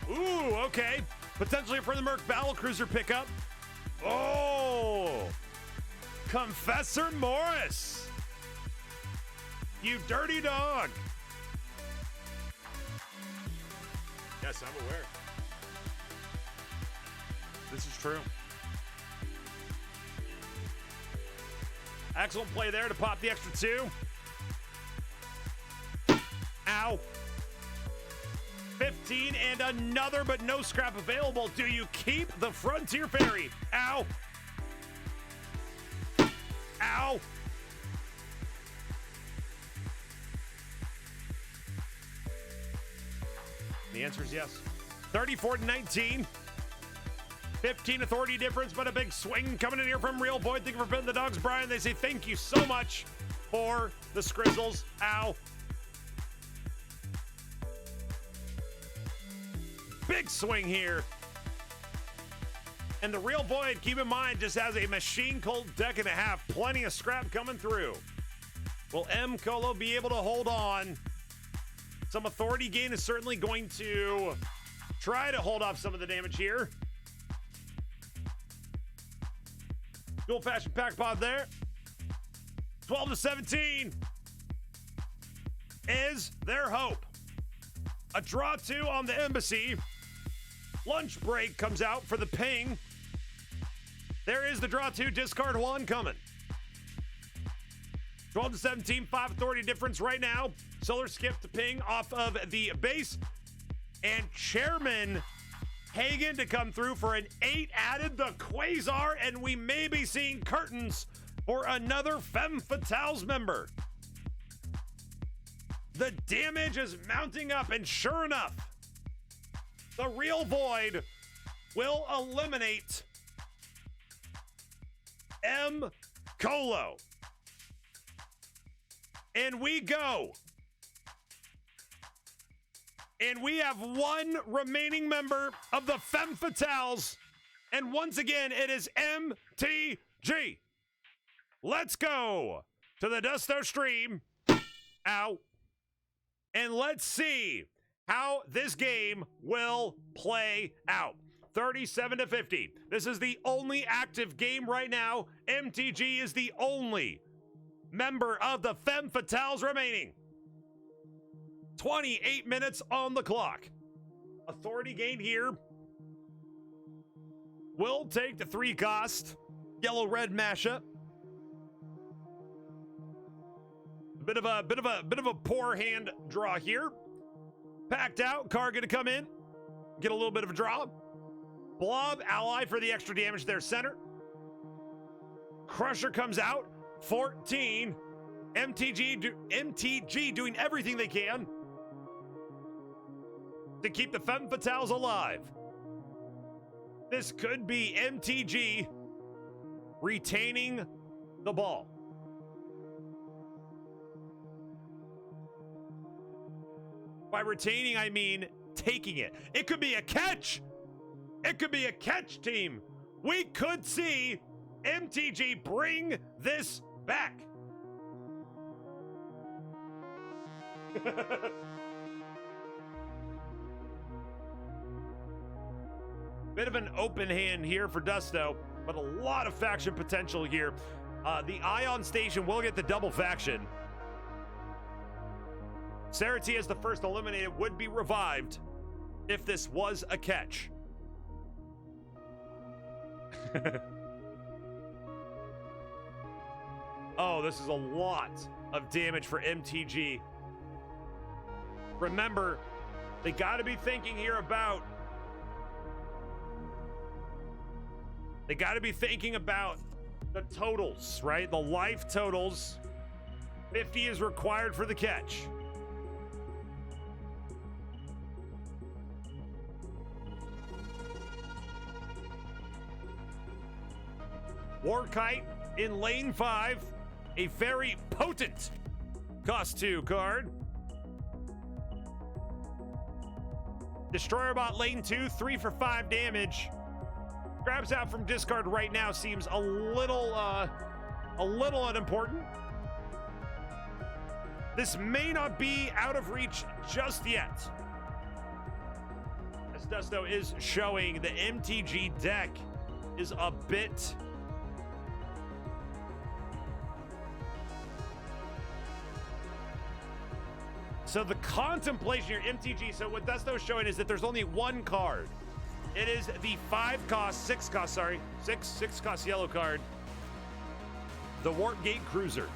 Ooh, okay. Potentially for the Merc Battlecruiser pickup. Oh! Confessor Morris! You dirty dog! Yes, I'm aware. This is true. Excellent play there to pop the extra 2. Ow. 15 and another, but no scrap available. Do you keep the Frontier Ferry? Ow. Ow. The answer is yes. 34-19. 15 authority difference, but a big swing coming in here from Real Void. Thank you for betting the dogs, Brian. They say thank you so much for the Skrizzles. Ow. Big swing here. And the Real Void, keep in mind, just has a machine cold deck and a half. Plenty of scrap coming through. Will M. Colo be able to hold on? Some authority gain is certainly going to try to hold off some of the damage here. Dual fashion pack pod there. 12-17 is their hope. A draw 2 on the embassy. Lunch break comes out for the ping. There is the draw 2, discard 1 coming. 12-17, 5 authority difference right now. Solar skip to ping off of the base. And Chairman Hagen to come through for an 8 added, the Quasar, and we may be seeing curtains for another Femme Fatales member. The damage is mounting up, and sure enough, the Real Void will eliminate M. Colo. And we go. And we have one remaining member of the Femme Fatales. And once again, it is MTG. Let's go to the Dusto stream. Ow. And let's see how this game will play out. 37-50. This is the only active game right now. MTG is the only member of the Femme Fatales remaining. 28 minutes on the clock. Authority gain here. Will take the 3 cost. Yellow-red mashup. Bit of a poor hand draw here. Packed out. Card gonna come in. Get a little bit of a draw. Blob ally for the extra damage there, center. Crusher comes out. 14. MTG doing everything they can to keep the Femme Fatales alive. This could be MTG retaining the ball. By retaining, I mean taking it. It could be a catch. It could be a catch, team. We could see MTG bring this back. Bit of an open hand here for Dusto, but a lot of faction potential here. The Ion Station will get the double faction. Sarati, as the first eliminated, would be revived if this was a catch. Oh, this is a lot of damage for MTG. Remember, they got to be thinking here about... They got to be thinking about the totals, right? The life totals. 50 is required for the catch. Warkite in lane 5. A very potent cost 2 card. Destroyerbot lane 2, 3 for 5 damage. Grabs out from discard right now seems a little unimportant. This may not be out of reach just yet. As Dusto is showing, the MTG deck is a bit So the contemplation, your MTG. So what Dusto's showing is that there's only one card. It is the 6 cost yellow card. The Warp Gate Cruiser.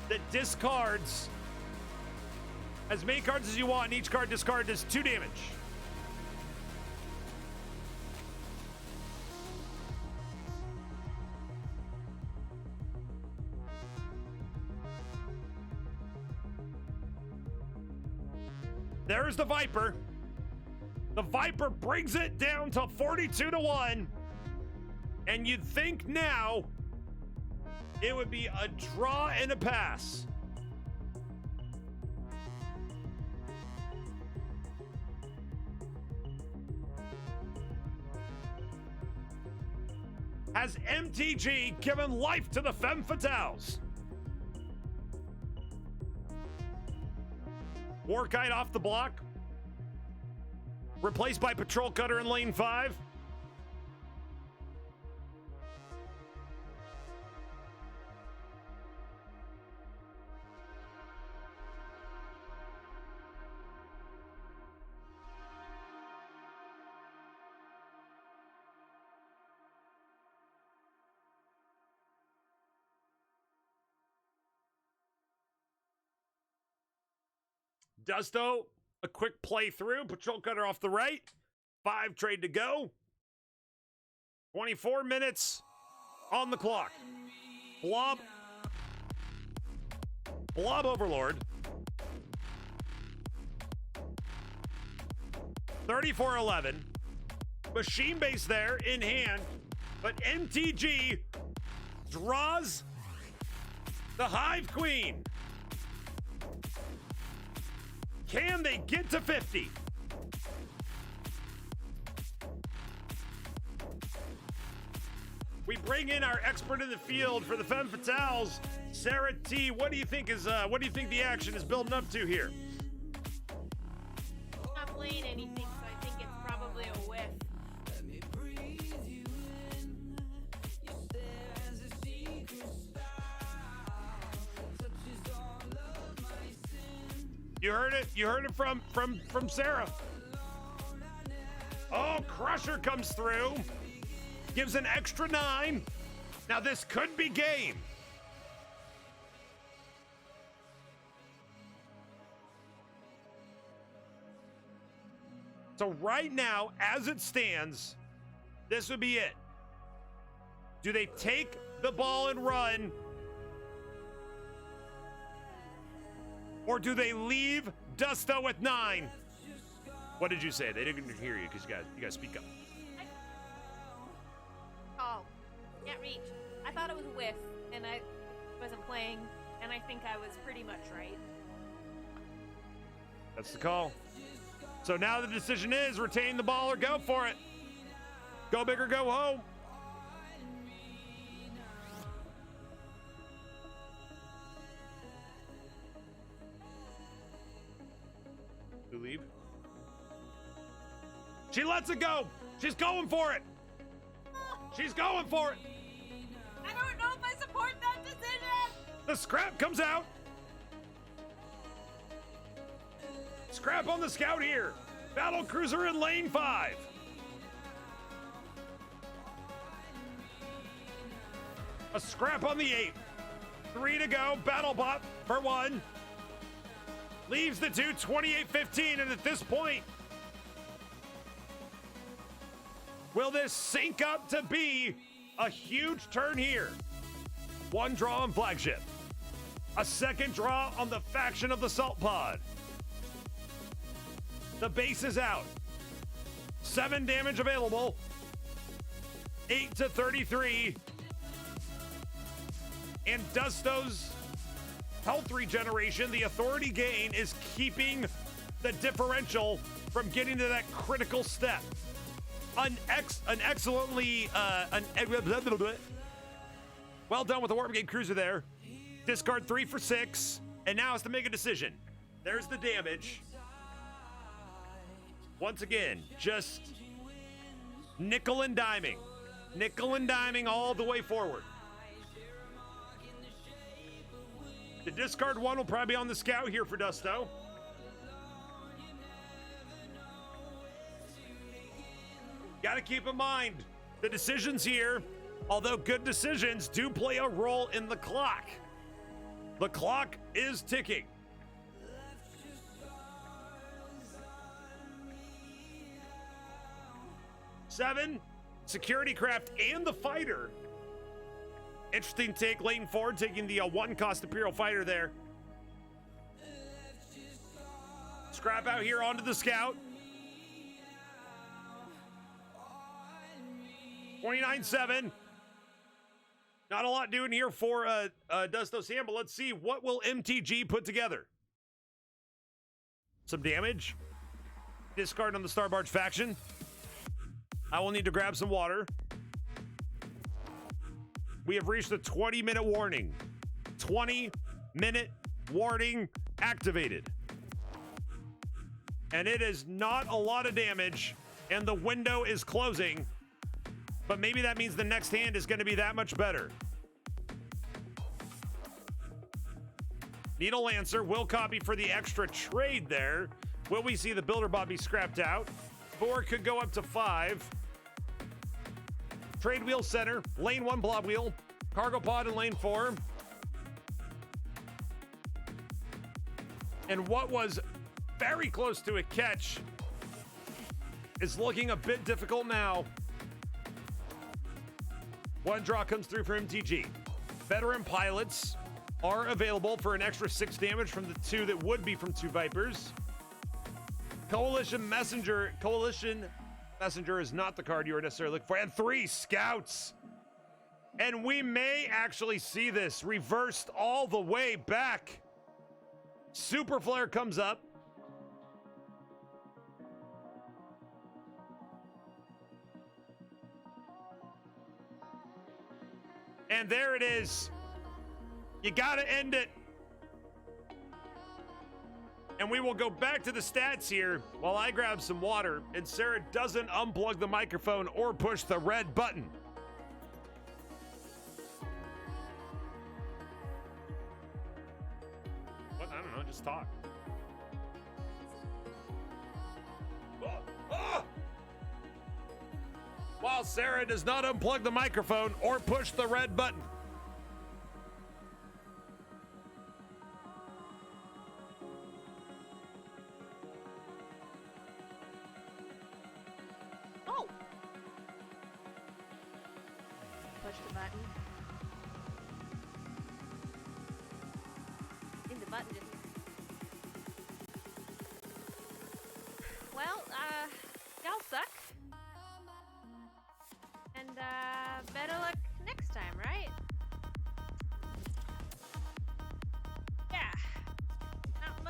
That discards as many cards as you want, and each card discarded does 2 damage. There's the Viper. The Viper brings it down to 42-1. And you'd think now it would be a draw and a pass. Has MTG given life to the Femme Fatales? Warkite off the block. Replaced by Patrol Cutter in lane 5. Dusto, a quick playthrough. Patrol Cutter off the right. 5 trade to go. 24 minutes on the clock. Blob. Blob Overlord. 34-11. Machine base there in hand. But MTG draws the Hive Queen. Can they get to 50? We bring in our expert in the field for the Femme Fatales, Sarah T. What do you think the action is building up to here? I'm not playing anything, so I think it's probably a whiff. You heard it. You heard it from Sarah. Oh, Crusher comes through. Gives an extra 9. Now this could be game. So right now, as it stands, this would be it. Do they take the ball and run? Or do they leave Dusto with 9? What did you say? They didn't hear you because you guys speak up. Oh, can't reach. I thought it was a whiff, and I wasn't playing, and I think I was pretty much right. That's the call. So now the decision is retain the ball or go for it. Go big or go home. To leave. She lets it go. She's going for it. She's going for it. I don't know if I support that decision. The scrap comes out. Scrap on the scout here. Battle cruiser in lane 5. A scrap on the 8. 3 to go. Battle bot for 1. Leaves the 2, 28-15, and at this point, will this sync up to be a huge turn here? 1 draw on flagship. A 2nd draw on the faction of the Salt Pod. The base is out. 7 damage available. 8 to 33. And Dusto's health regeneration, the authority gain, is keeping the differential from getting to that critical step. Well done with the Warp Gate Cruiser there. Discard 3 for 6, and now has to make a decision. There's the damage. Once again, just nickel and diming. Nickel and diming all the way forward. The discard one will probably be on the scout here for Dusto. Gotta keep in mind, the decisions here, although good decisions, do play a role in the clock. The clock is ticking. Seven, security craft and the fighter. Interesting take, Leighton Ford taking the one cost Imperial fighter there. Scrap out here onto the scout. 29-7. Not a lot doing here for Dusto Sam, but let's see what will MTG put together. Some damage. Discard on the Starbarge faction. I will need to grab some water. We have reached the 20-minute warning. 20-minute warning activated. And it is not a lot of damage, and the window is closing. But maybe that means the next hand is going to be that much better. Needle Lancer will copy for the extra trade there. Will we see the Builder Bot be scrapped out? 4 could go up to 5. Trade Wheel Center, Lane 1 Blob Wheel, Cargo Pod in Lane 4. And what was very close to a catch is looking a bit difficult now. One draw comes through for MTG. Veteran pilots are available for an extra 6 damage from the 2 that would be from 2 Vipers. Coalition Messenger is not the card you are necessarily looking for. And 3 Scouts. And we may actually see this reversed all the way back. Super Flare comes up. And there it is. You gotta end it. And we will go back to the stats here while I grab some water and Sarah doesn't unplug the microphone or push the red button. What? I don't know, just talk. While Sarah does not unplug the microphone or push the red button. Oh! Push the button. I think the button didn't. Well, y'all suck. And better luck next time, right? Yeah. Not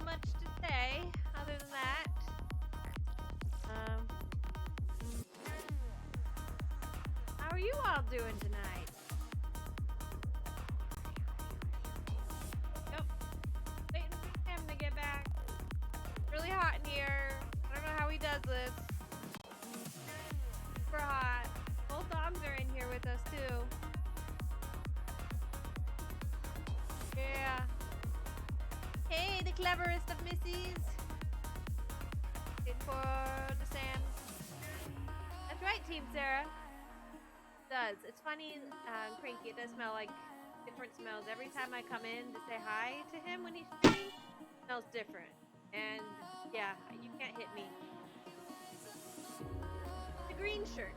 much to say other than that. How are you all doing tonight? Yep. Waiting for him to get back. Really hot in here. I don't know how he does this. Super hot. Both dogs are in here with us too. Yeah. Hey, the cleverest of missies. In for the Sam. That's right, Team Sarah. It does. It's funny, Cranky, it does smell like different smells. Every time I come in to say hi to him when he's streaming, it smells different. And yeah, you can't hit me. The green shirt.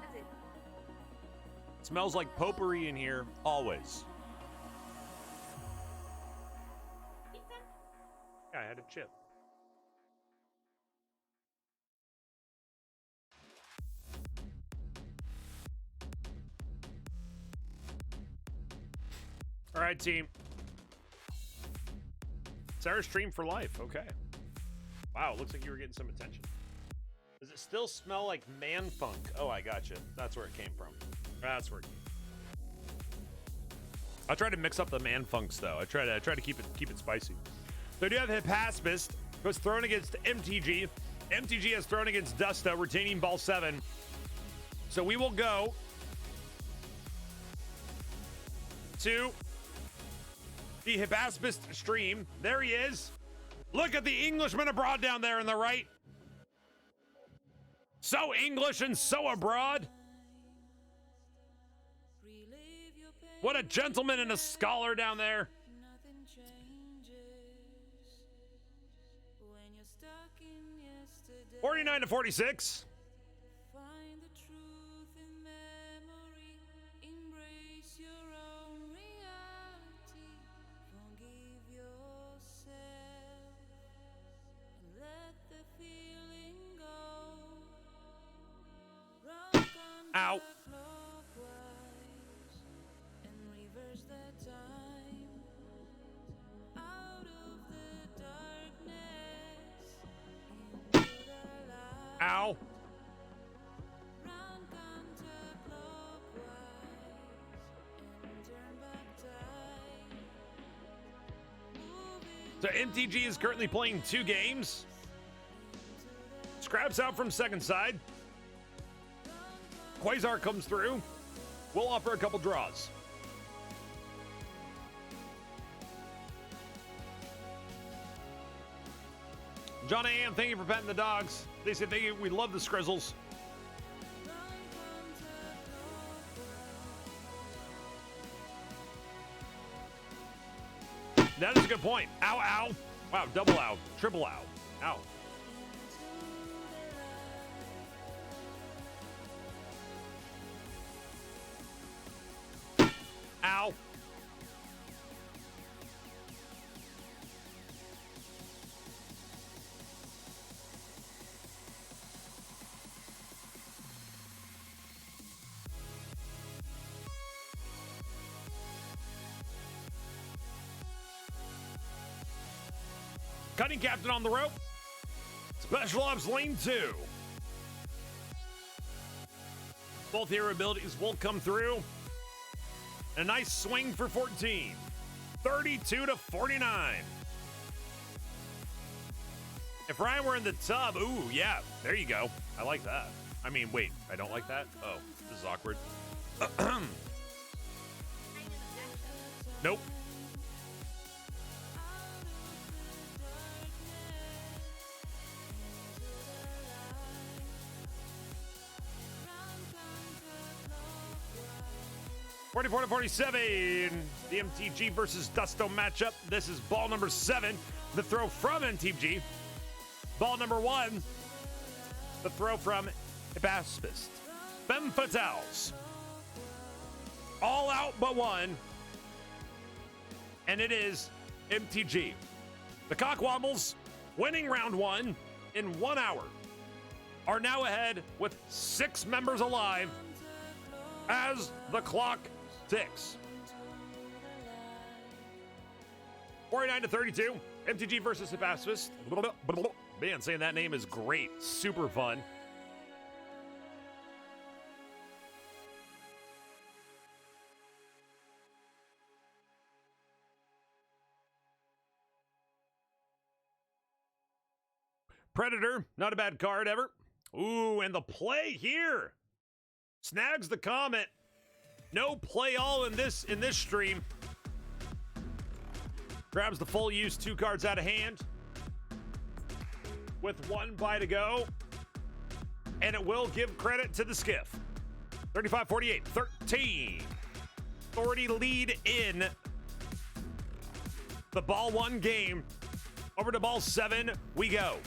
That's it. Smells like potpourri in here, always. Pizza? Yeah, I had a chip. All right, team. Sarah stream for life. Okay. Wow, looks like you were getting some attention. Does it still smell like man funk? Oh, I gotcha. That's where it came from. That's where it came from. I try to mix up the man funks though. I try to keep it spicy. So I do have Hippaspist, was thrown against MTG. MTG has thrown against Dusto, retaining ball 7. So we will go to the Hibaspist stream. There he is. Look at the Englishman abroad down there in the right. So English and so abroad. What a gentleman and a scholar down there. 49-46. Ow. Ow. So MTG is currently playing 2 games. Scraps out from second side. Quasar comes through. We'll offer a couple draws. John A.M., thank you for petting the dogs. They said thank you. We love the Skrizzles. That is a good point. Ow, ow. Wow, double ow. Triple ow. Ow. Ow. Cutting captain on the rope. Special ops lane 2. Both hero abilities will come through. A nice swing for 14. 32-49. If Ryan were in the tub, ooh, yeah, there you go. I like that. I mean, wait, I don't like that? Oh, this is awkward. Nope. (44-47). The MTG versus Dusto matchup. This is ball number 7. The throw from MTG. Ball number 1. The throw from Hibaspist. Femme Fatales. All out but one. And it is MTG. The Cockwombles, winning round 1 in 1 hour, are now ahead with 6 members alive as the clock ticks. 49-32. MTG versus Hibaspist. Man, saying that name is great. Super fun. Predator, not a bad card ever. Ooh, and the play here. Snags the Comet. No play all in this stream. Grabs the full use, 2 cards out of hand. With 1 buy to go. And it will give credit to the skiff. 35-48, 13. Authority lead in the ball 1 game. Over to ball 7 we go.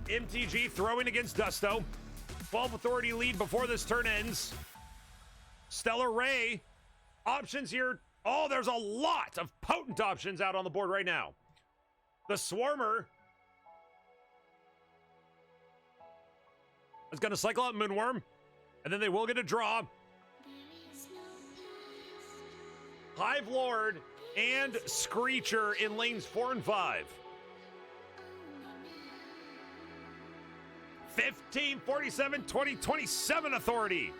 MTG throwing against Dusto. 12 authority lead before this turn ends. Stellar Ray. Options here. Oh, there's a lot of potent options out on the board right now. The Swarmer is going to cycle out Moonworm, and then they will get a draw. Hive Lord and Screecher in lanes 4 and 5. 15, 47, 20, 27 authority.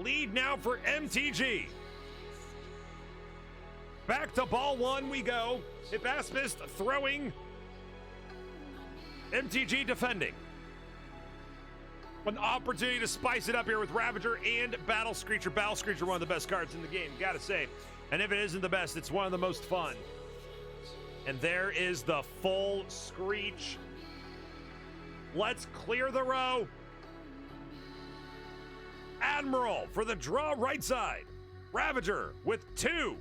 Lead now for MTG. Back to ball 1 we go. Hibaspist throwing MTG defending. An opportunity to spice it up here with Ravager and Battle Screecher. Battle Screecher, one of the best cards in the game, gotta say. And if it isn't the best, it's one of the most fun. And there is the full Screech. Let's clear the row. Admiral for the draw right side. Ravager with 2.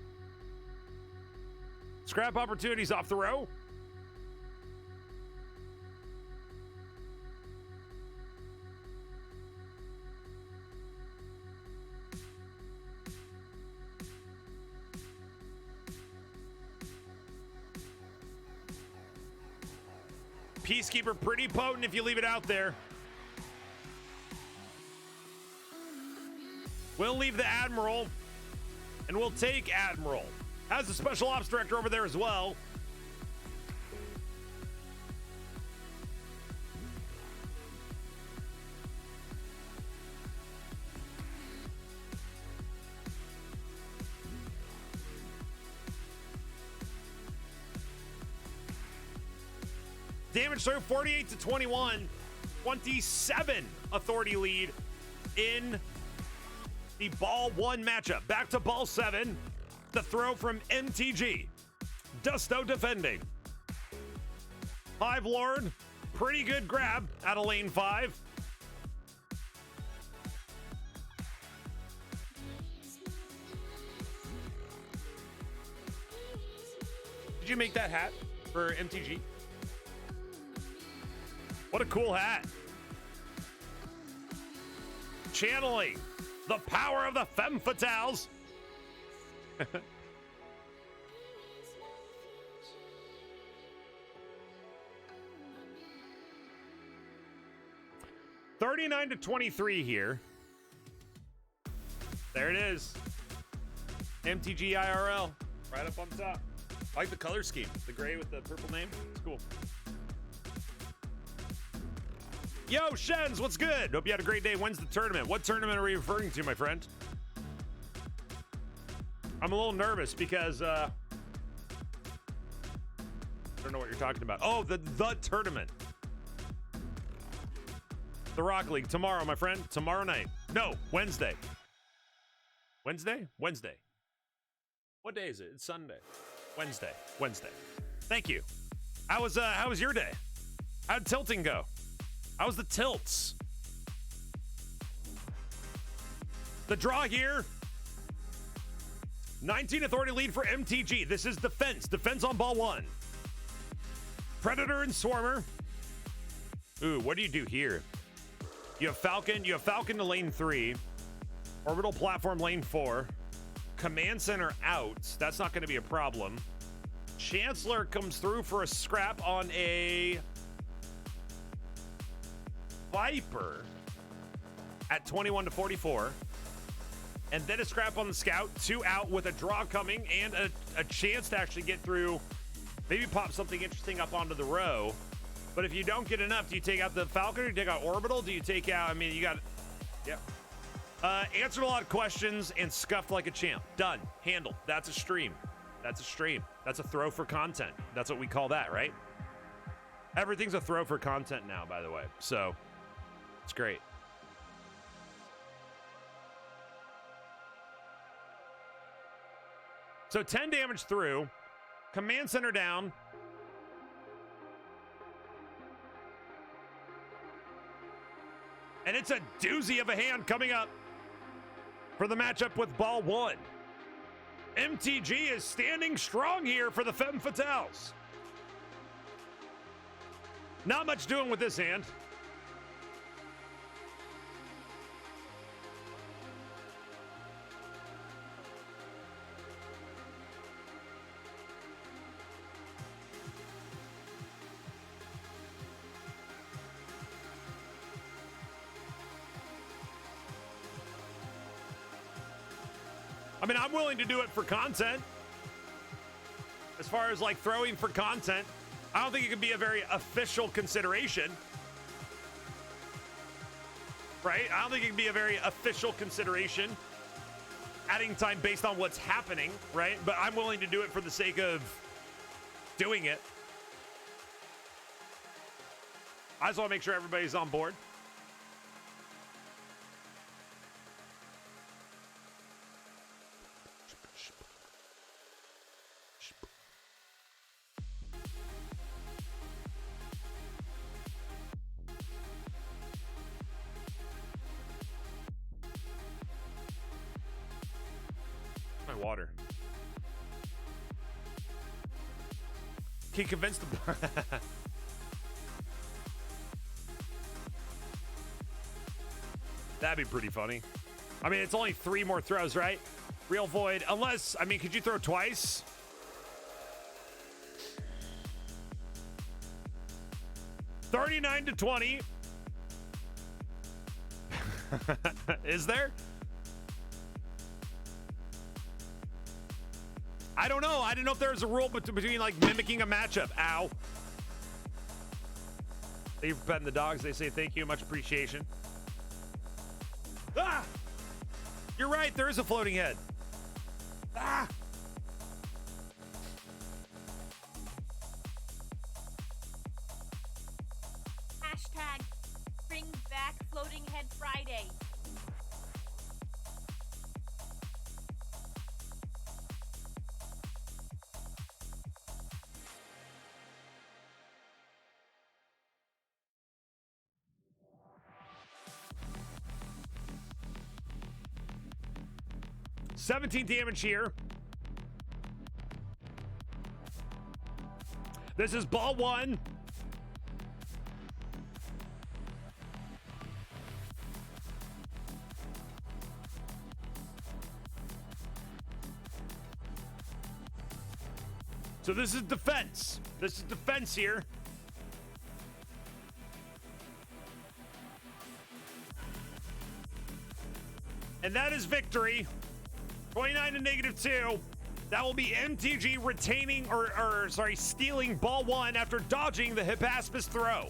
Scrap opportunities off the row. Peacekeeper pretty potent if you leave it out there. We'll leave the Admiral, and we'll take Admiral. Has a Special Ops Director over there as well. Damage through 48 to 21. 27 authority lead in the ball 1 matchup. Back to ball 7. The throw from MTG. Dusto defending. Hive Lord. Pretty good grab out of lane 5. Did you make that hat for MTG? What a cool hat. Channeling the power of the femme fatales. $39 to 23 here. There it is. MTG IRL. Right up on top. I like the color scheme. The gray with the purple name. It's cool. Yo, Shens, what's good? Hope you had a great day. When's the tournament? What tournament are you referring to, my friend? I'm a little nervous because I don't know what you're talking about. Oh, the tournament. The Rock League tomorrow, my friend. Tomorrow night. No, Wednesday. Wednesday? Wednesday. What day is it? It's Sunday. Wednesday. Wednesday. Thank you. How was your day? How'd tilting go? How's the tilts? The draw here. 19 authority lead for MTG. This is defense. Defense on ball 1. Predator and Swarmer. Ooh, what do you do here? You have Falcon. You have Falcon to lane 3. Orbital platform lane 4. Command center out. That's not going to be a problem. Chancellor comes through for a scrap on a Viper at 21 to 44. And then a scrap on the Scout. 2 out with a draw coming and a chance to actually get through. Maybe pop something interesting up onto the row. But if you don't get enough, do you take out the Falcon or do you take out Orbital? Do you take out, I mean, you got, yeah. Answered a lot of questions and scuffed like a champ. Done. Handled. That's a stream. That's a stream. That's a throw for content. That's what we call that, right? Everything's a throw for content now, by the way. So, it's great. So 10 damage through. Command center down. And it's a doozy of a hand coming up for the matchup with ball 1. MTG is standing strong here for the Femme Fatales. Not much doing with this hand. I mean, I'm willing to do it for content. As far as like throwing for content, I don't think it could be a very official consideration. Right? I don't think it can be a very official consideration. Adding time based on what's happening, right? But I'm willing to do it for the sake of doing it. I just want to make sure everybody's on board. My water. Can you convince the... That'd be pretty funny. I mean, it's only 3 more throws, right? Real void. Unless, I mean, could you throw twice? $39-20. Is there? I don't know. I didn't know if there was a rule between like mimicking a matchup. Ow. Thank you for petting the dogs. They say thank you. Much appreciation. Ah! You're right. There is a floating head. Ah! Hashtag bring back Floating Head Friday. $17 damage here. This is ball 1. So this is defense. This is defense here. And that is victory. 29 to -2. That will be MTG retaining or stealing ball 1 after dodging the Hippaspis throw.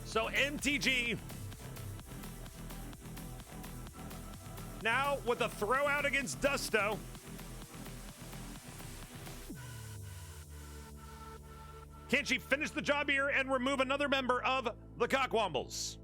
So MTG now with a throw out against Dusto. Can she finish the job here and remove another member of the Cockwombles?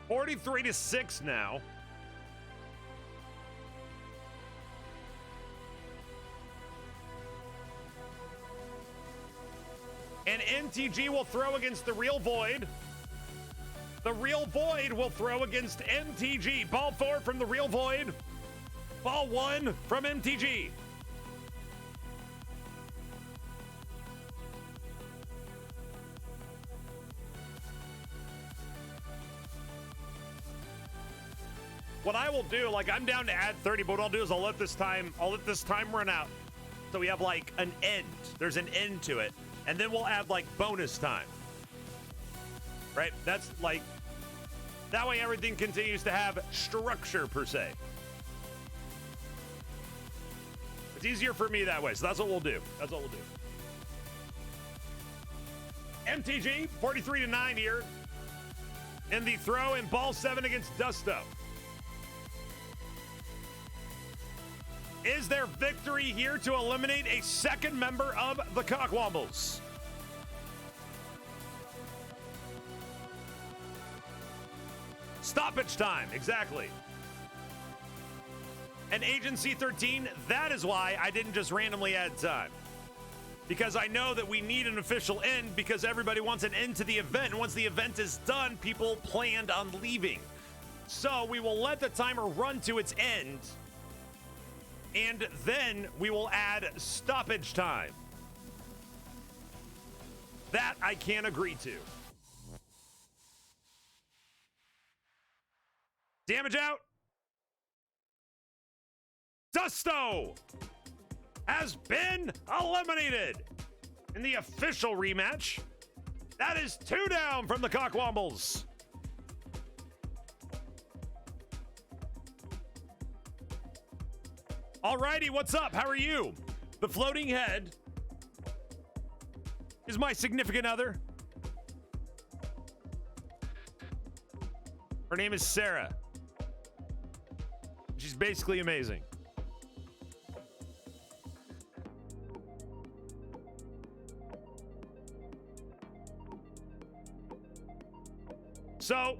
$43-6 now. And MTG will throw against the Real Void. The Real Void will throw against MTG. Ball 4 from the Real Void. Ball 1 from MTG. What I will do, like I'm down to add 30, but what I'll do is I'll let this time run out. So we have like an end. There's an end to it. And then we'll add like bonus time. Right? That's like, that way everything continues to have structure per se. It's easier for me that way. So that's what we'll do. That's what we'll do. MTG, 43-9 here. In the throw in ball 7 against Dusto. Is there victory here to eliminate a second member of the Cockwombles? Stoppage time, exactly. And Agency 13, that is why I didn't just randomly add time. Because I know that we need an official end because everybody wants an end to the event. And once the event is done, people planned on leaving. So we will let the timer run to its end. And then we will add stoppage time. That I can agree to. Damage out. Dusto has been eliminated in the official rematch. That is 2 down from the Cockwombles. Alrighty, what's up? How are you? The floating head is my significant other. Her name is Sarah. She's basically amazing. So,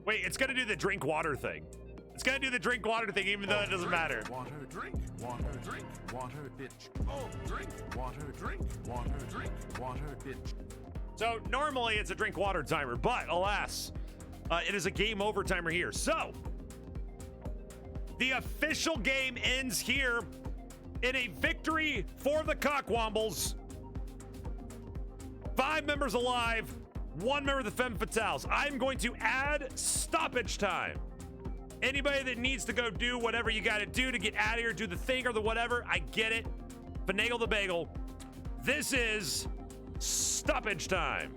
wait, it's gonna do the drink water thing. It's gonna do the drink water thing, even though it doesn't matter. Water, drink, water, drink, water, bitch. Oh, drink, water, drink, water, drink, water, bitch. So normally it's a drink water timer, but alas, it is a game over timer here. So the official game ends here in a victory for the Cockwombles. 5 members alive, 1 member of the Femme Fatales. I'm going to add stoppage time. Anybody that needs to go do whatever you got to do to get out of here, do the thing or the whatever, I get it. Finagle the bagel. This is stoppage time.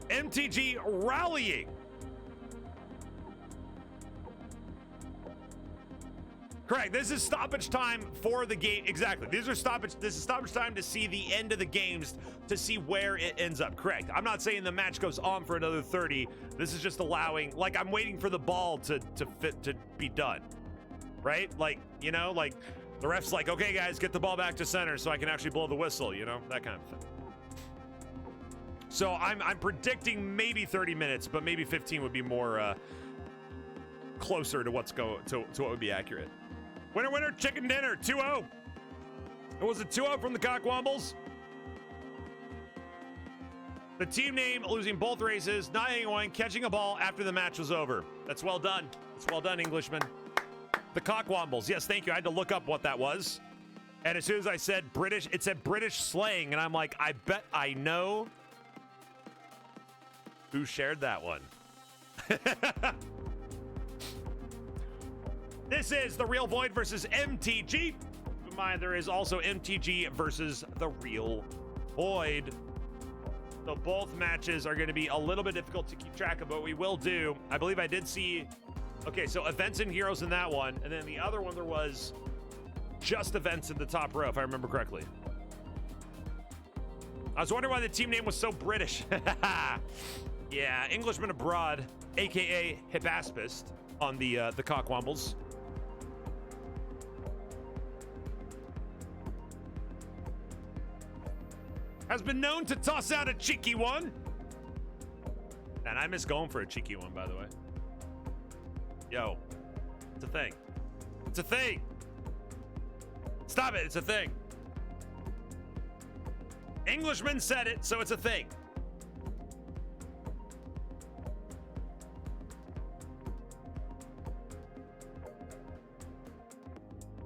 MTG rallying. Correct. This is stoppage time for the game. Exactly. This is stoppage time to see the end of the games, to see where it ends up. Correct. I'm not saying the match goes on for another 30. This is just allowing, like, I'm waiting for the ball to be done. Right? Like, you know, like the ref's like, okay, guys, get the ball back to center so I can actually blow the whistle, you know, that kind of thing. So I'm predicting maybe 30 minutes, but maybe 15 would be more closer to to what would be accurate. Winner, winner, chicken dinner, 2-0. It was a 2-0 from the Cockwombles. The team name losing both races, not anyone catching a ball after the match was over. That's well done. It's well done, Englishman. The Cockwombles. Yes, thank you. I had to look up what that was. And as soon as I said British, it said British slang. And I'm like, I bet I know who shared that one. This is the Real Void versus MTG. Keep in mind, there is also MTG versus the Real Void. So both matches are going to be a little bit difficult to keep track of, but we will do. I believe I did see. Okay, so events and heroes in that one, and then the other one there was just events in the top row, if I remember correctly. I was wondering why the team name was so British. Yeah, Englishman abroad, aka Hibaspist, on the Cockwombles. Has been known to toss out a cheeky one. And I miss going for a cheeky one, by the way. Yo, it's a thing. It's a thing. Stop it, it's a thing. Englishman said it, so it's a thing.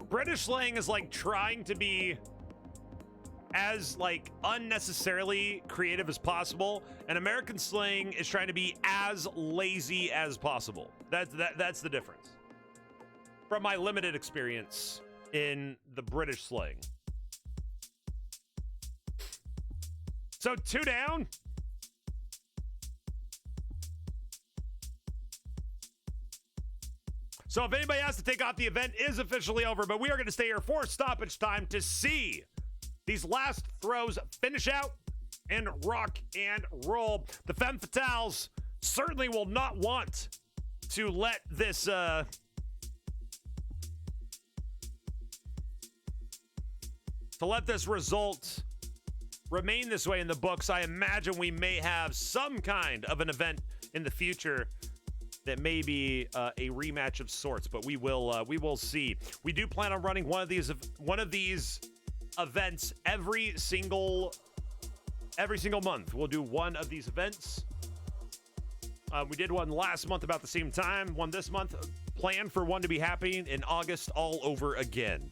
British slang is like trying to be as like unnecessarily creative as possible, and American slang is trying to be as lazy as possible. That's the difference from my limited experience in the British slang. So 2 down. So if anybody has to take off, the event is officially over, but we are going to stay here for stoppage time to see these last throws finish out and rock and roll. The Femme Fatales certainly will not want to let this result remain this way in the books. I imagine we may have some kind of an event in the future that may be a rematch of sorts, but we will see. We do plan on running one of these events every single Every single month, we'll do one of these events. We did one last month about the same time. One this month. Plan for one to be happening in August all over again.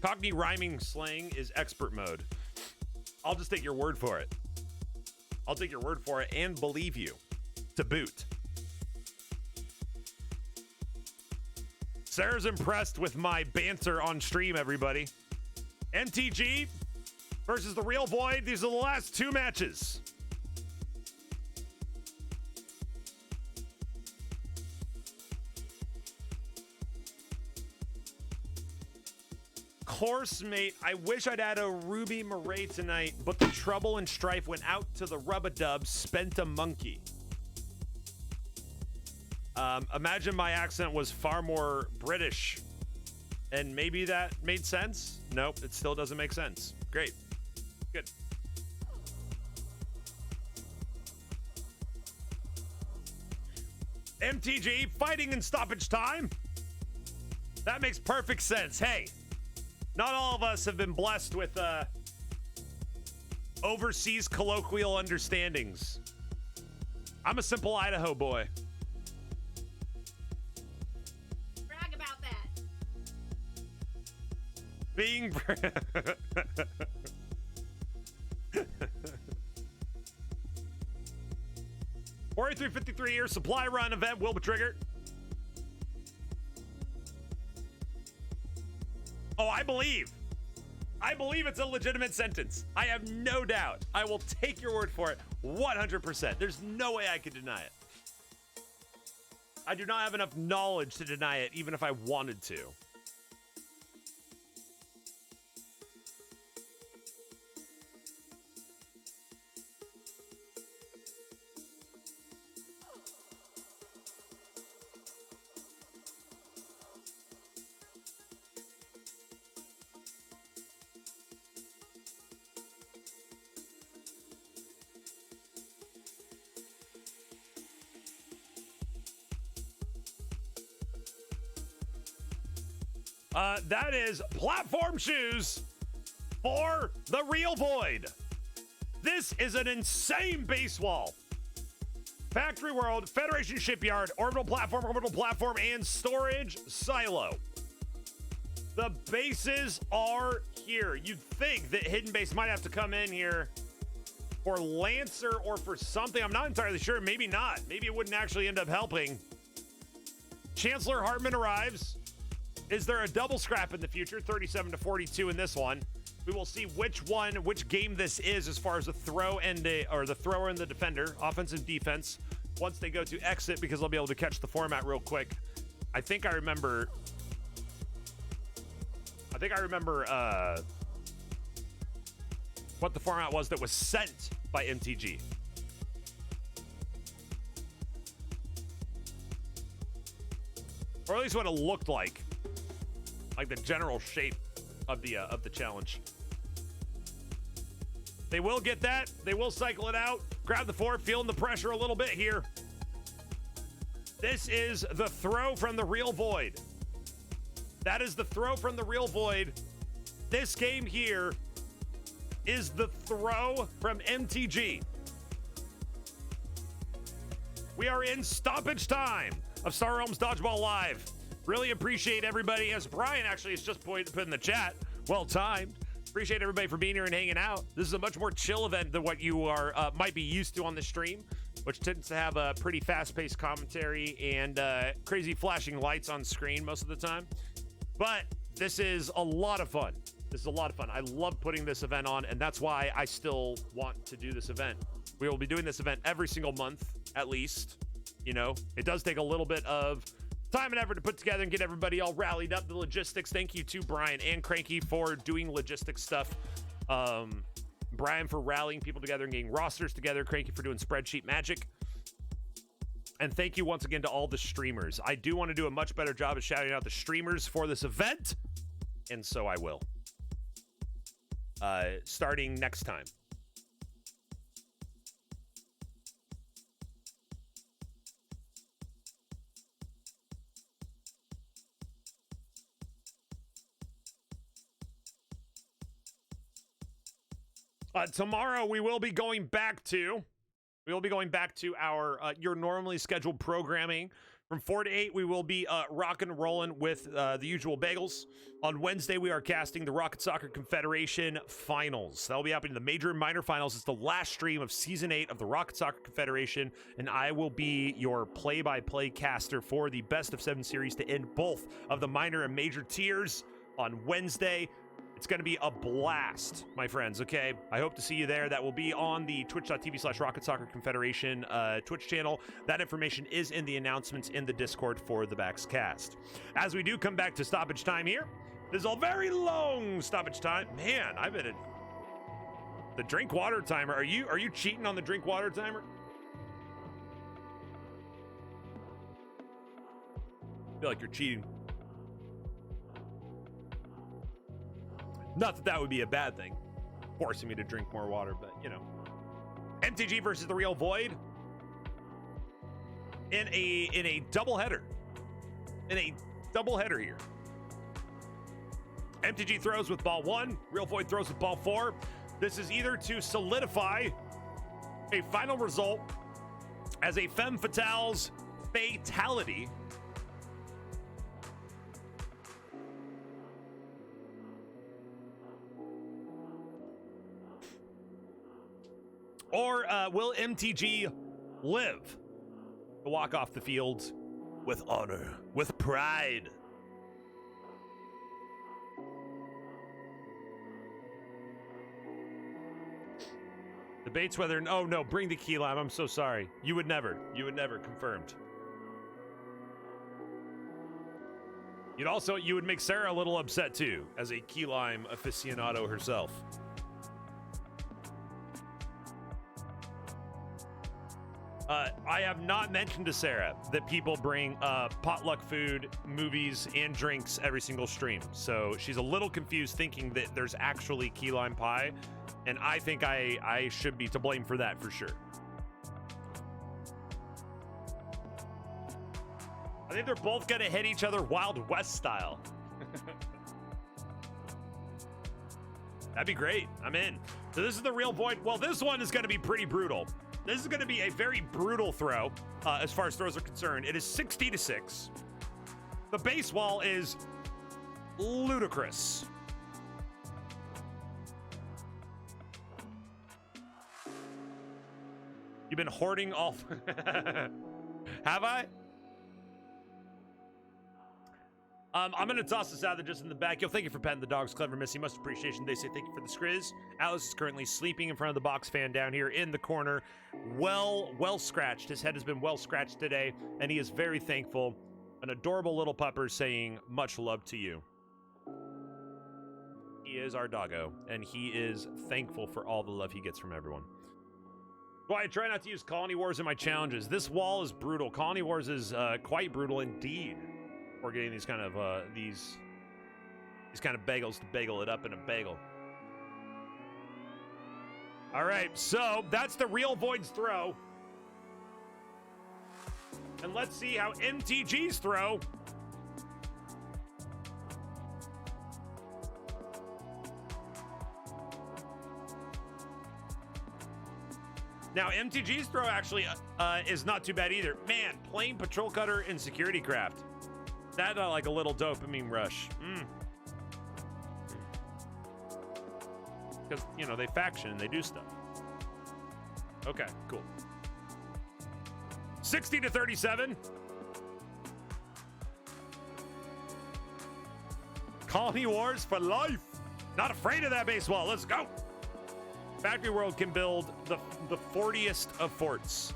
Cockney rhyming slang is expert mode. I'll just take your word for it. I'll take your word for it and believe you to boot. Sarah's impressed with my banter on stream, everybody. MTG versus the Real Void. These are the last two matches. Course mate, I wish I'd had a Ruby Murray tonight, but the trouble and strife went out to the rub-a-dub, spent a monkey. Imagine my accent was far more British, and maybe that made sense. Nope, it still doesn't make sense. Great. Good. MTG fighting in stoppage time. That makes perfect sense. Hey, not all of us have been blessed with overseas colloquial understandings. I'm a simple Idaho boy. Brag about that. Being 4353-year supply run event will be triggered. Oh, I believe it's a legitimate sentence. I have no doubt. I will take your word for it 100%. There's no way I could deny it. I do not have enough knowledge to deny it, even if I wanted to. That is platform shoes for the Real Void. This is an insane base wall. Factory World, Federation Shipyard, orbital platform, and storage silo. The bases are here. You'd think that Hidden Base might have to come in here for Lancer or for something. I'm not entirely sure. Maybe not. Maybe it wouldn't actually end up helping. Chancellor Hartman arrives. Is there a double scrap in the future? 37-42 in this one. We will see which game this is as far as the thrower and the defender, offense and defense, once they go to exit, because I'll be able to catch the format real quick. I think I remember what the format was that was sent by MTG. Or at least what it looked like the general shape of the challenge. They will get that. They will cycle it out. Grab the fort, feeling the pressure a little bit here. This is the throw from the Real Void. That is the throw from the Real Void. This game here is the throw from MTG. We are in stoppage time of Star Realms Dodgeball Live. Really appreciate everybody, as Brian actually has just put in the chat. Well timed. Appreciate everybody for being here and hanging out. This is a much more chill event than what you are might be used to on the stream, which tends to have a pretty fast-paced commentary and crazy flashing lights on screen most of the time. But this is a lot of fun. This is a lot of fun. I love putting this event on, and that's why I still want to do this event. We will be doing this event every single month, at least. You know, it does take a little bit of time and effort to put together and get everybody all rallied up. The logistics, thank you to Brian and Cranky for doing logistics stuff. Brian for rallying people together and getting rosters together. Cranky for doing spreadsheet magic. And thank you once again to all the streamers. I do want to do a much better job of shouting out the streamers for this event, and so I will. Starting next time. Tomorrow we will be going back to our your normally scheduled programming. From 4 to 8, we will be rock and rolling with the usual bagels. On Wednesday, we are casting the Rocket Soccer Confederation Finals. That'll be happening. The major and minor finals. It's the last stream of Season 8 of the Rocket Soccer Confederation, and I will be your play-by-play caster for the Best of 7 series to end both of the minor and major tiers on Wednesday. It's going to be a blast, my friends, okay? I hope to see you there. That will be on the twitch.tv/Rocket Soccer Confederation Twitch channel. That information is in the announcements in the Discord for the Bax Cast. As we do come back to stoppage time here, this is a very long stoppage time. Man, I've been in the drink water timer. Are you cheating on the drink water timer? I feel like you're cheating. Not that that would be a bad thing, forcing me to drink more water, but, you know. MTG versus the Real Void in a doubleheader. In a doubleheader here. MTG throws with ball 1, Real Void throws with ball 4. This is either to solidify a final result as a Femme Fatale's fatality, or will MTG live to walk off the field with honor, with pride? Debates whether, oh no, bring the key lime. I'm so sorry. You would never, confirmed. You would make Sarah a little upset too, as a key lime aficionado herself. I have not mentioned to Sarah that people bring potluck food, movies, and drinks every single stream. So she's a little confused thinking that there's actually key lime pie. And I think I should be to blame for that for sure. I think they're both going to hit each other Wild West style. That'd be great. I'm in. So this is the Real Void. Well, this one is going to be pretty brutal. This is going to be a very brutal throw as far as throws are concerned. It is 60-6. The base wall is ludicrous. You've been hoarding all... Have I? I'm going to toss this out there just in the back. Yo, thank you for petting the dogs. Clever Missy, much appreciation. They say thank you for the scrizz. Alice is currently sleeping in front of the box fan down here in the corner. Well scratched. His head has been well scratched today, and he is very thankful. An adorable little pupper saying much love to you. He is our doggo, and he is thankful for all the love he gets from everyone. Well, I try not to use Colony Wars in my challenges. This wall is brutal. Colony Wars is quite brutal indeed. We're getting these kind of these kind of bagels to bagel it up in a bagel. All right, so that's the Real Void's throw. And let's see how MTG's throw. Now, MTG's throw actually is not too bad either. Man, plain patrol cutter and security craft. That like a little dopamine rush. Because, you know, they faction and they do stuff. Okay, cool. 60-37. Colony Wars for life. Not afraid of that baseball. Let's go. Factory World can build the 40th of forts.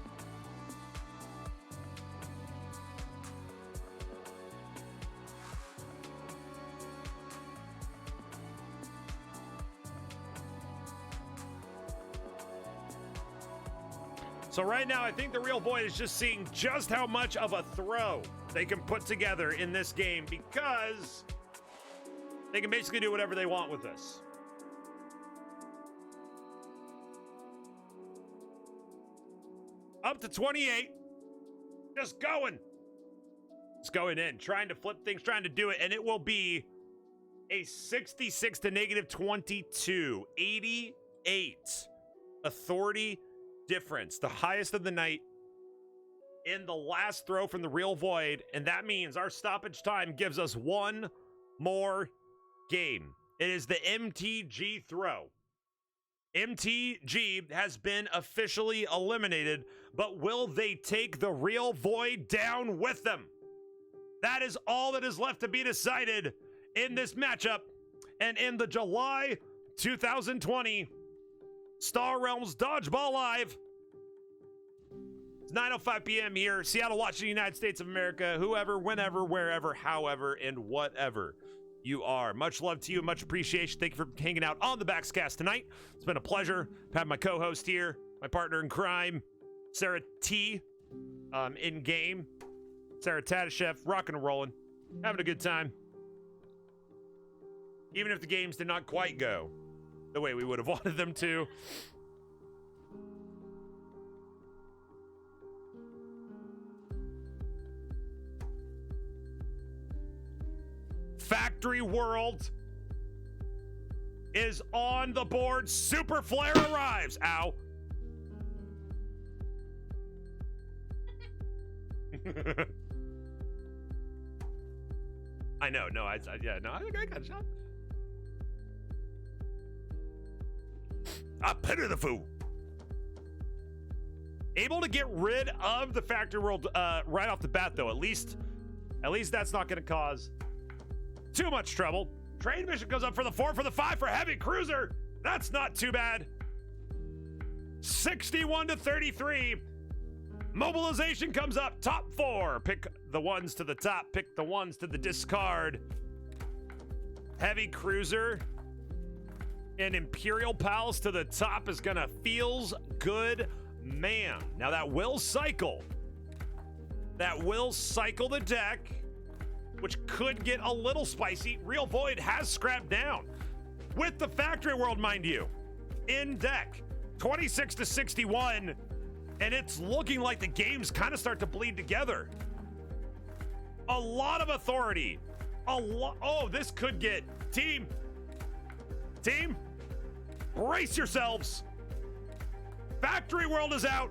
So right now, I think the Real Void is just seeing just how much of a throw they can put together in this game, because they can basically do whatever they want with this. Up to 28. Just going. It's going in. Trying to flip things, trying to do it. And it will be a 66 to -22. 38 authority difference, the highest of the night in the last throw from the Real Void, and that means our stoppage time gives us one more game. It is the MTG throw. MTG has been officially eliminated, but will they take the Real Void down with them? That is all that is left to be decided in this matchup. And in the July 2020 Star Realms Dodgeball Live, it's 9:05 p.m. here, Seattle, Washington, United States of America, whoever, whenever, wherever, however, and whatever you are. Much love to you, much appreciation. Thank you for hanging out on the Baxcast tonight. It's been a pleasure to have my co-host here, my partner in crime, Sarah T, in game. Sarah Tadashev, rocking and rolling, having a good time. Even if the games did not quite go the way we would have wanted them to. Factory World is on the board. Super Flare arrives. Ow. I know. No, I got shot. I pity the fool. Able to get rid of the Factory World right off the bat, though. At least that's not going to cause too much trouble. Trade mission goes up for the 4, for the 5 for Heavy Cruiser. That's not too bad. 61-33. Mobilization comes up. Top 4. Pick the ones to the top. Pick the ones to the discard. Heavy Cruiser and Imperial Palace to the top is gonna feels good, man. Now that will cycle. That will cycle the deck, which could get a little spicy. Real Void has scrapped down with the Factory World, mind you, in deck. 26-61, and it's looking like the games kind of start to bleed together. A lot of authority. Oh, this could get team. Brace yourselves. Factory World is out.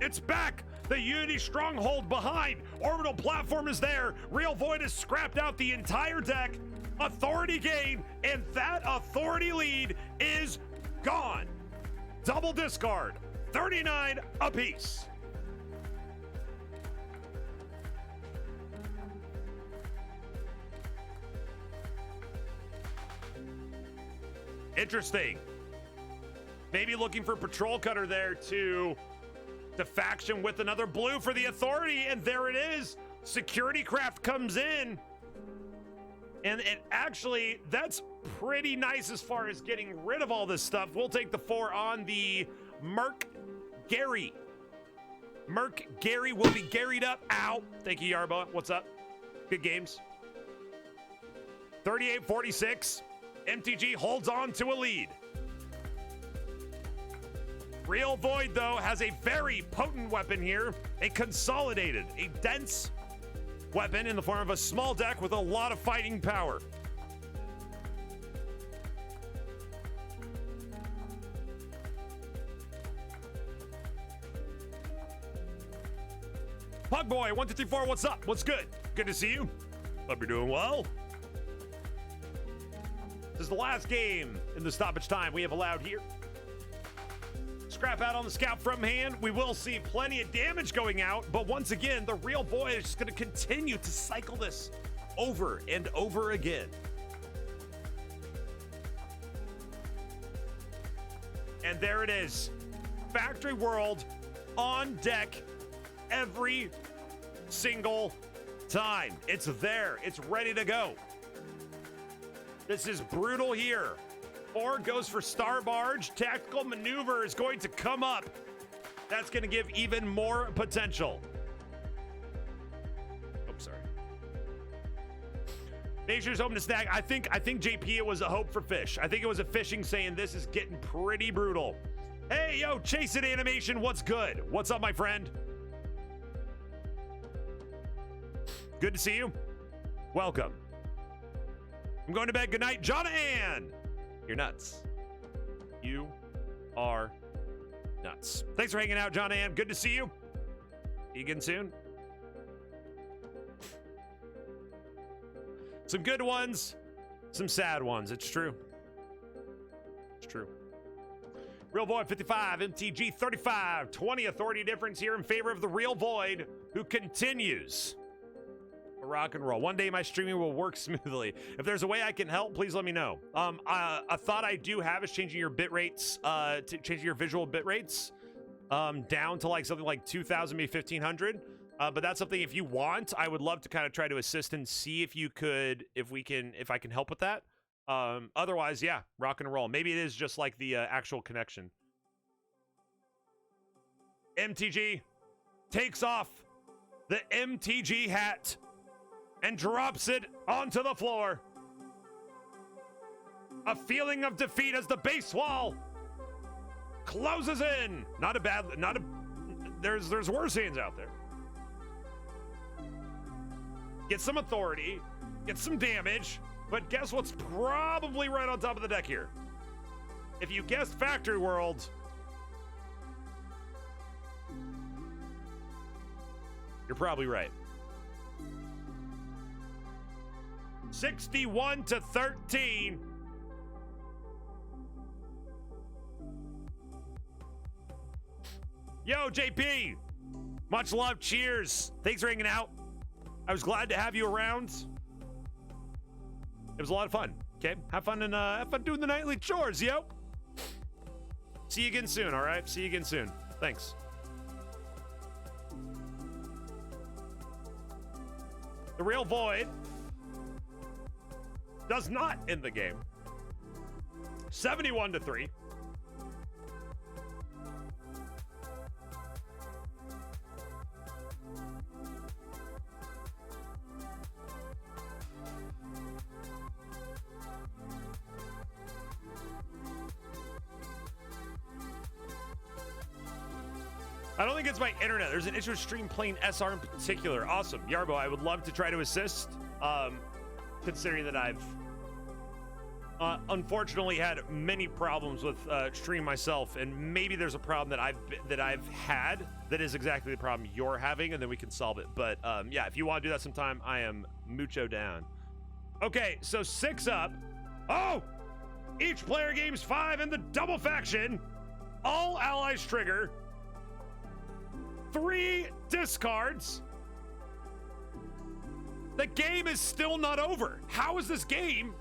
It's back. The Unity Stronghold behind. Orbital Platform is there. Real Void has scrapped out the entire deck. Authority gain, and that authority lead is gone. Double discard. 39 apiece. Interesting. Maybe looking for Patrol Cutter there to faction with another blue for the authority, and there it is. Security Craft comes in, and it actually, that's pretty nice as far as getting rid of all this stuff. We'll take the 4 on the Merc Gary. Merc Gary will be garried up. Ow. Thank you, Yarba. What's up? Good games. 38-46. MTG holds on to a lead. Real Void, though, has a very potent weapon here. A consolidated, a dense weapon in the form of a small deck with a lot of fighting power. Pugboy 1234, what's up? What's good? Good to see you. Hope you're doing well. This is the last game in the stoppage time we have allowed here. Scrap out on the scout from hand. We will see plenty of damage going out, but once again, the Real Void is just going to continue to cycle this over and over again. And there it is. Factory World on deck every single time. It's there. It's ready to go. This is brutal here. 4 goes for Star Barge. Tactical Maneuver is going to come up. That's going to give even more potential. Oh, sorry. Nature's hoping to snag. I think JP, it was a hope for fish. I think it was a fishing saying this is getting pretty brutal. Hey, yo, Chase It Animation, what's good? What's up, my friend? Good to see you. Welcome. I'm going to bed. Good night, John Ann. You're nuts. You are nuts. Thanks for hanging out, John Ann. Good to see you. See you again soon. Some good ones, some sad ones. It's true. It's true. Real Void 55, MTG 35, 20 authority difference here in favor of the Real Void, who continues to rock and roll. One day my streaming will work smoothly. If there's a way I can help, please let me know. A thought I do have is changing your bit rates, changing your visual bit rates down to like something like 2,000, maybe 1,500. But that's something, if you want, I would love to kind of try to assist and see if you could, if I can help with that. Otherwise, yeah, rock and roll. Maybe it is just like the actual connection. MTG takes off the MTG hat and drops it onto the floor. A feeling of defeat as the base wall closes in. There's worse hands out there. Get some authority, get some damage, but guess what's probably right on top of the deck here? If you guessed Factory World, you're probably right. 61-13. Yo, JP. Much love. Cheers. Thanks for hanging out. I was glad to have you around. It was a lot of fun. Okay, have fun and have fun doing the nightly chores, yo. See you again soon. All right, see you again soon. Thanks. The Real Void does not end the game. 71-3. I don't think it's my internet. There's an issue with Stream Plane SR in particular. Awesome. Yarbo, I would love to try to assist. Considering that I've unfortunately had many problems with Stream myself, and maybe there's a problem that I've had that is exactly the problem you're having, and then we can solve it. But yeah, if you want to do that sometime, I am mucho down. Okay, so 6 up. Oh! Each player gains 5 in the double faction. All allies trigger. 3 discards. The game is still not over. How is this game?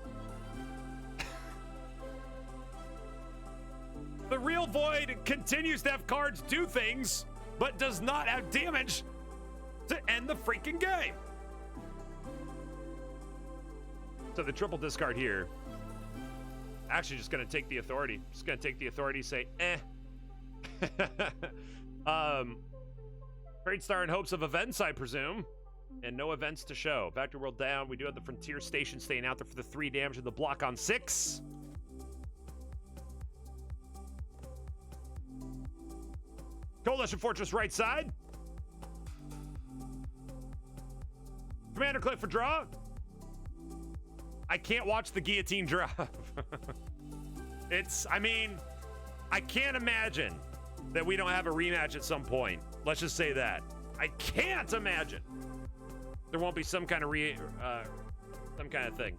The Real Void continues to have cards do things, but does not have damage to end the freaking game. So the triple discard here. Actually just gonna take the authority. Just gonna take the authority, say, eh. Trade Star in hopes of events, I presume. And no events to show. Factory World down. We do have the Frontier Station staying out there for the 3 damage in the block on 6. Coalition Fortress right side. Commander click for draw. I can't watch the guillotine drop. I mean, I can't imagine that we don't have a rematch at some point. Let's just say that. I can't imagine there won't be some kind of some kind of thing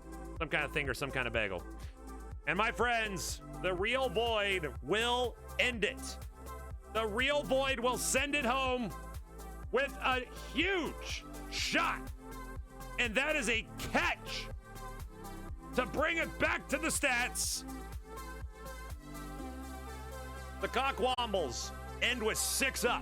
or some kind of bagel. And my friends, the Real Void will end it. The Real Void will send it home with a huge shot. And that is a catch to bring it back to the stats. The Cockwombles end with 6 up.